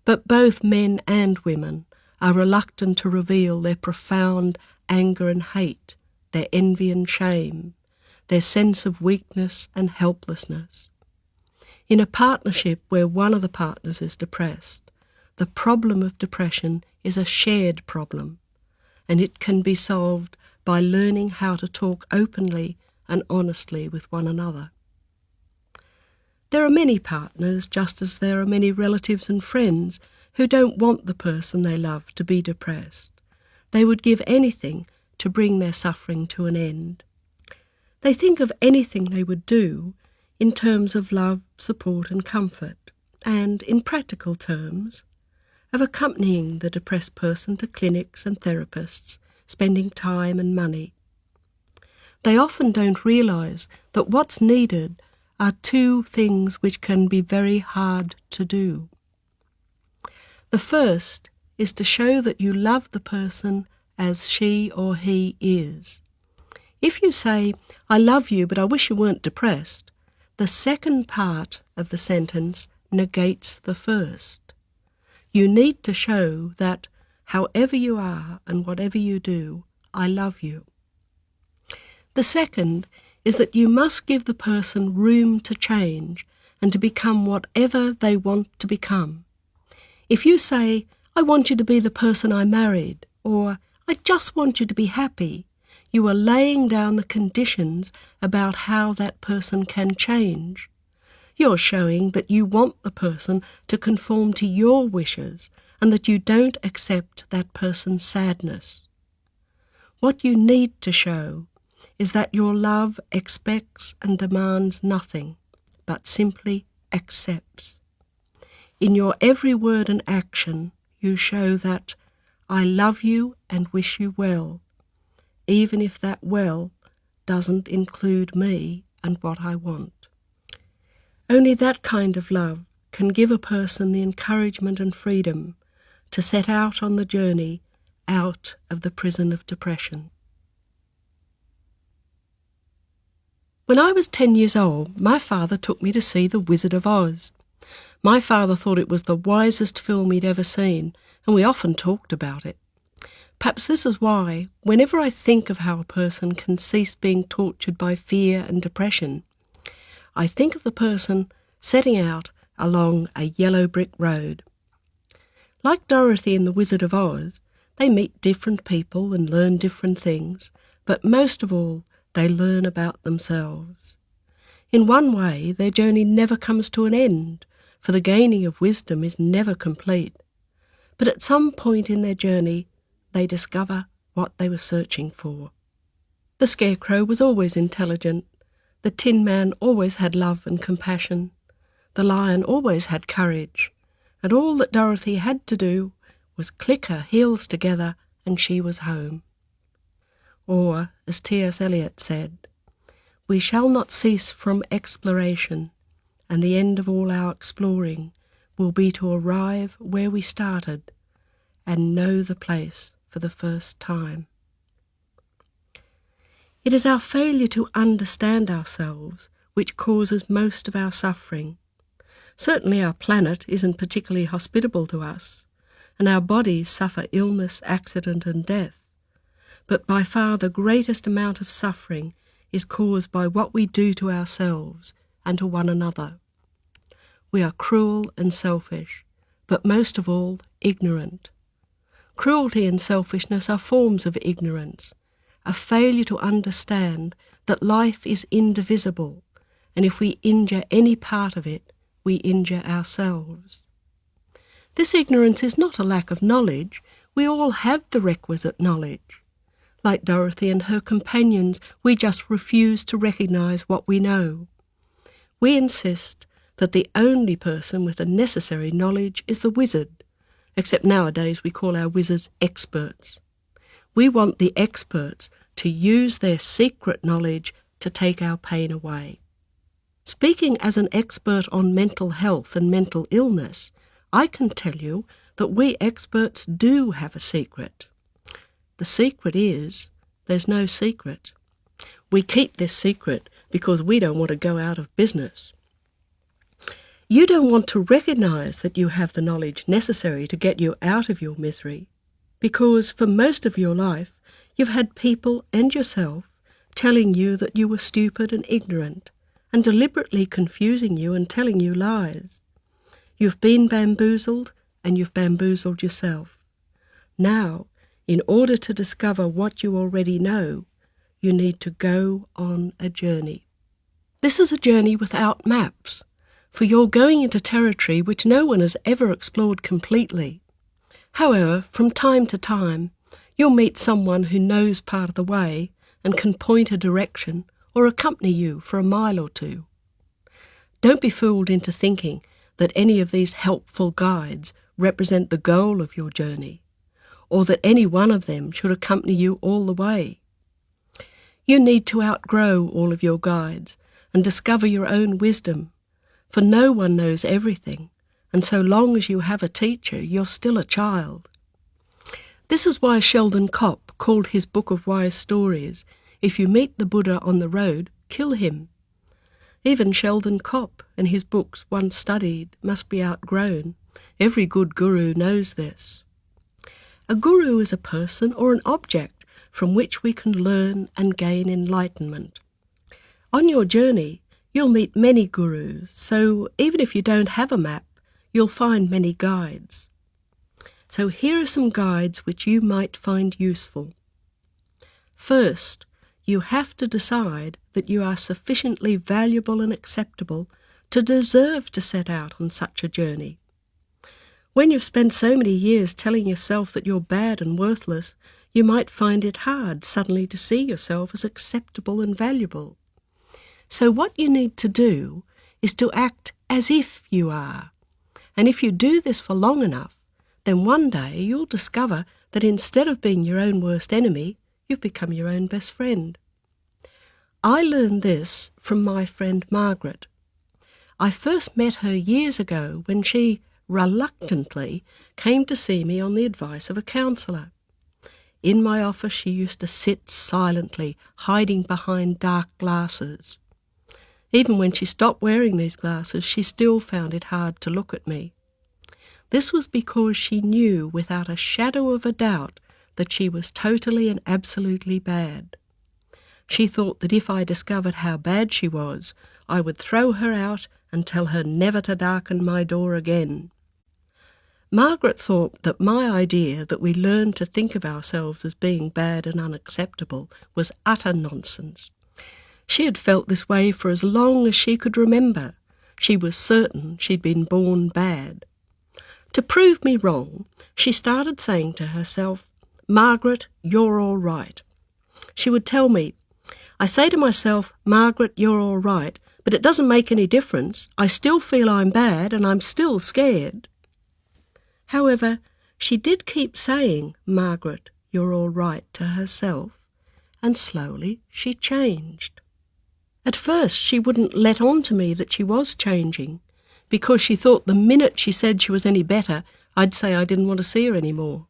but both men and women are reluctant to reveal their profound anger and hate, their envy and shame, their sense of weakness and helplessness. In a partnership where one of the partners is depressed, the problem of depression is a shared problem, and it can be solved by learning how to talk openly and honestly with one another. There are many partners, just as there are many relatives and friends, who don't want the person they love to be depressed. They would give anything to bring their suffering to an end. They think of anything they would do in terms of love, support and comfort, and, in practical terms, of accompanying the depressed person to clinics and therapists, spending time and money. They often don't realise that what's needed are two things which can be very hard to do. The first is to show that you love the person as she or he is. If you say, "I love you, but I wish you weren't depressed," the second part of the sentence negates the first. You need to show that, however you are and whatever you do, I love you. The second is that you must give the person room to change and to become whatever they want to become. If you say, "I want you to be the person I married," or "I just want you to be happy," you are laying down the conditions about how that person can change. You're showing that you want the person to conform to your wishes and that you don't accept that person's sadness. What you need to show is that your love expects and demands nothing, but simply accepts. In your every word and action, you show that I love you and wish you well, even if that well doesn't include me and what I want. Only that kind of love can give a person the encouragement and freedom to set out on the journey out of the prison of depression. When I was 10 years old, my father took me to see The Wizard of Oz. My father thought it was the wisest film he'd ever seen, and we often talked about it. Perhaps this is why, whenever I think of how a person can cease being tortured by fear and depression, I think of the person setting out along a yellow brick road. Like Dorothy in The Wizard of Oz, they meet different people and learn different things, but most of all, they learn about themselves. In one way, their journey never comes to an end, for the gaining of wisdom is never complete. But at some point in their journey, they discover what they were searching for. The Scarecrow was always intelligent. The Tin Man always had love and compassion. The Lion always had courage. And all that Dorothy had to do was click her heels together and she was home. Or, as T.S. Eliot said, "We shall not cease from exploration, and the end of all our exploring will be to arrive where we started and know the place for the first time." It is our failure to understand ourselves which causes most of our suffering. Certainly our planet isn't particularly hospitable to us, and our bodies suffer illness, accident and death. But by far the greatest amount of suffering is caused by what we do to ourselves and to one another. We are cruel and selfish, but most of all, ignorant. Cruelty and selfishness are forms of ignorance, a failure to understand that life is indivisible, and if we injure any part of it, we injure ourselves. This ignorance is not a lack of knowledge. We all have the requisite knowledge. Like Dorothy and her companions, we just refuse to recognise what we know. We insist that the only person with the necessary knowledge is the wizard, except nowadays we call our wizards experts. We want the experts to use their secret knowledge to take our pain away. Speaking as an expert on mental health and mental illness, I can tell you that we experts do have a secret. The secret is, there's no secret. We keep this secret because we don't want to go out of business. You don't want to recognise that you have the knowledge necessary to get you out of your misery, because for most of your life you've had people and yourself telling you that you were stupid and ignorant, and deliberately confusing you and telling you lies. You've been bamboozled, and you've bamboozled yourself. Now, in order to discover what you already know, you need to go on a journey. This is a journey without maps, for you're going into territory which no one has ever explored completely. However, from time to time, you'll meet someone who knows part of the way and can point a direction or accompany you for a mile or two. Don't be fooled into thinking that any of these helpful guides represent the goal of your journey, or that any one of them should accompany you all the way. You need to outgrow all of your guides and discover your own wisdom, for no one knows everything, and so long as you have a teacher, you're still a child. This is why Sheldon Kopp called his book of wise stories, "If you meet the Buddha on the road, kill him." Even Sheldon Kopp and his books once studied must be outgrown. Every good guru knows this. A guru is a person or an object from which we can learn and gain enlightenment. On your journey, you'll meet many gurus, so even if you don't have a map, you'll find many guides. So here are some guides which you might find useful. First, you have to decide that you are sufficiently valuable and acceptable to deserve to set out on such a journey. When you've spent so many years telling yourself that you're bad and worthless, you might find it hard suddenly to see yourself as acceptable and valuable. So what you need to do is to act as if you are. And if you do this for long enough, then one day you'll discover that instead of being your own worst enemy, you've become your own best friend. I learned this from my friend Margaret. I first met her years ago when she, reluctantly, came to see me on the advice of a counsellor. In my office she used to sit silently, hiding behind dark glasses. Even when she stopped wearing these glasses, she still found it hard to look at me. This was because she knew without a shadow of a doubt that she was totally and absolutely bad. She thought that if I discovered how bad she was, I would throw her out and tell her never to darken my door again. Margaret thought that my idea that we learn to think of ourselves as being bad and unacceptable was utter nonsense. She had felt this way for as long as she could remember. She was certain she'd been born bad. To prove me wrong, she started saying to herself, "Margaret, you're all right." She would tell me, "I say to myself, Margaret, you're all right, but it doesn't make any difference. I still feel I'm bad and I'm still scared." However, she did keep saying, "Margaret, you're all right," to herself, and slowly she changed. At first she wouldn't let on to me that she was changing, because she thought the minute she said she was any better, I'd say I didn't want to see her any more.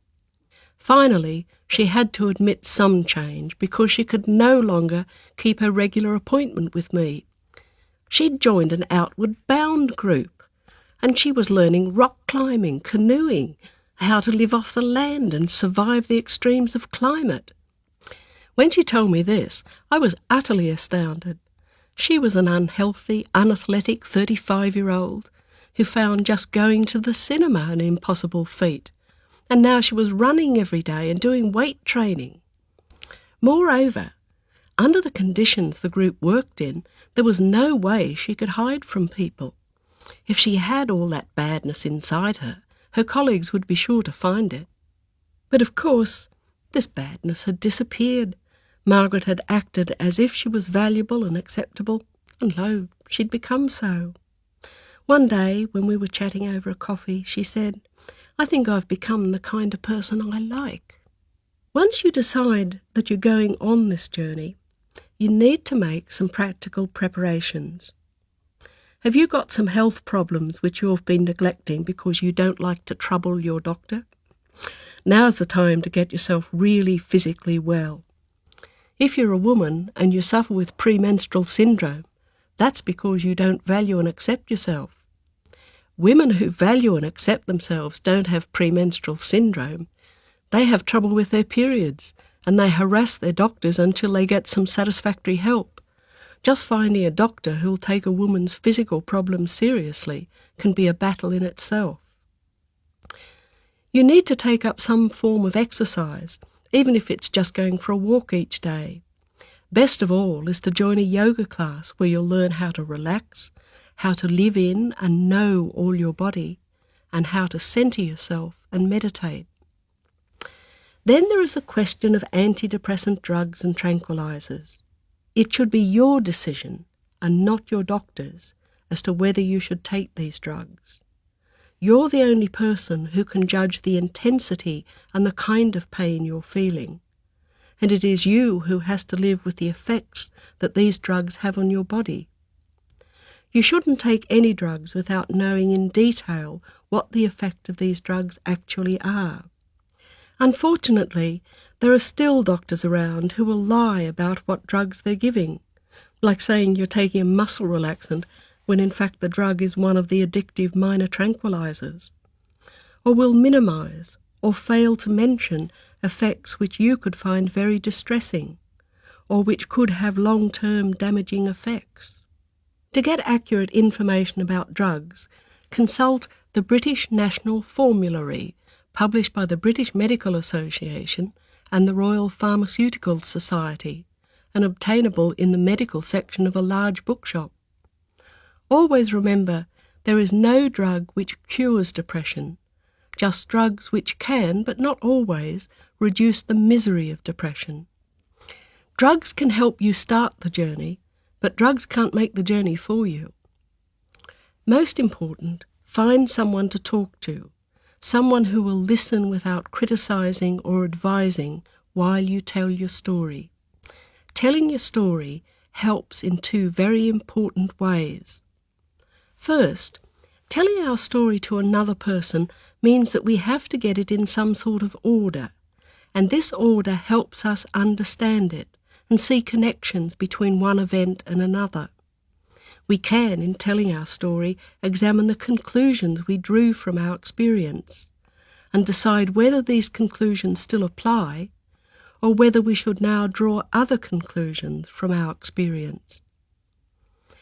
Finally, she had to admit some change because she could no longer keep her regular appointment with me. She'd joined an outward bound group, and she was learning rock climbing, canoeing, how to live off the land and survive the extremes of climate. When she told me this, I was utterly astounded. She was an unhealthy, unathletic 35-year-old who found just going to the cinema an impossible feat, and now she was running every day and doing weight training. Moreover, under the conditions the group worked in, there was no way she could hide from people. If she had all that badness inside her, her colleagues would be sure to find it. But of course, this badness had disappeared. Margaret had acted as if she was valuable and acceptable, and lo, she'd become so. One day, when we were chatting over a coffee, she said, "I think I've become the kind of person I like." Once you decide that you're going on this journey, you need to make some practical preparations. Have you got some health problems which you've been neglecting because you don't like to trouble your doctor? Now's the time to get yourself really physically well. If you're a woman and you suffer with premenstrual syndrome, that's because you don't value and accept yourself. Women who value and accept themselves don't have premenstrual syndrome. They have trouble with their periods, and they harass their doctors until they get some satisfactory help. Just finding a doctor who'll take a woman's physical problems seriously can be a battle in itself. You need to take up some form of exercise, even if it's just going for a walk each day. Best of all is to join a yoga class where you'll learn how to relax, how to live in and know all your body, and how to centre yourself and meditate. Then there is the question of antidepressant drugs and tranquilizers. It should be your decision, and not your doctor's, as to whether you should take these drugs. You're the only person who can judge the intensity and the kind of pain you're feeling, and it is you who has to live with the effects that these drugs have on your body. You shouldn't take any drugs without knowing in detail what the effect of these drugs actually are. Unfortunately, there are still doctors around who will lie about what drugs they're giving, like saying you're taking a muscle relaxant when in fact the drug is one of the addictive minor tranquilizers, or will minimise or fail to mention effects which you could find very distressing, or which could have long-term damaging effects. To get accurate information about drugs, consult the British National Formulary, published by the British Medical Association and the Royal Pharmaceutical Society, and obtainable in the medical section of a large bookshop. Always remember, there is no drug which cures depression, just drugs which can, but not always, reduce the misery of depression. Drugs can help you start the journey, but drugs can't make the journey for you. Most important, find someone to talk to, someone who will listen without criticising or advising while you tell your story. Telling your story helps in two very important ways. First, telling our story to another person means that we have to get it in some sort of order, and this order helps us understand it and see connections between one event and another. We can, in telling our story, examine the conclusions we drew from our experience and decide whether these conclusions still apply or whether we should now draw other conclusions from our experience.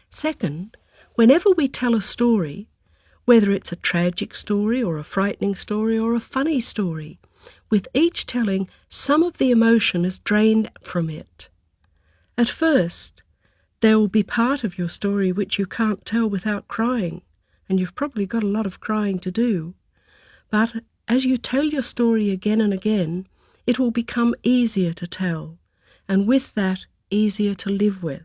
Second, whenever we tell a story, whether it's a tragic story or a frightening story or a funny story, with each telling, some of the emotion is drained from it. At first, there will be part of your story which you can't tell without crying, and you've probably got a lot of crying to do. But as you tell your story again and again, it will become easier to tell, and with that, easier to live with.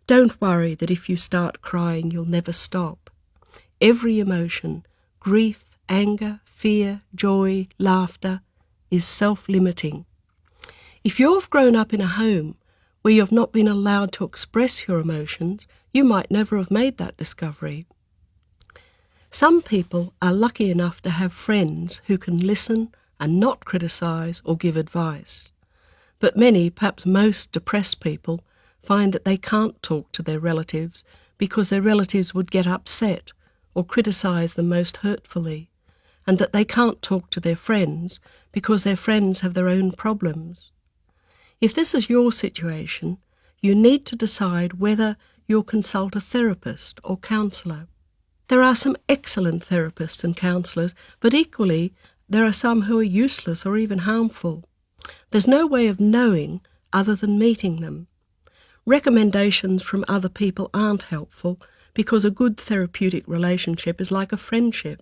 Don't worry that if you start crying, you'll never stop. Every emotion, grief, anger, fear, joy, laughter, is self-limiting. If you've grown up in a home where you have not been allowed to express your emotions, you might never have made that discovery. Some people are lucky enough to have friends who can listen and not criticise or give advice. But many, perhaps most depressed people, find that they can't talk to their relatives because their relatives would get upset or criticise them most hurtfully, and that they can't talk to their friends because their friends have their own problems. If this is your situation, you need to decide whether you'll consult a therapist or counsellor. There are some excellent therapists and counsellors, but equally there are some who are useless or even harmful. There's no way of knowing other than meeting them. Recommendations from other people aren't helpful because a good therapeutic relationship is like a friendship.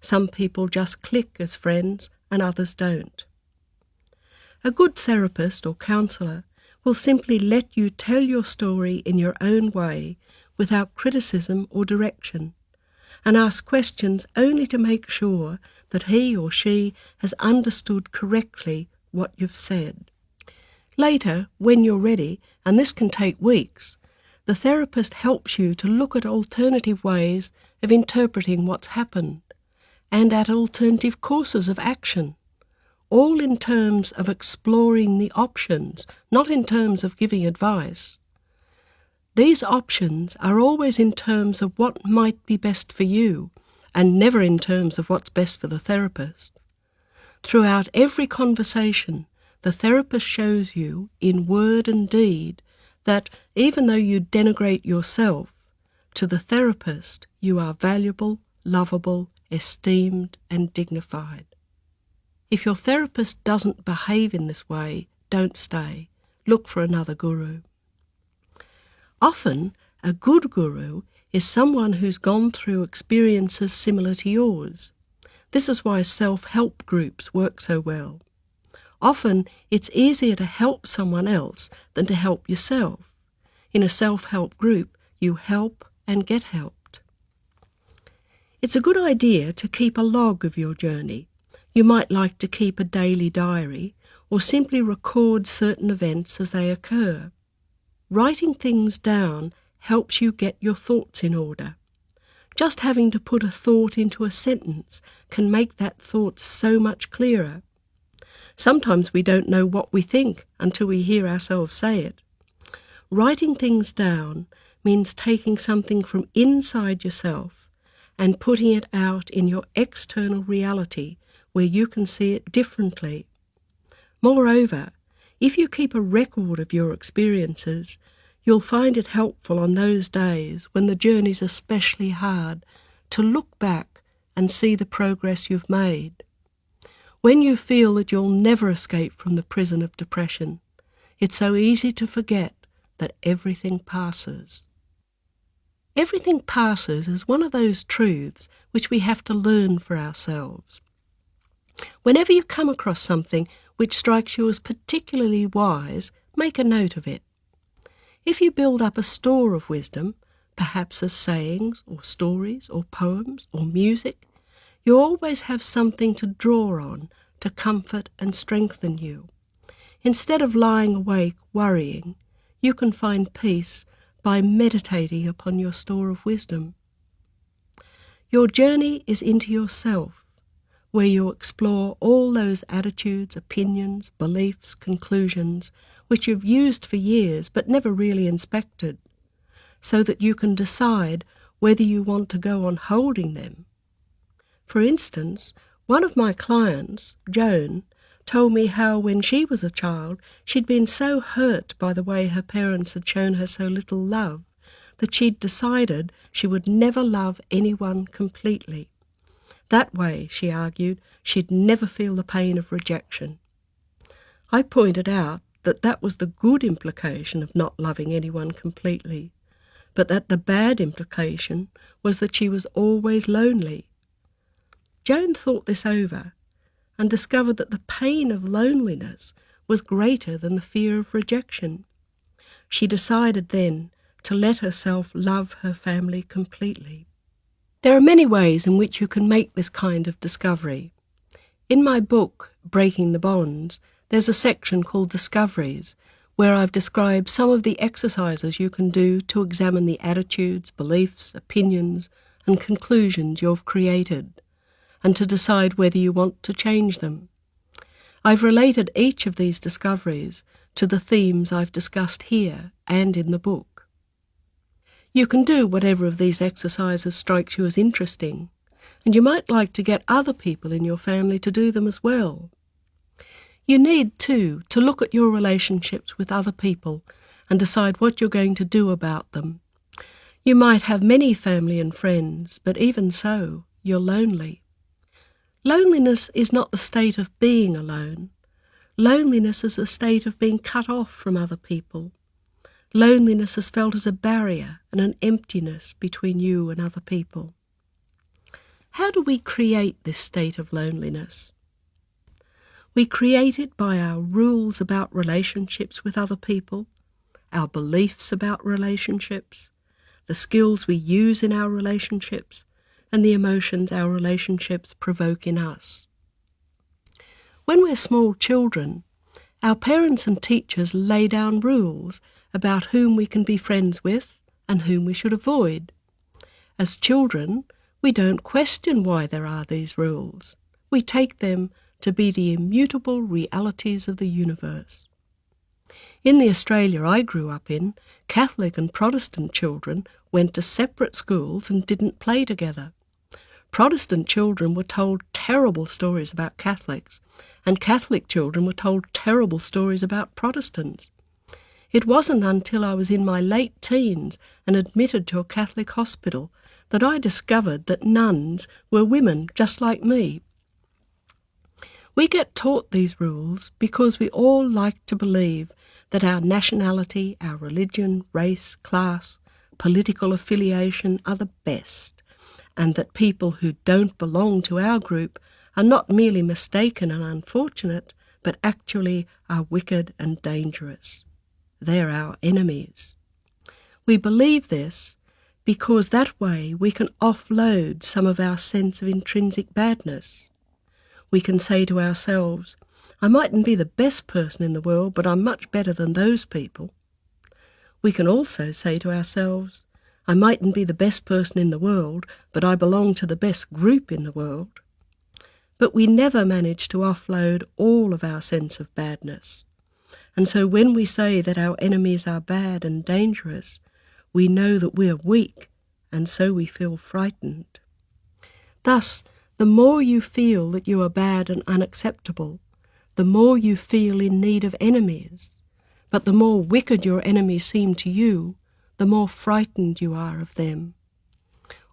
Some people just click as friends and others don't. A good therapist or counsellor will simply let you tell your story in your own way without criticism or direction, and ask questions only to make sure that he or she has understood correctly what you've said. Later, when you're ready, and this can take weeks, the therapist helps you to look at alternative ways of interpreting what's happened and at alternative courses of action, all in terms of exploring the options, not in terms of giving advice. These options are always in terms of what might be best for you, and never in terms of what's best for the therapist. Throughout every conversation, the therapist shows you, in word and deed, that even though you denigrate yourself, to the therapist you are valuable, lovable, esteemed and dignified. If your therapist doesn't behave in this way, don't stay. Look for another guru. Often, a good guru is someone who's gone through experiences similar to yours. This is why self-help groups work so well. Often, it's easier to help someone else than to help yourself. In a self-help group, you help and get helped. It's a good idea to keep a log of your journey. You might like to keep a daily diary or simply record certain events as they occur. Writing things down helps you get your thoughts in order. Just having to put a thought into a sentence can make that thought so much clearer. Sometimes we don't know what we think until we hear ourselves say it. Writing things down means taking something from inside yourself and putting it out in your external reality where you can see it differently. Moreover, if you keep a record of your experiences, you'll find it helpful on those days when the journey's especially hard to look back and see the progress you've made. When you feel that you'll never escape from the prison of depression, it's so easy to forget that everything passes. Everything passes is one of those truths which we have to learn for ourselves. Whenever you come across something which strikes you as particularly wise, make a note of it. If you build up a store of wisdom, perhaps as sayings or stories or poems or music, you always have something to draw on to comfort and strengthen you. Instead of lying awake worrying, you can find peace by meditating upon your store of wisdom. Your journey is into yourself, where you explore all those attitudes, opinions, beliefs, conclusions, which you've used for years but never really inspected, so that you can decide whether you want to go on holding them. For instance, one of my clients, Joan, told me how when she was a child she'd been so hurt by the way her parents had shown her so little love that she'd decided she would never love anyone completely. That way, she argued, she'd never feel the pain of rejection. I pointed out that that was the good implication of not loving anyone completely, but that the bad implication was that she was always lonely. Joan thought this over and discovered that the pain of loneliness was greater than the fear of rejection. She decided then to let herself love her family completely. There are many ways in which you can make this kind of discovery. In my book, Breaking the Bonds, there's a section called Discoveries, where I've described some of the exercises you can do to examine the attitudes, beliefs, opinions, and conclusions you've created, and to decide whether you want to change them. I've related each of these discoveries to the themes I've discussed here and in the book. You can do whatever of these exercises strikes you as interesting, and you might like to get other people in your family to do them as well. You need, too, to look at your relationships with other people and decide what you're going to do about them. You might have many family and friends, but even so, you're lonely. Loneliness is not the state of being alone. Loneliness is the state of being cut off from other people. Loneliness is felt as a barrier and an emptiness between you and other people. How do we create this state of loneliness? We create it by our rules about relationships with other people, our beliefs about relationships, the skills we use in our relationships, and the emotions our relationships provoke in us. When we're small children, our parents and teachers lay down rules about whom we can be friends with and whom we should avoid. As children, we don't question why there are these rules. We take them to be the immutable realities of the universe. In the Australia I grew up in, Catholic and Protestant children went to separate schools and didn't play together. Protestant children were told terrible stories about Catholics, and Catholic children were told terrible stories about Protestants. It wasn't until I was in my late teens and admitted to a Catholic hospital that I discovered that nuns were women just like me. We get taught these rules because we all like to believe that our nationality, our religion, race, class, political affiliation are the best, and that people who don't belong to our group are not merely mistaken and unfortunate, but actually are wicked and dangerous. They're our enemies. We believe this because that way we can offload some of our sense of intrinsic badness. We can say to ourselves, I mightn't be the best person in the world, but I'm much better than those people. We can also say to ourselves, I mightn't be the best person in the world, but I belong to the best group in the world. But we never manage to offload all of our sense of badness. And so when we say that our enemies are bad and dangerous, we know that we're weak, and so we feel frightened. Thus, the more you feel that you are bad and unacceptable, the more you feel in need of enemies. But the more wicked your enemies seem to you, the more frightened you are of them.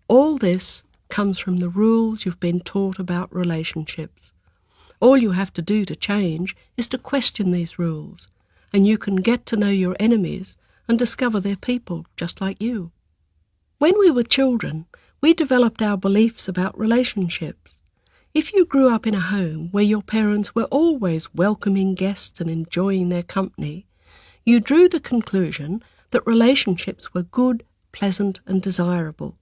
All this comes from the rules you've been taught about relationships. All you have to do to change is to question these rules, and you can get to know your enemies and discover they're people just like you. When we were children, we developed our beliefs about relationships. If you grew up in a home where your parents were always welcoming guests and enjoying their company, you drew the conclusion that relationships were good, pleasant, and desirable.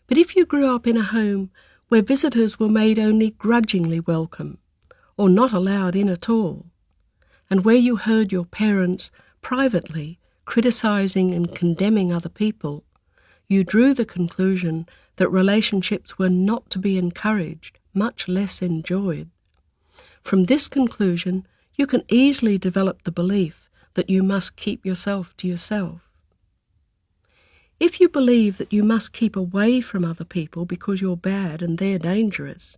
But if you grew up in a home where visitors were made only grudgingly welcome, or not allowed in at all, and where you heard your parents privately criticizing and condemning other people, you drew the conclusion that relationships were not to be encouraged, much less enjoyed. From this conclusion, you can easily develop the belief that you must keep yourself to yourself. If you believe that you must keep away from other people because you're bad and they're dangerous,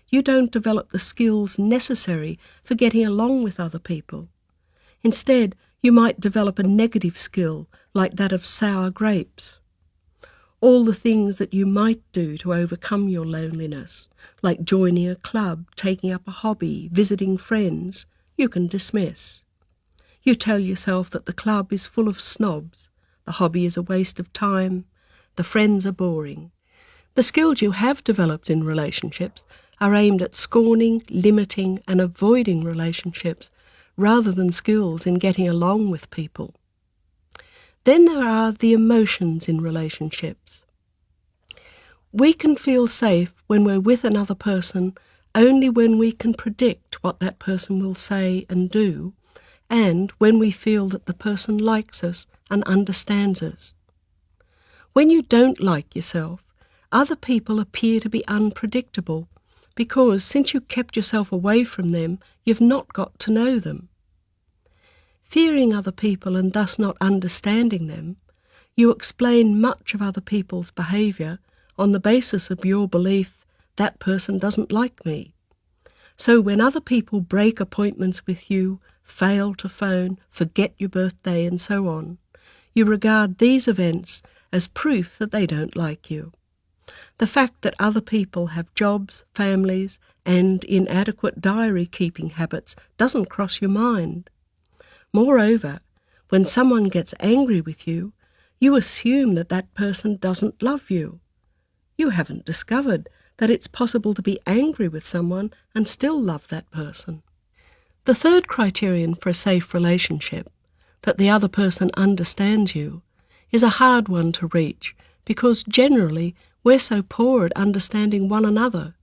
you don't develop the skills necessary for getting along with other people. Instead, you might develop a negative skill like that of sour grapes. All the things that you might do to overcome your loneliness, like joining a club, taking up a hobby, visiting friends, you can dismiss. You tell yourself that the club is full of snobs, the hobby is a waste of time, the friends are boring. The skills you have developed in relationships are aimed at scorning, limiting, and avoiding relationships rather than skills in getting along with people. Then there are the emotions in relationships. We can feel safe when we're with another person only when we can predict what that person will say and do, and when we feel that the person likes us and understands us. When you don't like yourself, other people appear to be unpredictable because since you kept yourself away from them, you've not got to know them. Fearing other people and thus not understanding them, you explain much of other people's behaviour on the basis of your belief that person doesn't like me. So when other people break appointments with you, fail to phone, forget your birthday and so on, you regard these events as proof that they don't like you. The fact that other people have jobs, families, and inadequate diary-keeping habits doesn't cross your mind. Moreover, when someone gets angry with you, you assume that that person doesn't love you. You haven't discovered that it's possible to be angry with someone and still love that person. The third criterion for a safe relationship, that the other person understands you, is a hard one to reach because generally we're so poor at understanding one another.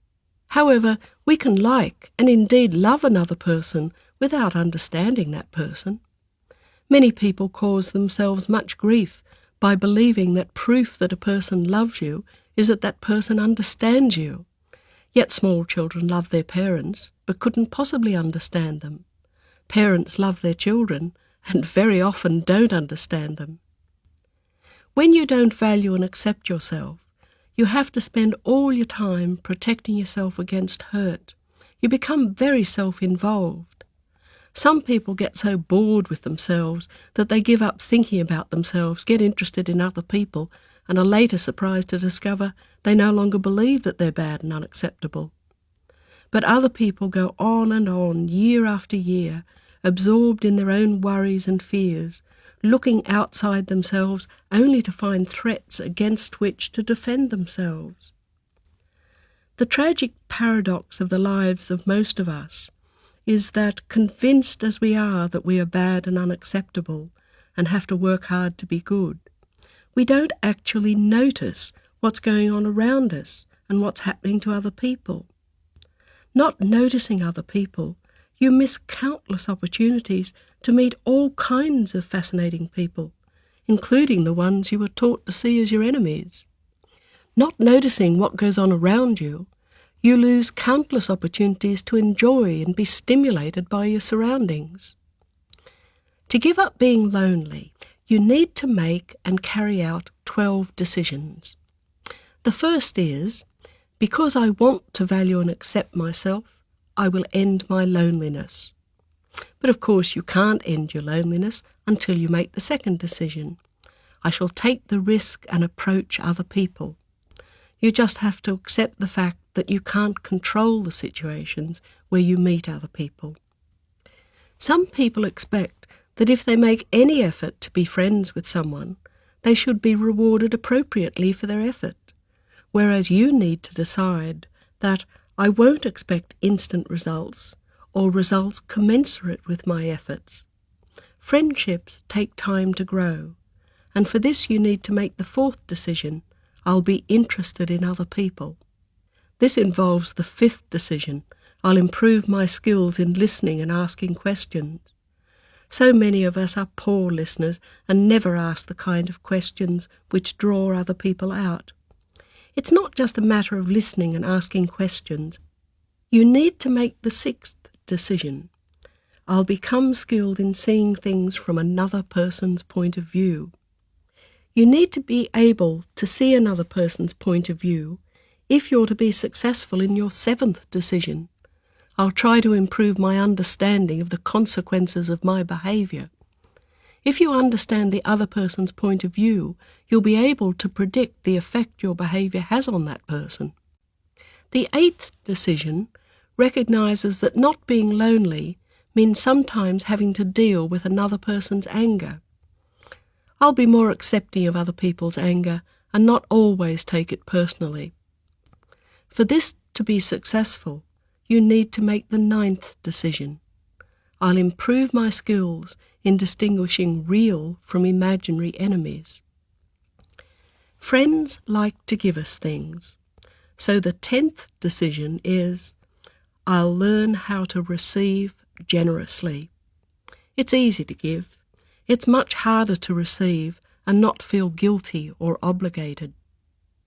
However, we can like and indeed love another person without understanding that person. Many people cause themselves much grief by believing that proof that a person loves you is that that person understands you. Yet small children love their parents, but couldn't possibly understand them. Parents love their children, and very often don't understand them. When you don't value and accept yourself, you have to spend all your time protecting yourself against hurt. You become very self-involved. Some people get so bored with themselves that they give up thinking about themselves, get interested in other people, and are later surprised to discover they no longer believe that they're bad and unacceptable. But other people go on, year after year, absorbed in their own worries and fears, looking outside themselves only to find threats against which to defend themselves. The tragic paradox of the lives of most of us is that, convinced as we are that we are bad and unacceptable and have to work hard to be good, we don't actually notice what's going on around us and what's happening to other people. Not noticing other people, you miss countless opportunities to meet all kinds of fascinating people, including the ones you were taught to see as your enemies. Not noticing what goes on around you, you lose countless opportunities to enjoy and be stimulated by your surroundings. To give up being lonely, you need to make and carry out 12 decisions. The first is, because I want to value and accept myself, I will end my loneliness. But of course you can't end your loneliness until you make the second decision. I shall take the risk and approach other people. You just have to accept the fact that you can't control the situations where you meet other people. Some people expect that if they make any effort to be friends with someone, they should be rewarded appropriately for their effort, whereas you need to decide that I won't expect instant results or results commensurate with my efforts. Friendships take time to grow, and for this you need to make the fourth decision, I'll be interested in other people. This involves the fifth decision, I'll improve my skills in listening and asking questions. So many of us are poor listeners and never ask the kind of questions which draw other people out. It's not just a matter of listening and asking questions. You need to make the sixth decision. I'll become skilled in seeing things from another person's point of view. You need to be able to see another person's point of view if you're to be successful in your seventh decision. I'll try to improve my understanding of the consequences of my behaviour. If you understand the other person's point of view, you'll be able to predict the effect your behaviour has on that person. The eighth decision recognises that not being lonely means sometimes having to deal with another person's anger. I'll be more accepting of other people's anger and not always take it personally. For this to be successful, you need to make the ninth decision. I'll improve my skills in distinguishing real from imaginary enemies. Friends like to give us things, so the 10th decision is, I'll learn how to receive generously. It's easy to give. It's much harder to receive and not feel guilty or obligated.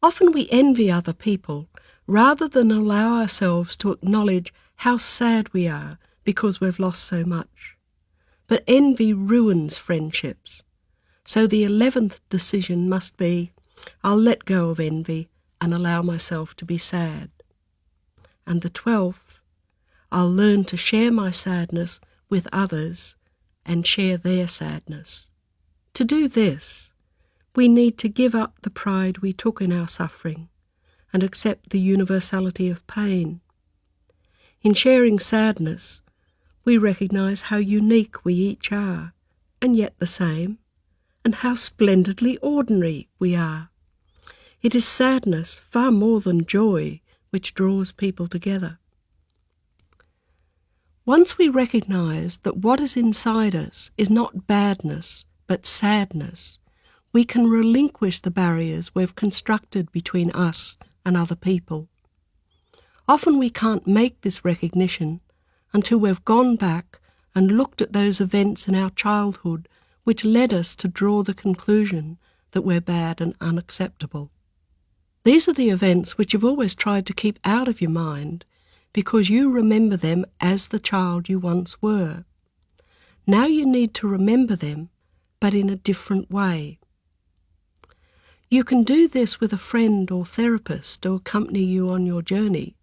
Often we envy other people rather than allow ourselves to acknowledge how sad we are because we've lost so much. But envy ruins friendships. So the 11th decision must be, I'll let go of envy and allow myself to be sad. And the 12th, I'll learn to share my sadness with others and share their sadness. To do this, we need to give up the pride we took in our suffering and accept the universality of pain. In sharing sadness, we recognise how unique we each are, and yet the same, and how splendidly ordinary we are. It is sadness, far more than joy, which draws people together. Once we recognise that what is inside us is not badness, but sadness, we can relinquish the barriers we've constructed between us and other people. Often we can't make this recognition until we've gone back and looked at those events in our childhood which led us to draw the conclusion that we're bad and unacceptable. These are the events which you've always tried to keep out of your mind because you remember them as the child you once were. Now you need to remember them, but in a different way. You can do this with a friend or therapist to accompany you on your journey,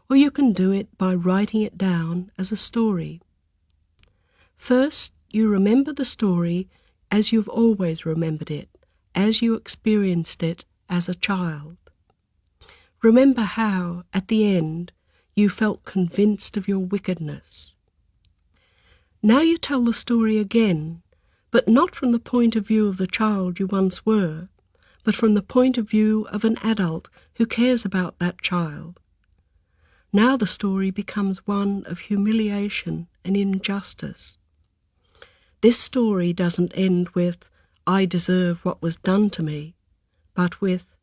or you can do it by writing it down as a story. First, you remember the story as you've always remembered it, as you experienced it as a child. Remember how, at the end, you felt convinced of your wickedness. Now you tell the story again, but not from the point of view of the child you once were, but from the point of view of an adult who cares about that child. Now the story becomes one of humiliation and injustice. This story doesn't end with, I deserve what was done to me, but with,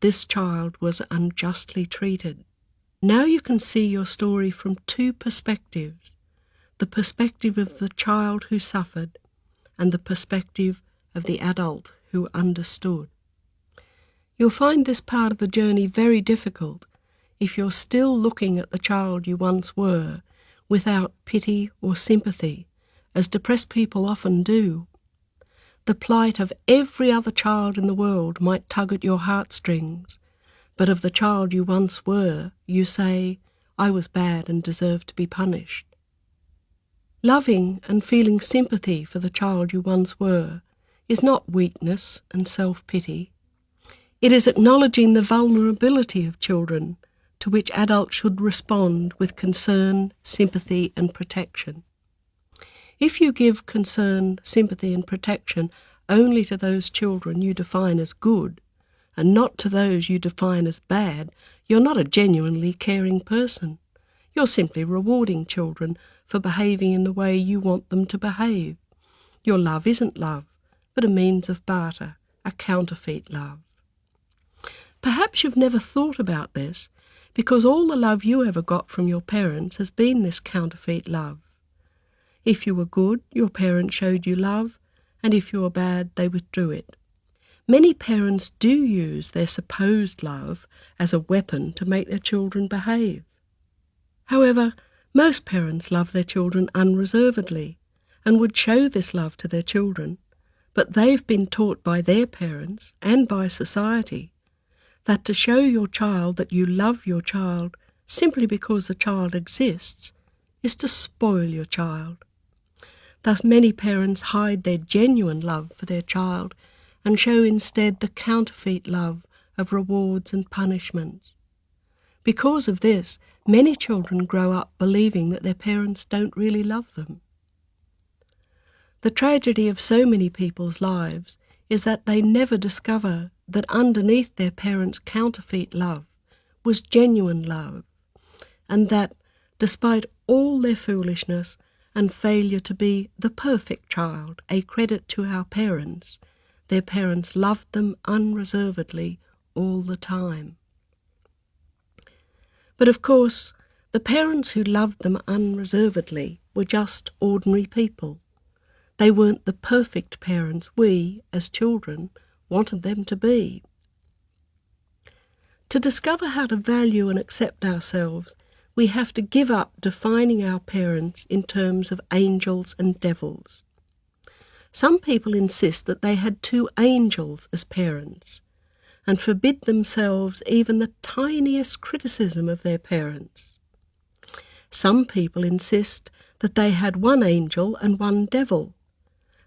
this child was unjustly treated. Now you can see your story from two perspectives, the perspective of the child who suffered and the perspective of the adult who understood. You'll find this part of the journey very difficult if you're still looking at the child you once were without pity or sympathy, as depressed people often do. The plight of every other child in the world might tug at your heartstrings, but of the child you once were, you say, I was bad and deserve to be punished. Loving and feeling sympathy for the child you once were is not weakness and self-pity. It is acknowledging the vulnerability of children, to which adults should respond with concern, sympathy and protection. If you give concern, sympathy and protection only to those children you define as good, and not to those you define as bad, you're not a genuinely caring person. You're simply rewarding children for behaving in the way you want them to behave. Your love isn't love, but a means of barter, a counterfeit love. Perhaps you've never thought about this, because all the love you ever got from your parents has been this counterfeit love. If you were good, your parents showed you love, and if you were bad, they withdrew it. Many parents do use their supposed love as a weapon to make their children behave. However, most parents love their children unreservedly and would show this love to their children, but they've been taught by their parents and by society that to show your child that you love your child simply because the child exists is to spoil your child. Thus many parents hide their genuine love for their child and show instead the counterfeit love of rewards and punishments. Because of this, many children grow up believing that their parents don't really love them. The tragedy of so many people's lives is that they never discover that underneath their parents' counterfeit love was genuine love, and that, despite all their foolishness and failure to be the perfect child, a credit to our parents, their parents loved them unreservedly all the time. But of course, the parents who loved them unreservedly were just ordinary people. They weren't the perfect parents we, as children, wanted them to be. To discover how to value and accept ourselves, we have to give up defining our parents in terms of angels and devils. Some people insist that they had two angels as parents, and forbid themselves even the tiniest criticism of their parents. Some people insist that they had one angel and one devil,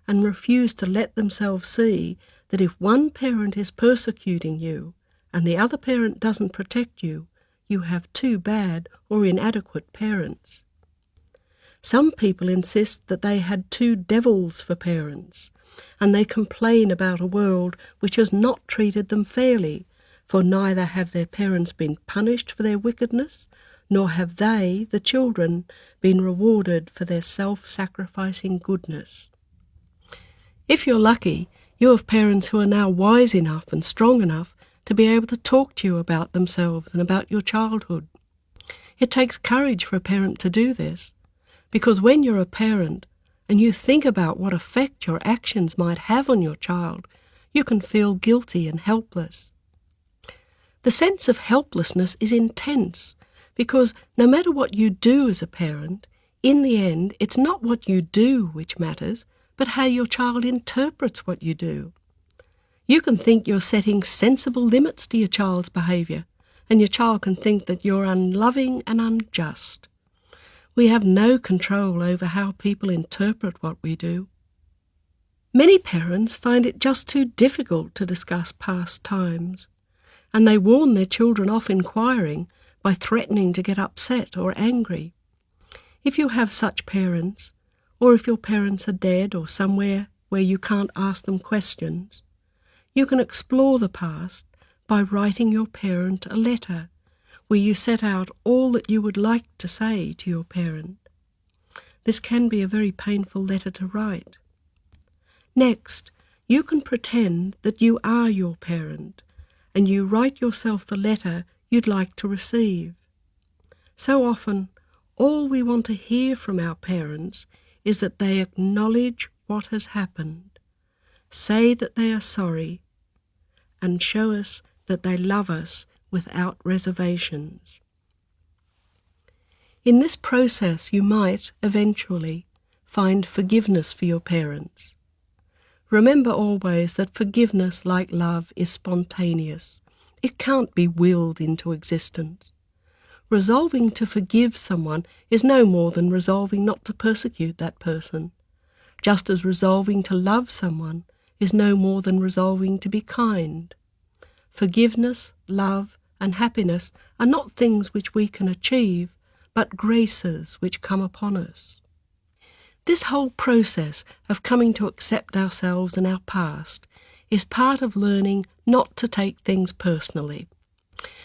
and refuse to let themselves see that if one parent is persecuting you and the other parent doesn't protect you, you have two bad or inadequate parents. Some people insist that they had two devils for parents, and they complain about a world which has not treated them fairly, for neither have their parents been punished for their wickedness, nor have they, the children, been rewarded for their self-sacrificing goodness. If you're lucky, you have parents who are now wise enough and strong enough to be able to talk to you about themselves and about your childhood. It takes courage for a parent to do this, because when you're a parent and you think about what effect your actions might have on your child, you can feel guilty and helpless. The sense of helplessness is intense, because no matter what you do as a parent, in the end it's not what you do which matters, but how your child interprets what you do. You can think you're setting sensible limits to your child's behaviour, and your child can think that you're unloving and unjust. We have no control over how people interpret what we do. Many parents find it just too difficult to discuss past times, and they warn their children off inquiring by threatening to get upset or angry. If you have such parents, or if your parents are dead or somewhere where you can't ask them questions, you can explore the past by writing your parent a letter where you set out all that you would like to say to your parent. This can be a very painful letter to write. Next, you can pretend that you are your parent and you write yourself the letter you'd like to receive. So often, all we want to hear from our parents is that they acknowledge what has happened, say that they are sorry, and show us that they love us without reservations. In this process, you might, eventually, find forgiveness for your parents. Remember always that forgiveness, like love, is spontaneous. It can't be willed into existence. Resolving to forgive someone is no more than resolving not to persecute that person, just as resolving to love someone is no more than resolving to be kind. Forgiveness, love, and happiness are not things which we can achieve, but graces which come upon us. This whole process of coming to accept ourselves and our past is part of learning not to take things personally.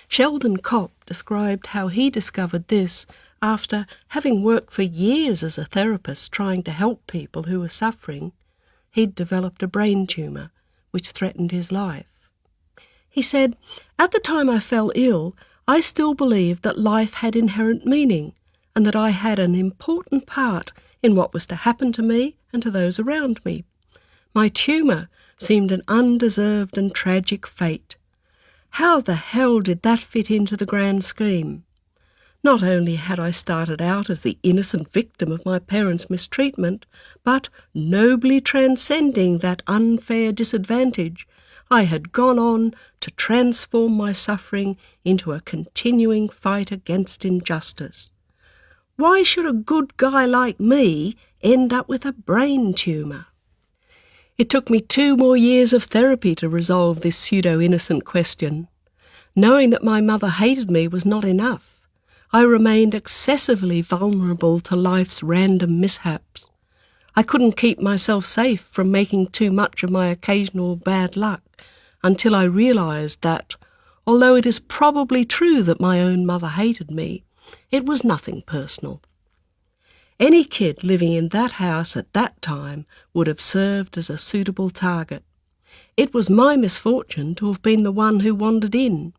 Sheldon Kopp described how he discovered this after having worked for years as a therapist trying to help people who were suffering. He'd developed a brain tumour which threatened his life. He said, "At the time I fell ill, I still believed that life had inherent meaning and that I had an important part in what was to happen to me and to those around me. My tumour seemed an undeserved and tragic fate. How the hell did that fit into the grand scheme? Not only had I started out as the innocent victim of my parents' mistreatment, but, nobly transcending that unfair disadvantage, I had gone on to transform my suffering into a continuing fight against injustice. Why should a good guy like me end up with a brain tumour? It took me 2 more years of therapy to resolve this pseudo-innocent question. Knowing that my mother hated me was not enough. I remained excessively vulnerable to life's random mishaps. I couldn't keep myself safe from making too much of my occasional bad luck until I realised that, although it is probably true that my own mother hated me, it was nothing personal. Any kid living in that house at that time would have served as a suitable target. It was my misfortune to have been the one who wandered in.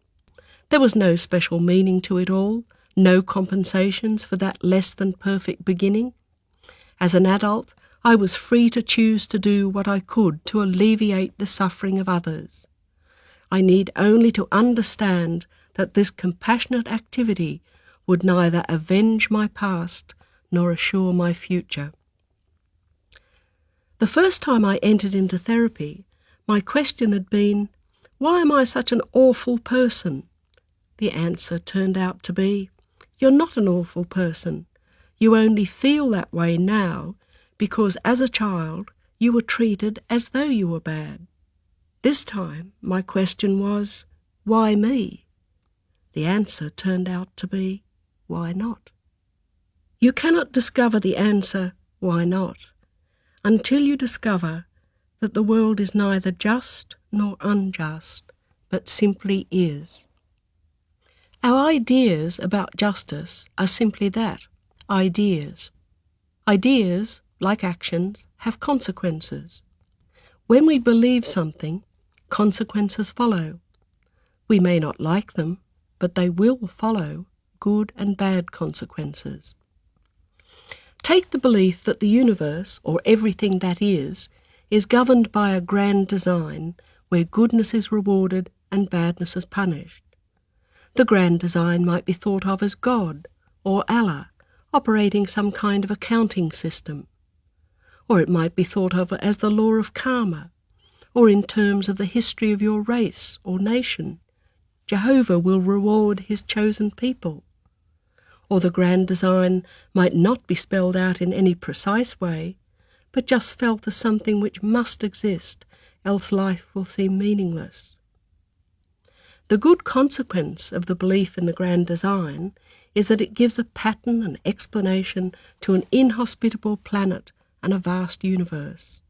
There was no special meaning to it all, no compensations for that less than perfect beginning. As an adult, I was free to choose to do what I could to alleviate the suffering of others. I need only to understand that this compassionate activity would neither avenge my past nor assure my future. The first time I entered into therapy, my question had been, why am I such an awful person? The answer turned out to be, you're not an awful person. You only feel that way now because as a child you were treated as though you were bad. This time my question was, why me? The answer turned out to be, why not? You cannot discover the answer, why not, until you discover that the world is neither just nor unjust, but simply is. Our ideas about justice are simply that, ideas. Ideas, like actions, have consequences. When we believe something, consequences follow. We may not like them, but they will follow, good and bad consequences. Take the belief that the universe, or everything that is governed by a grand design where goodness is rewarded and badness is punished. The grand design might be thought of as God or Allah, operating some kind of accounting system. Or it might be thought of as the law of karma, or in terms of the history of your race or nation. Jehovah will reward his chosen people. Or the grand design might not be spelled out in any precise way, but just felt as something which must exist, else life will seem meaningless. The good consequence of the belief in the grand design is that it gives a pattern and explanation to an inhospitable planet and a vast universe.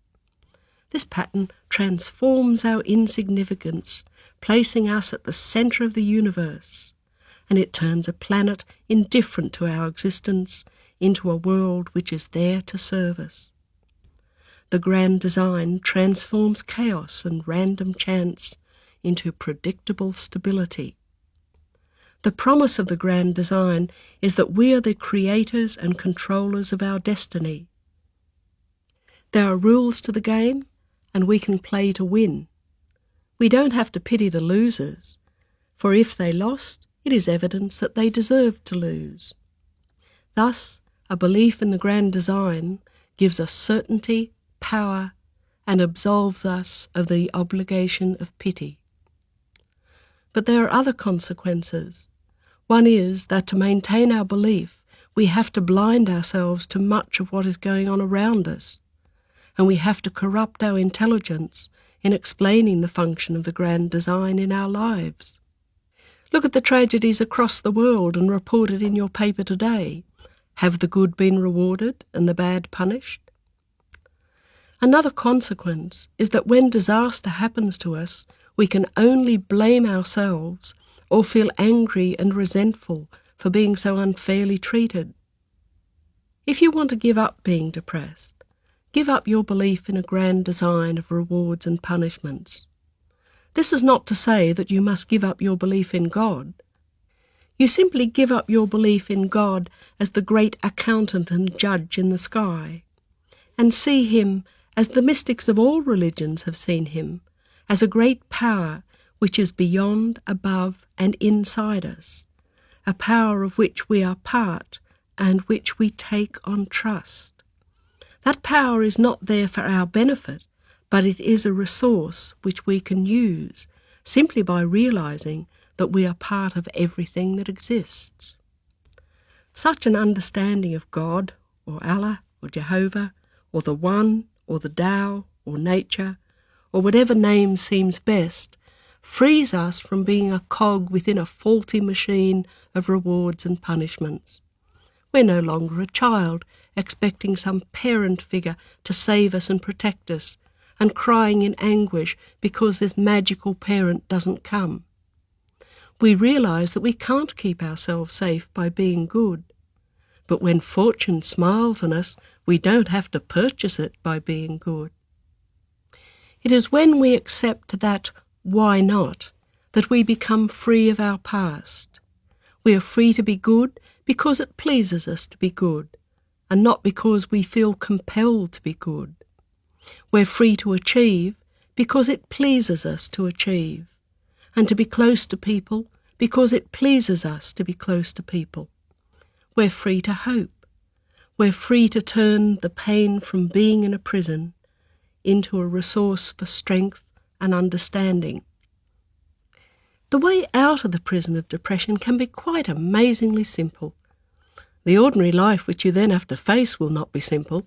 This pattern transforms our insignificance, placing us at the centre of the universe, and it turns a planet indifferent to our existence into a world which is there to serve us. The grand design transforms chaos and random chance into predictable stability. The promise of the grand design is that we are the creators and controllers of our destiny. There are rules to the game, and we can play to win. We don't have to pity the losers, for if they lost, it is evidence that they deserved to lose. Thus, a belief in the grand design gives us certainty, power, and absolves us of the obligation of pity. But there are other consequences. One is that to maintain our belief, we have to blind ourselves to much of what is going on around us, and we have to corrupt our intelligence in explaining the function of the grand design in our lives. Look at the tragedies across the world and reported in your paper today. Have the good been rewarded and the bad punished? Another consequence is that when disaster happens to us, we can only blame ourselves or feel angry and resentful for being so unfairly treated. If you want to give up being depressed, give up your belief in a grand design of rewards and punishments. This is not to say that you must give up your belief in God. You simply give up your belief in God as the great accountant and judge in the sky, and see him, as the mystics of all religions have seen him, as a great power which is beyond, above, and inside us, a power of which we are part and which we take on trust. That power is not there for our benefit, but it is a resource which we can use simply by realizing that we are part of everything that exists. Such an understanding of God, or Allah, or Jehovah, or the One, or the Tao, or nature, or whatever name seems best, frees us from being a cog within a faulty machine of rewards and punishments. We're no longer a child expecting some parent figure to save us and protect us, and crying in anguish because this magical parent doesn't come. We realise that we can't keep ourselves safe by being good. But when fortune smiles on us, we don't have to purchase it by being good. It is when we accept that why not that we become free of our past. We are free to be good because it pleases us to be good, and not because we feel compelled to be good. We're free to achieve because it pleases us to achieve, and to be close to people because it pleases us to be close to people. We're free to hope. We're free to turn the pain from being in a prison into a resource for strength and understanding. The way out of the prison of depression can be quite amazingly simple. The ordinary life which you then have to face will not be simple,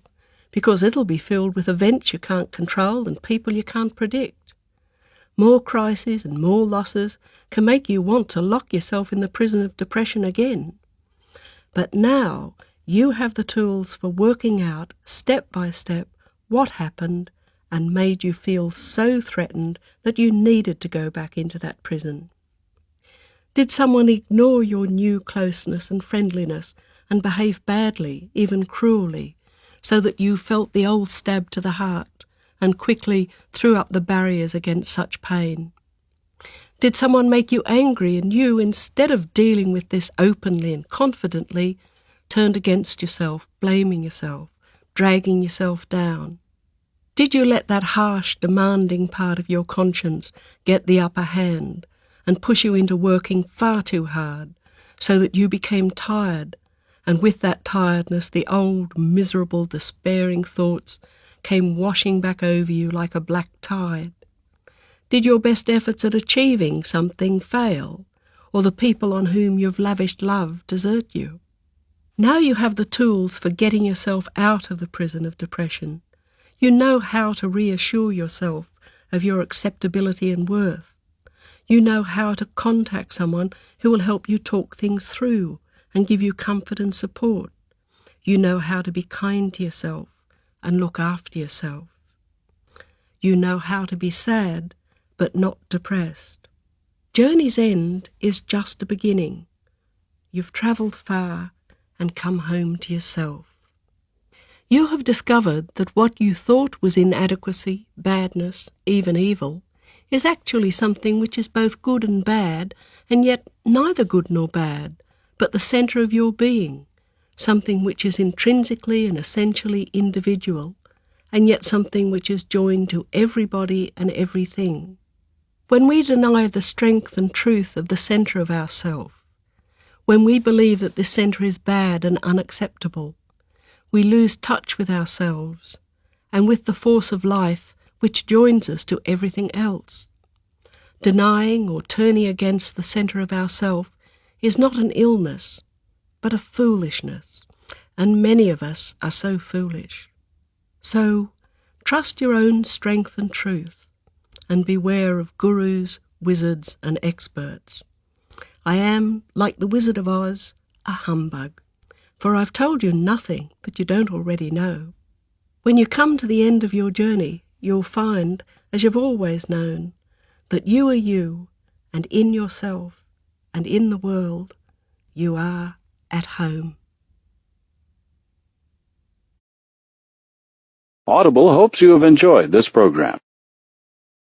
because it'll be filled with events you can't control and people you can't predict. More crises and more losses can make you want to lock yourself in the prison of depression again. But now you have the tools for working out, step by step, what happened and made you feel so threatened that you needed to go back into that prison. Did someone ignore your new closeness and friendliness and behave badly, even cruelly, so that you felt the old stab to the heart and quickly threw up the barriers against such pain? Did someone make you angry and you, instead of dealing with this openly and confidently, turned against yourself, blaming yourself, dragging yourself down? Did you let that harsh, demanding part of your conscience get the upper hand and push you into working far too hard so that you became tired, and with that tiredness the old, miserable, despairing thoughts came washing back over you like a black tide? Did your best efforts at achieving something fail, or the people on whom you've lavished love desert you? Now you have the tools for getting yourself out of the prison of depression. You know how to reassure yourself of your acceptability and worth. You know how to contact someone who will help you talk things through and give you comfort and support. You know how to be kind to yourself and look after yourself. You know how to be sad but not depressed. Journey's end is just a beginning. You've travelled far and come home to yourself. You have discovered that what you thought was inadequacy, badness, even evil, is actually something which is both good and bad, and yet neither good nor bad, but the centre of your being, something which is intrinsically and essentially individual, and yet something which is joined to everybody and everything. When we deny the strength and truth of the centre of ourself, when we believe that this centre is bad and unacceptable, we lose touch with ourselves and with the force of life which joins us to everything else. Denying or turning against the centre of ourself is not an illness, but a foolishness, and many of us are so foolish. So, trust your own strength and truth, and beware of gurus, wizards, and experts. I am, like the Wizard of Oz, a humbug, for I've told you nothing that you don't already know. When you come to the end of your journey, you'll find, as you've always known, that you are you, and in yourself, and in the world, you are at home. Audible hopes you have enjoyed this program.